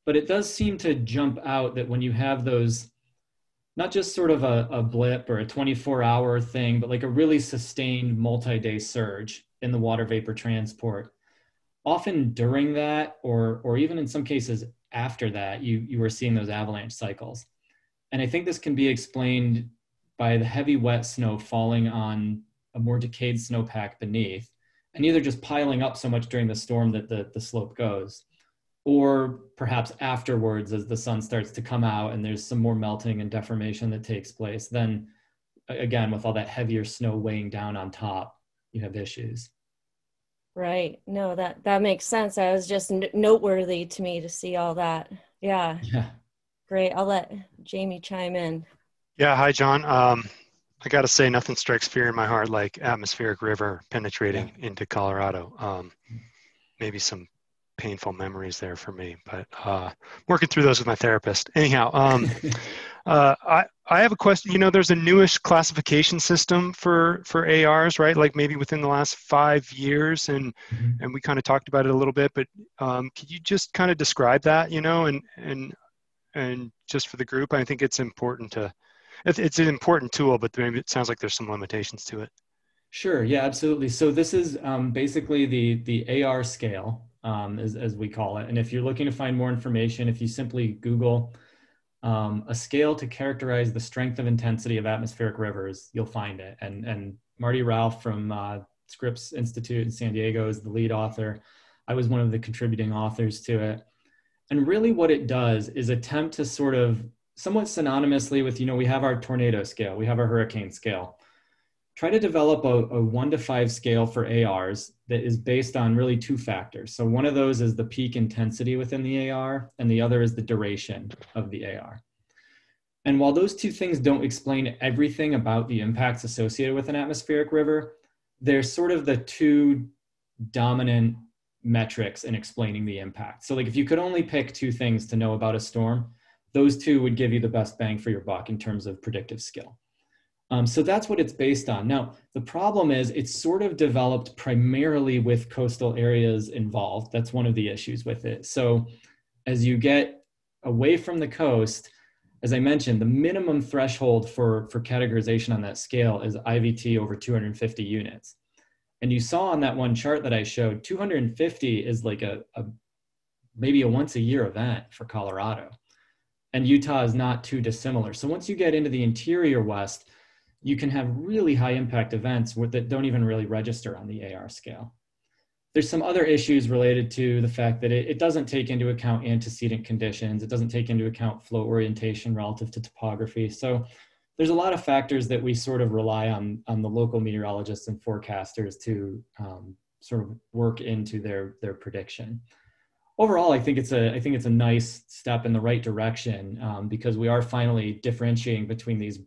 But it does seem to jump out that when you have those, not just sort of a blip or a 24-hour thing, but like a really sustained multi-day surge in the water vapor transport, often during that, or even in some cases after that, you are seeing those avalanche cycles. And I think this can be explained by the heavy wet snow falling on a more decayed snowpack beneath, and either just piling up so much during the storm that the slope goes, or perhaps afterwards as the sun starts to come out and there's some more melting and deformation that takes place. Then again, with all that heavier snow weighing down on top, you have issues. Right. No, that makes sense. I was just noteworthy to me to see all that. Yeah. Great. I'll let Jamie chime in. Yeah. Hi, John. I got to say, nothing strikes fear in my heart like atmospheric river penetrating into Colorado. Maybe some painful memories there for me, but working through those with my therapist. Anyhow, I have a question. There's a newish classification system for ARs, right? Like maybe within the last 5 years, and we kind of talked about it a little bit. But could you just kind of describe that, and just for the group? I think it's important to. It's an important tool, but maybe it sounds like there's some limitations to it. Sure. Yeah, absolutely. So this is basically the AR scale. As we call it. And if you're looking to find more information, if you simply Google a scale to characterize the strength of intensity of atmospheric rivers, you'll find it. And Marty Ralph from Scripps Institute in San Diego is the lead author. I was one of the contributing authors to it. And really what it does is attempt to sort of somewhat synonymously with, we have our tornado scale, we have our hurricane scale. Try to develop a 1 to 5 scale for ARs that is based on really 2 factors. So one of those is the peak intensity within the AR, and the other is the duration of the AR. And while those 2 things don't explain everything about the impacts associated with an atmospheric river, they're sort of the 2 dominant metrics in explaining the impact. So like if you could only pick 2 things to know about a storm, those 2 would give you the best bang for your buck in terms of predictive skill. So that's what it's based on. Now, the problem is it's sort of developed primarily with coastal areas involved. That's one of the issues with it. So as you get away from the coast, as I mentioned, the minimum threshold for categorization on that scale is IVT over 250 units. And you saw on that one chart that I showed, 250 is like a maybe a once a year event for Colorado. And Utah is not too dissimilar. So once you get into the interior West, you can have really high impact events that don't even really register on the AR scale. There's some other issues related to the fact that it doesn't take into account antecedent conditions. It doesn't take into account flow orientation relative to topography. So there's a lot of factors that we sort of rely on the local meteorologists and forecasters to sort of work into their prediction. Overall, I think it's a nice step in the right direction because we are finally differentiating between these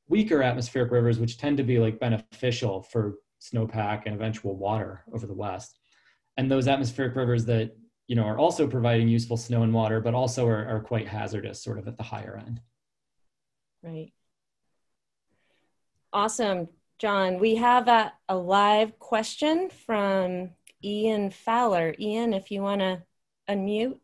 weaker atmospheric rivers, which tend to be like beneficial for snowpack and eventual water over the West, and those atmospheric rivers that, you know, are also providing useful snow and water, but also are quite hazardous sort of at the higher end. Right. Awesome, John. We have a live question from Ian Fowler. Ian, if you want to unmute.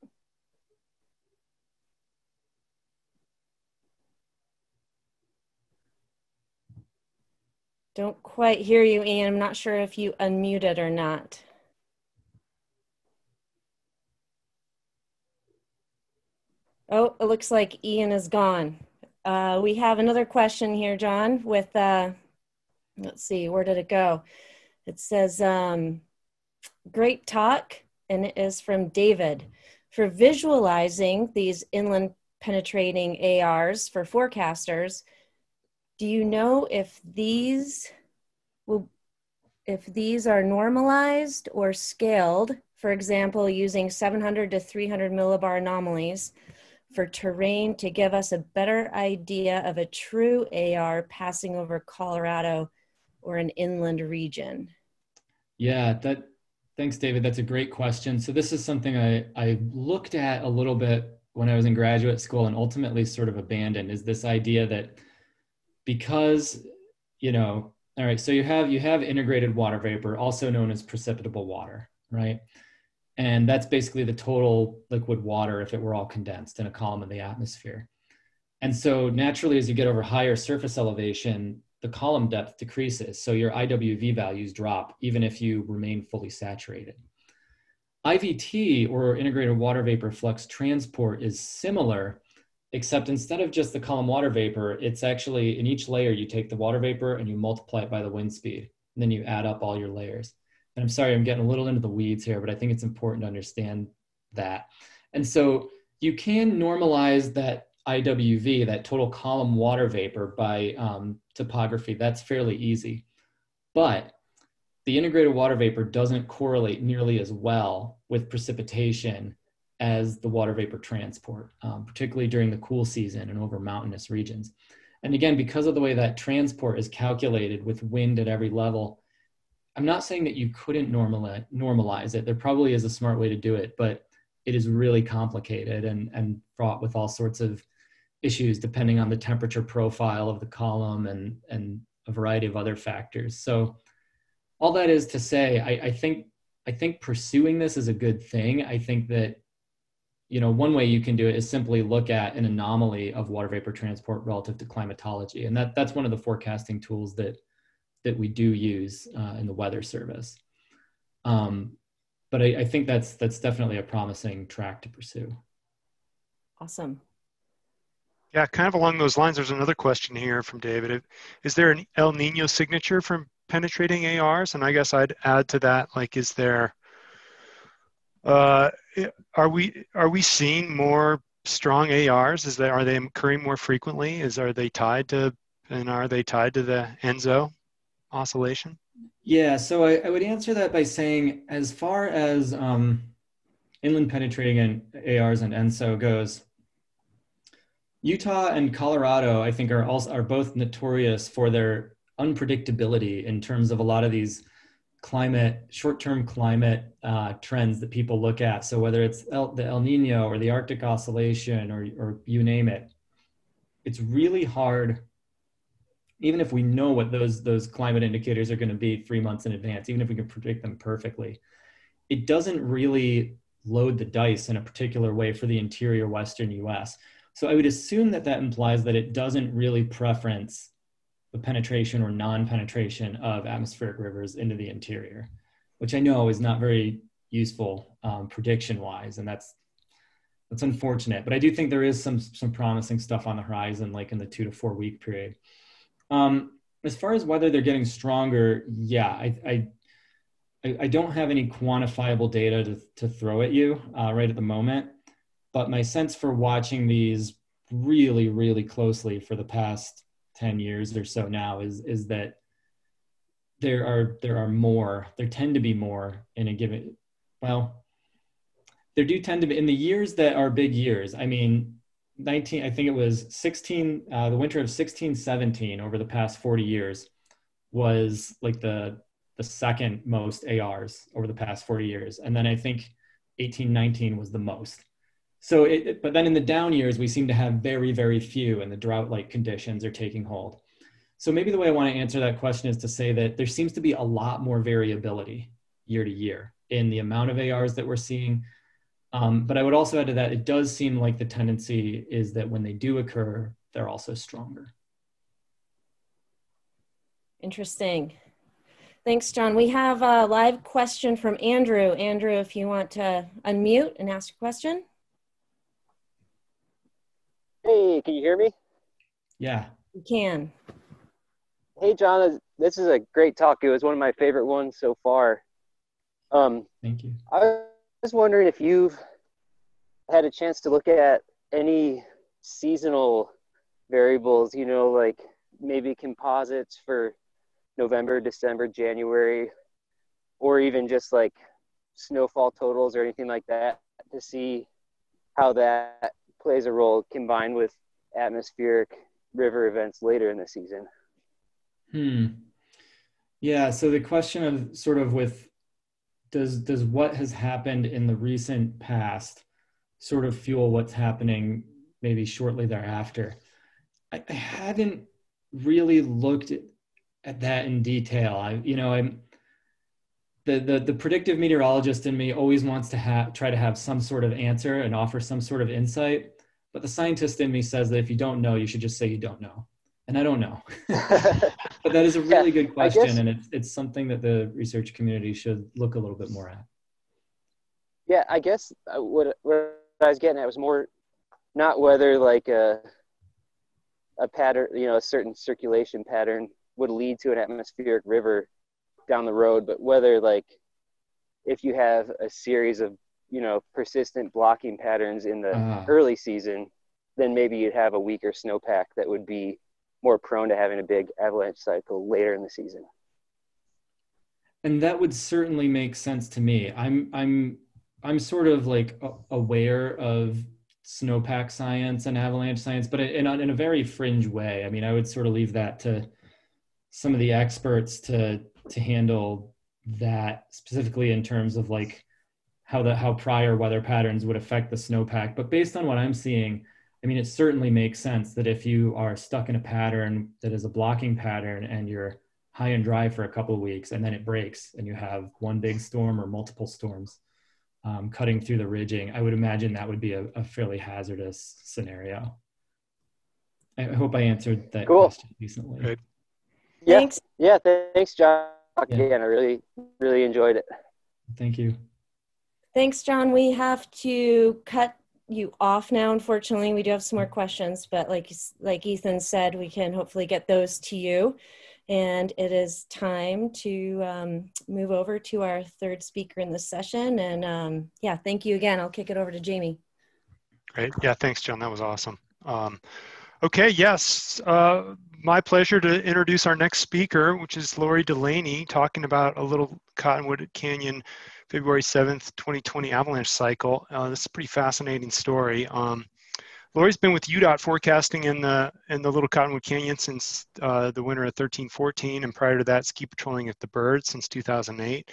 Don't quite hear you, Ian. I'm not sure if you unmuted or not. Oh, it looks like Ian is gone. We have another question here, John, with, let's see, where did it go? It says, great talk, and it is from David. For visualizing these inland penetrating ARs for forecasters, do you know if these are normalized or scaled, for example, using 700 to 300 millibar anomalies for terrain to give us a better idea of a true AR passing over Colorado or an inland region? Yeah, thanks, David. That's a great question. So this is something I looked at a little bit when I was in graduate school and ultimately sort of abandoned, is this idea that because, you know, all right, so you have integrated water vapor, also known as precipitable water, right? And that's basically the total liquid water if it were all condensed in a column of the atmosphere. And so naturally, as you get over higher surface elevation, the column depth decreases. So your IWV values drop, even if you remain fully saturated. IVT, or integrated water vapor flux transport, is similar, except instead of just the column water vapor, it's actually in each layer, you take the water vapor and you multiply it by the wind speed, and then you add up all your layers. And I'm sorry, I'm getting a little into the weeds here, but I think it's important to understand that. And so you can normalize that IWV, that total column water vapor, by topography. That's fairly easy. But the integrated water vapor doesn't correlate nearly as well with precipitation as the water vapor transport, particularly during the cool season and over mountainous regions. And again, because of the way that transport is calculated with wind at every level, I'm not saying that you couldn't normalize it. There probably is a smart way to do it, but it is really complicated and fraught with all sorts of issues depending on the temperature profile of the column and a variety of other factors. So all that is to say, I think pursuing this is a good thing. I think that, you know, one way you can do it is simply look at an anomaly of water vapor transport relative to climatology. And that's one of the forecasting tools that we do use in the Weather Service. But I think that's definitely a promising track to pursue. Awesome. Yeah, kind of along those lines, there's another question here from David. Is there an El Nino signature from penetrating ARs? And I guess I'd add to that, like, is there, are we seeing more strong ARs? Are they occurring more frequently? Are they tied to the ENSO oscillation? Yeah, so I would answer that by saying, as far as inland penetrating and ARs and ENSO goes, Utah and Colorado, I think, are both notorious for their unpredictability in terms of a lot of these short-term climate trends that people look at. So whether it's the El Nino or the Arctic oscillation or you name it, it's really hard, even if we know what those climate indicators are going to be 3 months in advance, even if we can predict them perfectly, it doesn't really load the dice in a particular way for the interior Western US. So I would assume that implies that it doesn't really preference the penetration or non-penetration of atmospheric rivers into the interior, which I know is not very, useful prediction wise, and that's unfortunate. But I do think there is some promising stuff on the horizon, like in the 2 to 4 week period. As far as whether they're getting stronger, yeah, I don't have any quantifiable data to throw at you right at the moment, but my sense for watching these really, really closely for the past 10 years or so now is that there tend to be more in a given, well, there do tend to be in the years that are big years. I mean, I think it was the winter of 16-17 over the past 40 years was like the second most ARs over the past 40 years. And then I think 18-19 was the most. So, but then in the down years, we seem to have very, very few, and the drought-like conditions are taking hold. So maybe the way I want to answer that question is to say that there seems to be a lot more variability year to year in the amount of ARs that we're seeing. But I would also add to that, it does seem like the tendency is that when they do occur, they're also stronger. Interesting. Thanks, John. We have a live question from Andrew. Andrew, if you want to unmute and ask your question. Hey, can you hear me? Yeah. You can. Hey, John, this is a great talk. It was one of my favorite ones so far. Thank you. I was wondering if you've had a chance to look at any seasonal variables, you know, like maybe composites for November, December, January, or even just like snowfall totals or anything like that to see how that plays a role combined with atmospheric river events later in the season. Yeah, so the question of sort of with does what has happened in the recent past sort of fuel what's happening maybe shortly thereafter? I haven't really looked at that in detail. The predictive meteorologist in me always wants to try to have some sort of answer and offer some sort of insight. But the scientist in me says that if you don't know, you should just say you don't know. And I don't know. But that is a really good question. And it's something that the research community should look a little bit more at. Yeah, I guess what I was getting at was more not whether like a pattern, you know, a certain circulation pattern would lead to an atmospheric river down the road, but whether like if you have a series of, you know, persistent blocking patterns in the early season, then maybe you'd have a weaker snowpack that would be more prone to having a big avalanche cycle later in the season. And that would certainly make sense to me. I'm sort of like aware of snowpack science and avalanche science, but in a very fringe way. I mean, I would sort of leave that to some of the experts to handle that specifically in terms of like how prior weather patterns would affect the snowpack. But based on what I'm seeing, I mean, it certainly makes sense that if you are stuck in a pattern that is a blocking pattern and you're high and dry for a couple of weeks and then it breaks and you have one big storm or multiple storms cutting through the ridging, I would imagine that would be a fairly hazardous scenario. I hope I answered that question decently. Great. Yeah. Thanks. Yeah, thanks, John. Again, I really, really enjoyed it. Thank you. Thanks, John. We have to cut you off now. Unfortunately, we do have some more questions, but like Ethan said, we can hopefully get those to you. And it is time to move over to our third speaker in this session. And yeah, thank you again. I'll kick it over to Jamie. Great. Yeah, thanks, John. That was awesome. Okay, yes, my pleasure to introduce our next speaker, which is Lori Delaney, talking about a little Cottonwood Canyon February 7th, 2020 avalanche cycle. This is a pretty fascinating story. Lori's been with UDOT forecasting in the Little Cottonwood Canyon since the winter of 13-14, and prior to that, ski patrolling at the Bird since 2008,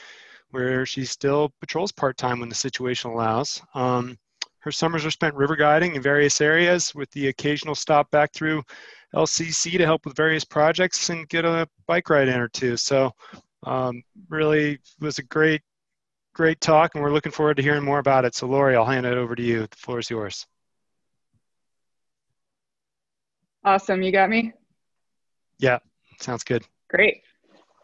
where she still patrols part-time when the situation allows. Her summers are spent river guiding in various areas with the occasional stop back through LCC to help with various projects and get a bike ride in or two. So really was a great talk, and we're looking forward to hearing more about it. So Lori, I'll hand it over to you. The floor is yours. Awesome. You got me? Yeah, sounds good. Great.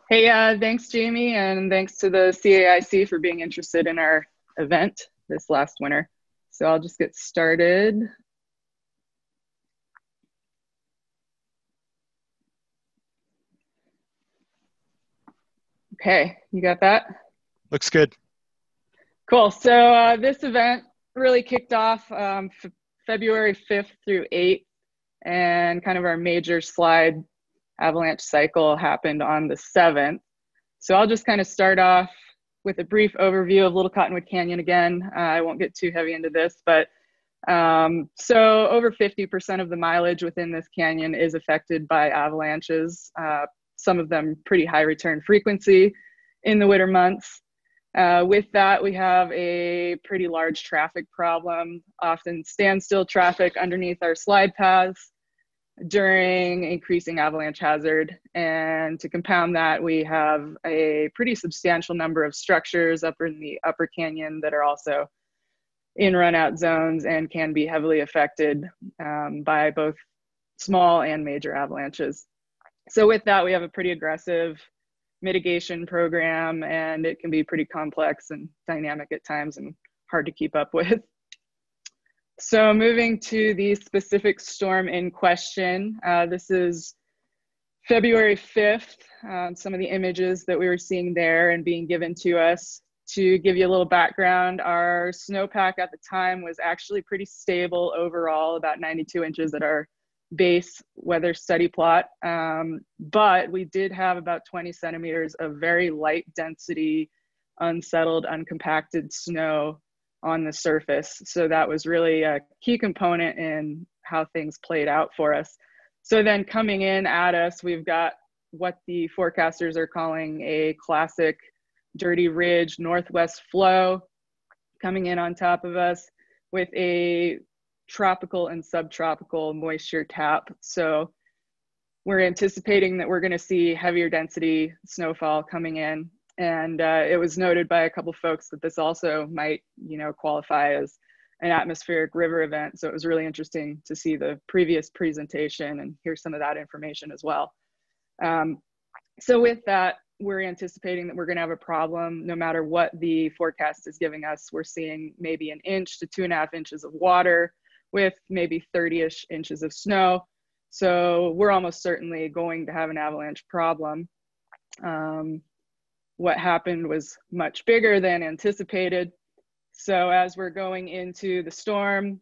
Hey, thanks, Jamie, and thanks to the CAIC for being interested in our event this last winter. So I'll just get started. Okay, you got that? Looks good. Cool. So this event really kicked off February 5th through 8th, and kind of our major slide avalanche cycle happened on the 7th. So I'll just kind of start off with a brief overview of Little Cottonwood Canyon again. I won't get too heavy into this, but so over 50% of the mileage within this canyon is affected by avalanches, some of them pretty high return frequency in the winter months. With that, we have a pretty large traffic problem, often standstill traffic underneath our slide paths during increasing avalanche hazard. And to compound that, we have a pretty substantial number of structures up in the upper canyon that are also in run-out zones and can be heavily affected by both small and major avalanches. So with that, we have a pretty aggressive mitigation program, and it can be pretty complex and dynamic at times and hard to keep up with. So moving to the specific storm in question, this is February 5th, some of the images that we were seeing there and being given to us. To give you a little background, our snowpack at the time was actually pretty stable overall, about 92 inches at our base weather study plot. But we did have about 20 centimeters of very light density, unsettled, uncompacted snow on the surface. So that was really a key component in how things played out for us. So then coming in at us, we've got what the forecasters are calling a classic dirty ridge northwest flow coming in on top of us with a tropical and subtropical moisture tap. So we're anticipating that we're going to see heavier density snowfall coming in. And it was noted by a couple folks that this also might, qualify as an atmospheric river event. So it was really interesting to see the previous presentation and hear some of that information as well. So with that, we're anticipating that we're going to have a problem no matter what the forecast is giving us. We're seeing maybe 1 inch to 2.5 inches of water with maybe 30-ish inches of snow. So we're almost certainly going to have an avalanche problem. What happened was much bigger than anticipated. So as we're going into the storm,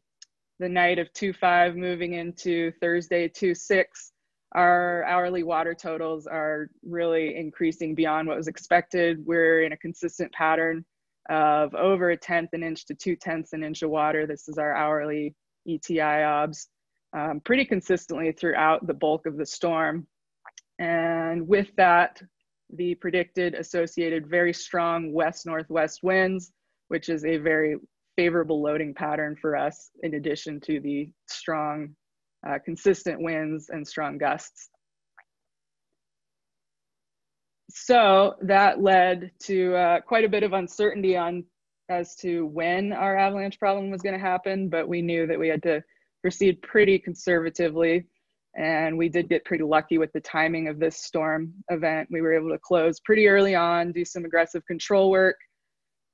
the night of 2/5 moving into Thursday 2/6, our hourly water totals are really increasing beyond what was expected. We're in a consistent pattern of over 1/10 an inch to 2/10 an inch of water. This is our hourly ETI obs, pretty consistently throughout the bulk of the storm. And with that, the predicted associated very strong west-northwest winds, which is a very favorable loading pattern for us, in addition to the strong consistent winds and strong gusts. So that led to quite a bit of uncertainty as to when our avalanche problem was going to happen, but we knew that we had to proceed pretty conservatively, and we did get pretty lucky with the timing of this storm event. We were able to close pretty early on, do some aggressive control work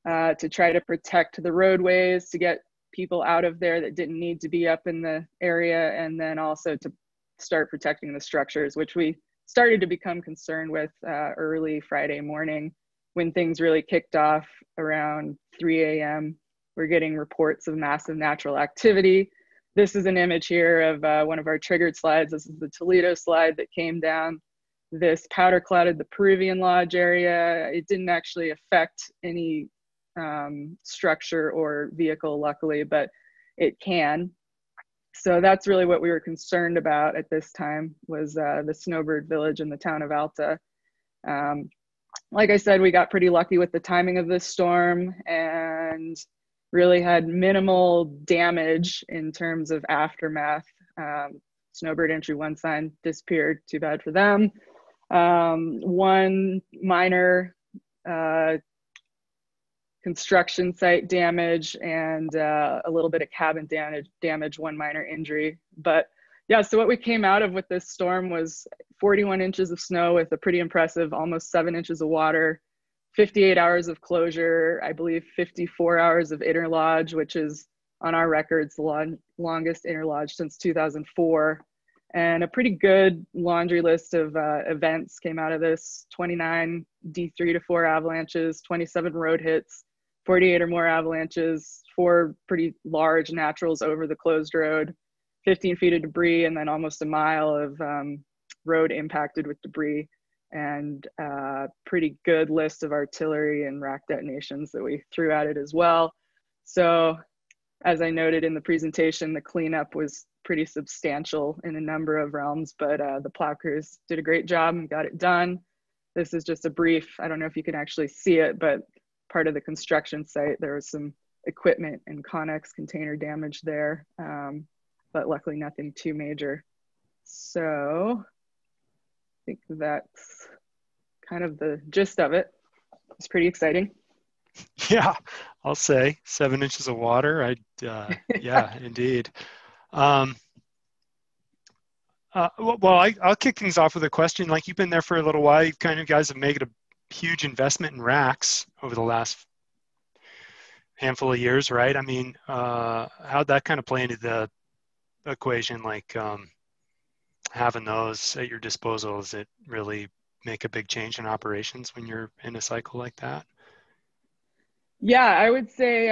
to try to protect the roadways, to get people out of there that didn't need to be up in the area, and then also to start protecting the structures, which we started to become concerned with early Friday morning when things really kicked off around 3 a.m. We're getting reports of massive natural activity. This is an image here of one of our triggered slides. This is the Toledo slide that came down. This powder clouded the Peruvian Lodge area. It didn't actually affect any structure or vehicle, luckily, but it can. So that's really what we were concerned about at this time, was the snowbird village in the town of Alta. Like I said, we got pretty lucky with the timing of this storm and really had minimal damage in terms of aftermath. Snowbird entry 1 sign disappeared, too bad for them. One minor construction site damage and a little bit of cabin damage, 1 minor injury. But Yeah, so what we came out of with this storm was 41 inches of snow with a pretty impressive almost 7 inches of water, 58 hours of closure, I believe 54 hours of interlodge, which is on our records the longest interlodge since 2004. And a pretty good laundry list of events came out of this: 29 D3 to 4 avalanches, 27 road hits, 48 or more avalanches, 4 pretty large naturals over the closed road, 15 feet of debris, and then almost a mile of road impacted with debris, and a pretty good list of artillery and rack detonations that we threw at it as well. So as I noted in the presentation, the cleanup was pretty substantial in a number of realms, but the plow crews did a great job and got it done. This is just a brief, I don't know if you can actually see it, but part of the construction site, there was some equipment and Connex container damage there, but luckily nothing too major. So I think that's kind of the gist of it. It's pretty exciting. Yeah, I'll say 7 inches of water. Yeah, indeed. Well, I'll kick things off with a question. Like, you've been there for a little while. You guys have made a huge investment in racks over the last handful of years, right? I mean, how'd that kind of play into the equation? Like, having those at your disposal, does it really make a big change in operations when you're in a cycle like that? Yeah, I would say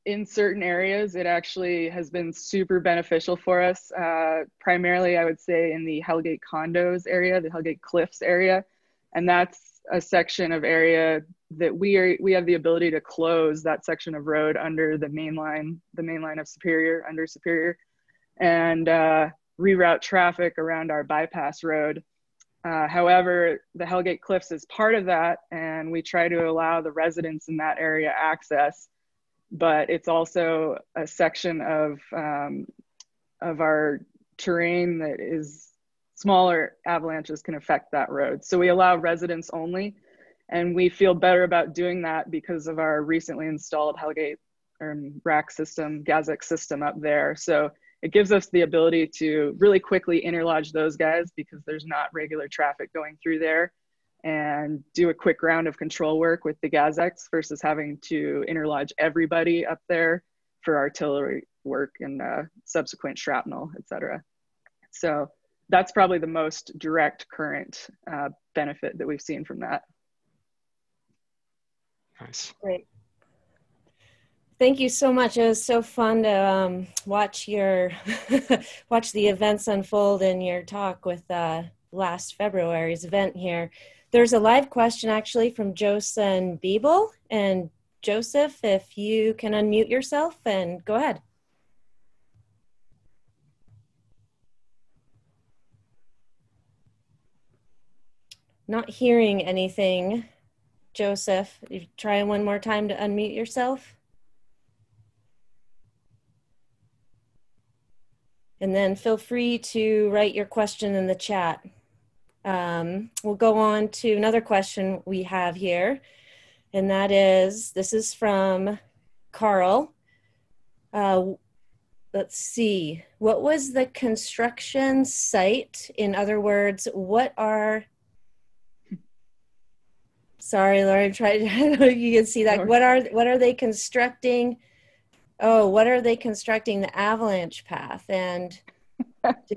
in certain areas, it actually has been super beneficial for us. Primarily, I would say in the Hellgate condos area, the Hellgate Cliffs area. And that's a section of area that we have the ability to close that section of road under the main line of Superior, under Superior, and reroute traffic around our bypass road. However, the Hellgate Cliffs is part of that, and we try to allow the residents in that area access, but it's also a section of our terrain that is smaller avalanches can affect that road. So we allow residents only, and we feel better about doing that because of our recently installed Hellgate rack system, GAZEX system up there. So it gives us the ability to really quickly interlodge those guys because there's not regular traffic going through there, and do a quick round of control work with the GAZEX versus having to interlodge everybody up there for artillery work and subsequent shrapnel, et cetera. So that's probably the most direct current benefit that we've seen from that. Nice. Great. Thank you so much. It was so fun to watch your watch the events unfold in your talk with last February's event here. There's a live question actually from Joseph Biebel. And Joseph, if you can unmute yourself and go ahead. Not hearing anything. Joseph, you try one more time to unmute yourself. And then feel free to write your question in the chat. We'll go on to another question we have here. And that is, this is from Carl. Let's see, what was the construction site? In other words, what are, sorry, Laura, I'm trying to, I don't know if you can see that. What are they constructing? Oh, what are they constructing? The avalanche path. And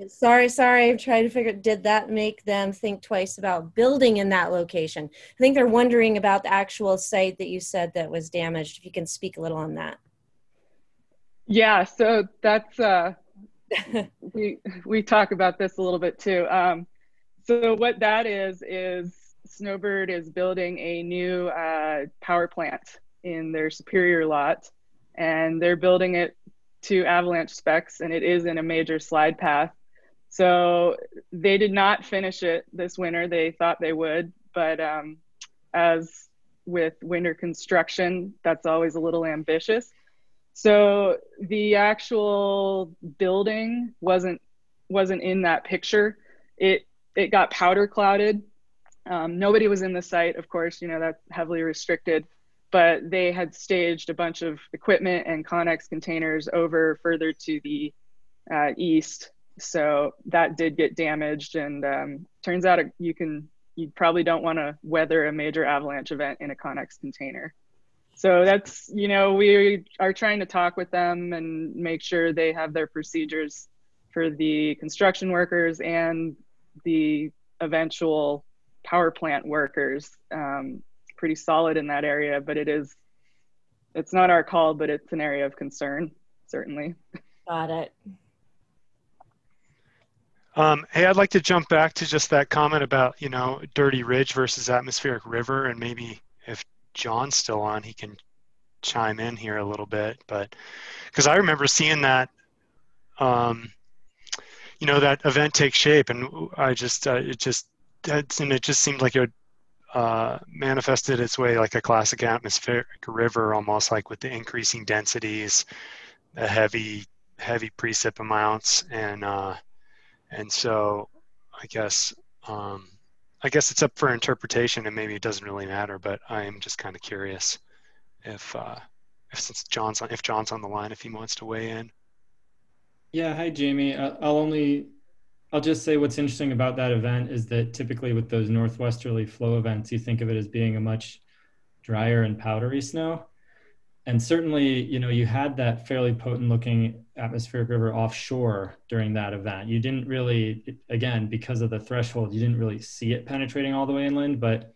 sorry, I'm trying to figure, did that make them think twice about building in that location? I think they're wondering about the actual site that you said that was damaged. If you can speak a little on that. Yeah, so that's, we talk about this a little bit too. So what that is Snowbird is building a new power plant in their Superior lot, and they're building it to avalanche specs, and it is in a major slide path. So they did not finish it this winter. They thought they would, but as with winter construction, that's always a little ambitious. So the actual building wasn't in that picture. It got powder clouded. Nobody was in the site, of course, you know, that's heavily restricted, but they had staged a bunch of equipment and Connex containers over further to the east So that did get damaged, and turns out you probably don't want to weather a major avalanche event in a Connex container. So that's, we are trying to talk with them and make sure they have their procedures for the construction workers and the eventual power plant workers. Pretty solid in that area, but it's not our call, but it's an area of concern, certainly. Got it. Hey, I'd like to jump back to just that comment about, dirty ridge versus atmospheric river, and maybe if John's still on, he can chime in here a little bit. But because I remember seeing that, that event take shape, and it just seemed like it manifested its way like a classic atmospheric river, almost like with the increasing densities, the heavy precip amounts, and so I guess it's up for interpretation, and maybe it doesn't really matter, but I am just kind of curious if John's on the line, if he wants to weigh in. Yeah, hi Jamie. I'll just say what's interesting about that event is that typically with those northwesterly flow events, you think of it as being a much drier and powdery snow. And certainly, you had that fairly potent looking atmospheric river offshore during that event. You didn't really, again, because of the threshold, you didn't really see it penetrating all the way inland, but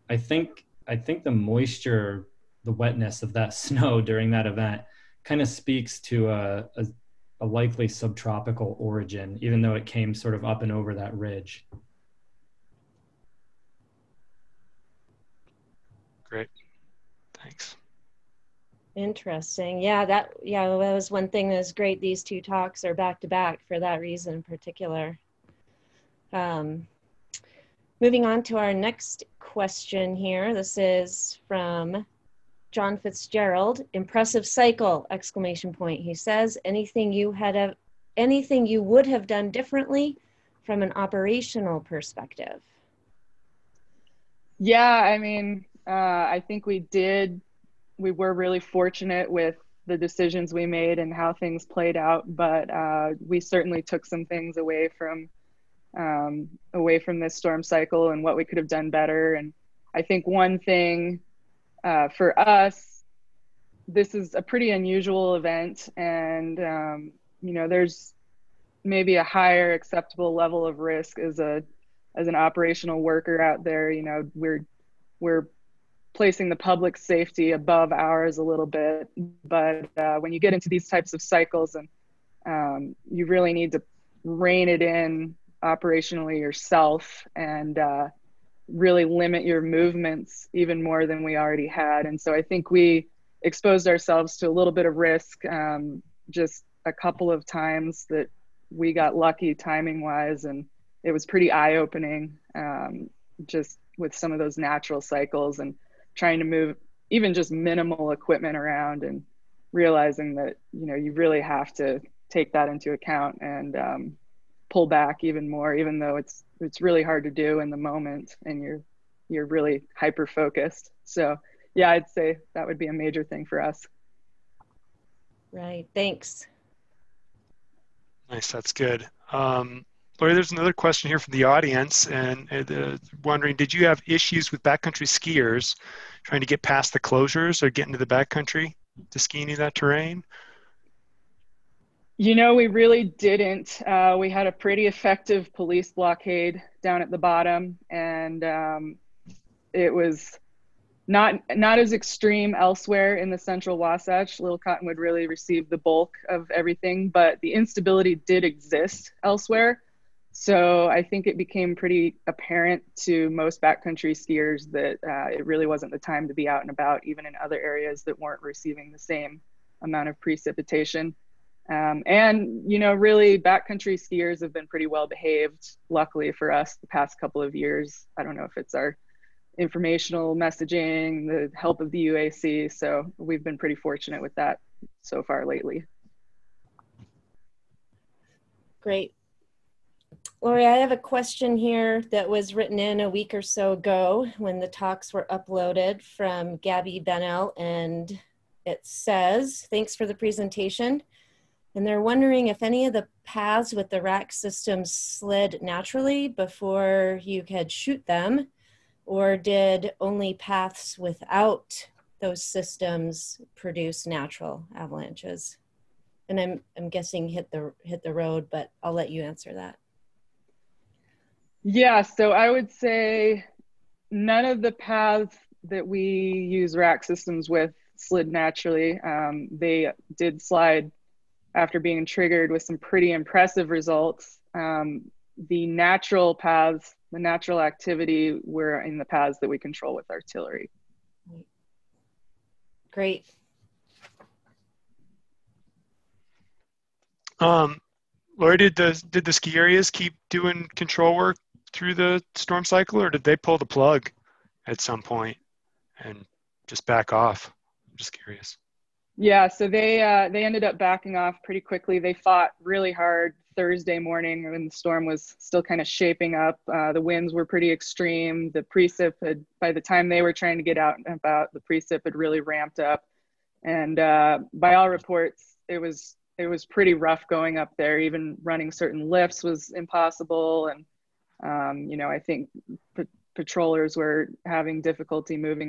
I think the moisture, the wetness of that snow during that event kind of speaks to a likely subtropical origin, even though it came sort of up and over that ridge. Great, thanks. Interesting. Yeah, that was one thing that was great. These two talks are back to back for that reason in particular. Moving on to our next question here. This is from John Fitzgerald. Impressive cycle! ! He says, anything you would have done differently from an operational perspective? Yeah, I mean, I think we were really fortunate with the decisions we made and how things played out, but we certainly took some things away from this storm cycle and what we could have done better. And I think one thing for us, this is a pretty unusual event, and there's maybe a higher acceptable level of risk as an operational worker out there. We're placing the public safety above ours a little bit, but when you get into these types of cycles, and you really need to rein it in operationally yourself and really limit your movements even more than we already had. And so I think we exposed ourselves to a little bit of risk, just a couple of times that we got lucky timing wise, and it was pretty eye-opening, just with some of those natural cycles and trying to move even just minimal equipment around, and realizing that you really have to take that into account and pull back even more, even though it's really hard to do in the moment and you're really hyper focused. So yeah, I'd say that would be a major thing for us. Right, thanks. Nice, that's good. Lori, there's another question here from the audience, and wondering, did you have issues with backcountry skiers trying to get past the closures or get into the backcountry to ski any of that terrain? We really didn't. We had a pretty effective police blockade down at the bottom, and it was not as extreme elsewhere in the central Wasatch. Little Cottonwood really received the bulk of everything, but the instability did exist elsewhere. So I think it became pretty apparent to most backcountry skiers that it really wasn't the time to be out and about, even in other areas that weren't receiving the same amount of precipitation. And really backcountry skiers have been pretty well behaved, luckily for us, the past couple of years. I don't know if it's our informational messaging, the help of the UAC. So we've been pretty fortunate with that so far lately. Great. Lori, I have a question here that was written in a week or so ago when the talks were uploaded from Gabby Bennell, and it says, thanks for the presentation. And they're wondering if any of the paths with the rack systems slid naturally before you could shoot them, or did only paths without those systems produce natural avalanches? And I'm guessing hit the road, but I'll let you answer that. Yeah, so I would say none of the paths that we use rack systems with slid naturally. They did slide after being triggered with some pretty impressive results. The natural paths, the natural activity were in the paths that we control with artillery. Great. Lori, did the ski areas keep doing control work through the storm cycle, or did they pull the plug at some point and just back off? I'm just curious. Yeah, so they ended up backing off pretty quickly. They fought really hard Thursday morning when the storm was still kind of shaping up. The winds were pretty extreme. The precip had, by the time they were trying to get out and about, the precip had really ramped up. And by all reports, it was pretty rough going up there. Even running certain lifts was impossible. And, you know, I think patrollers were having difficulty moving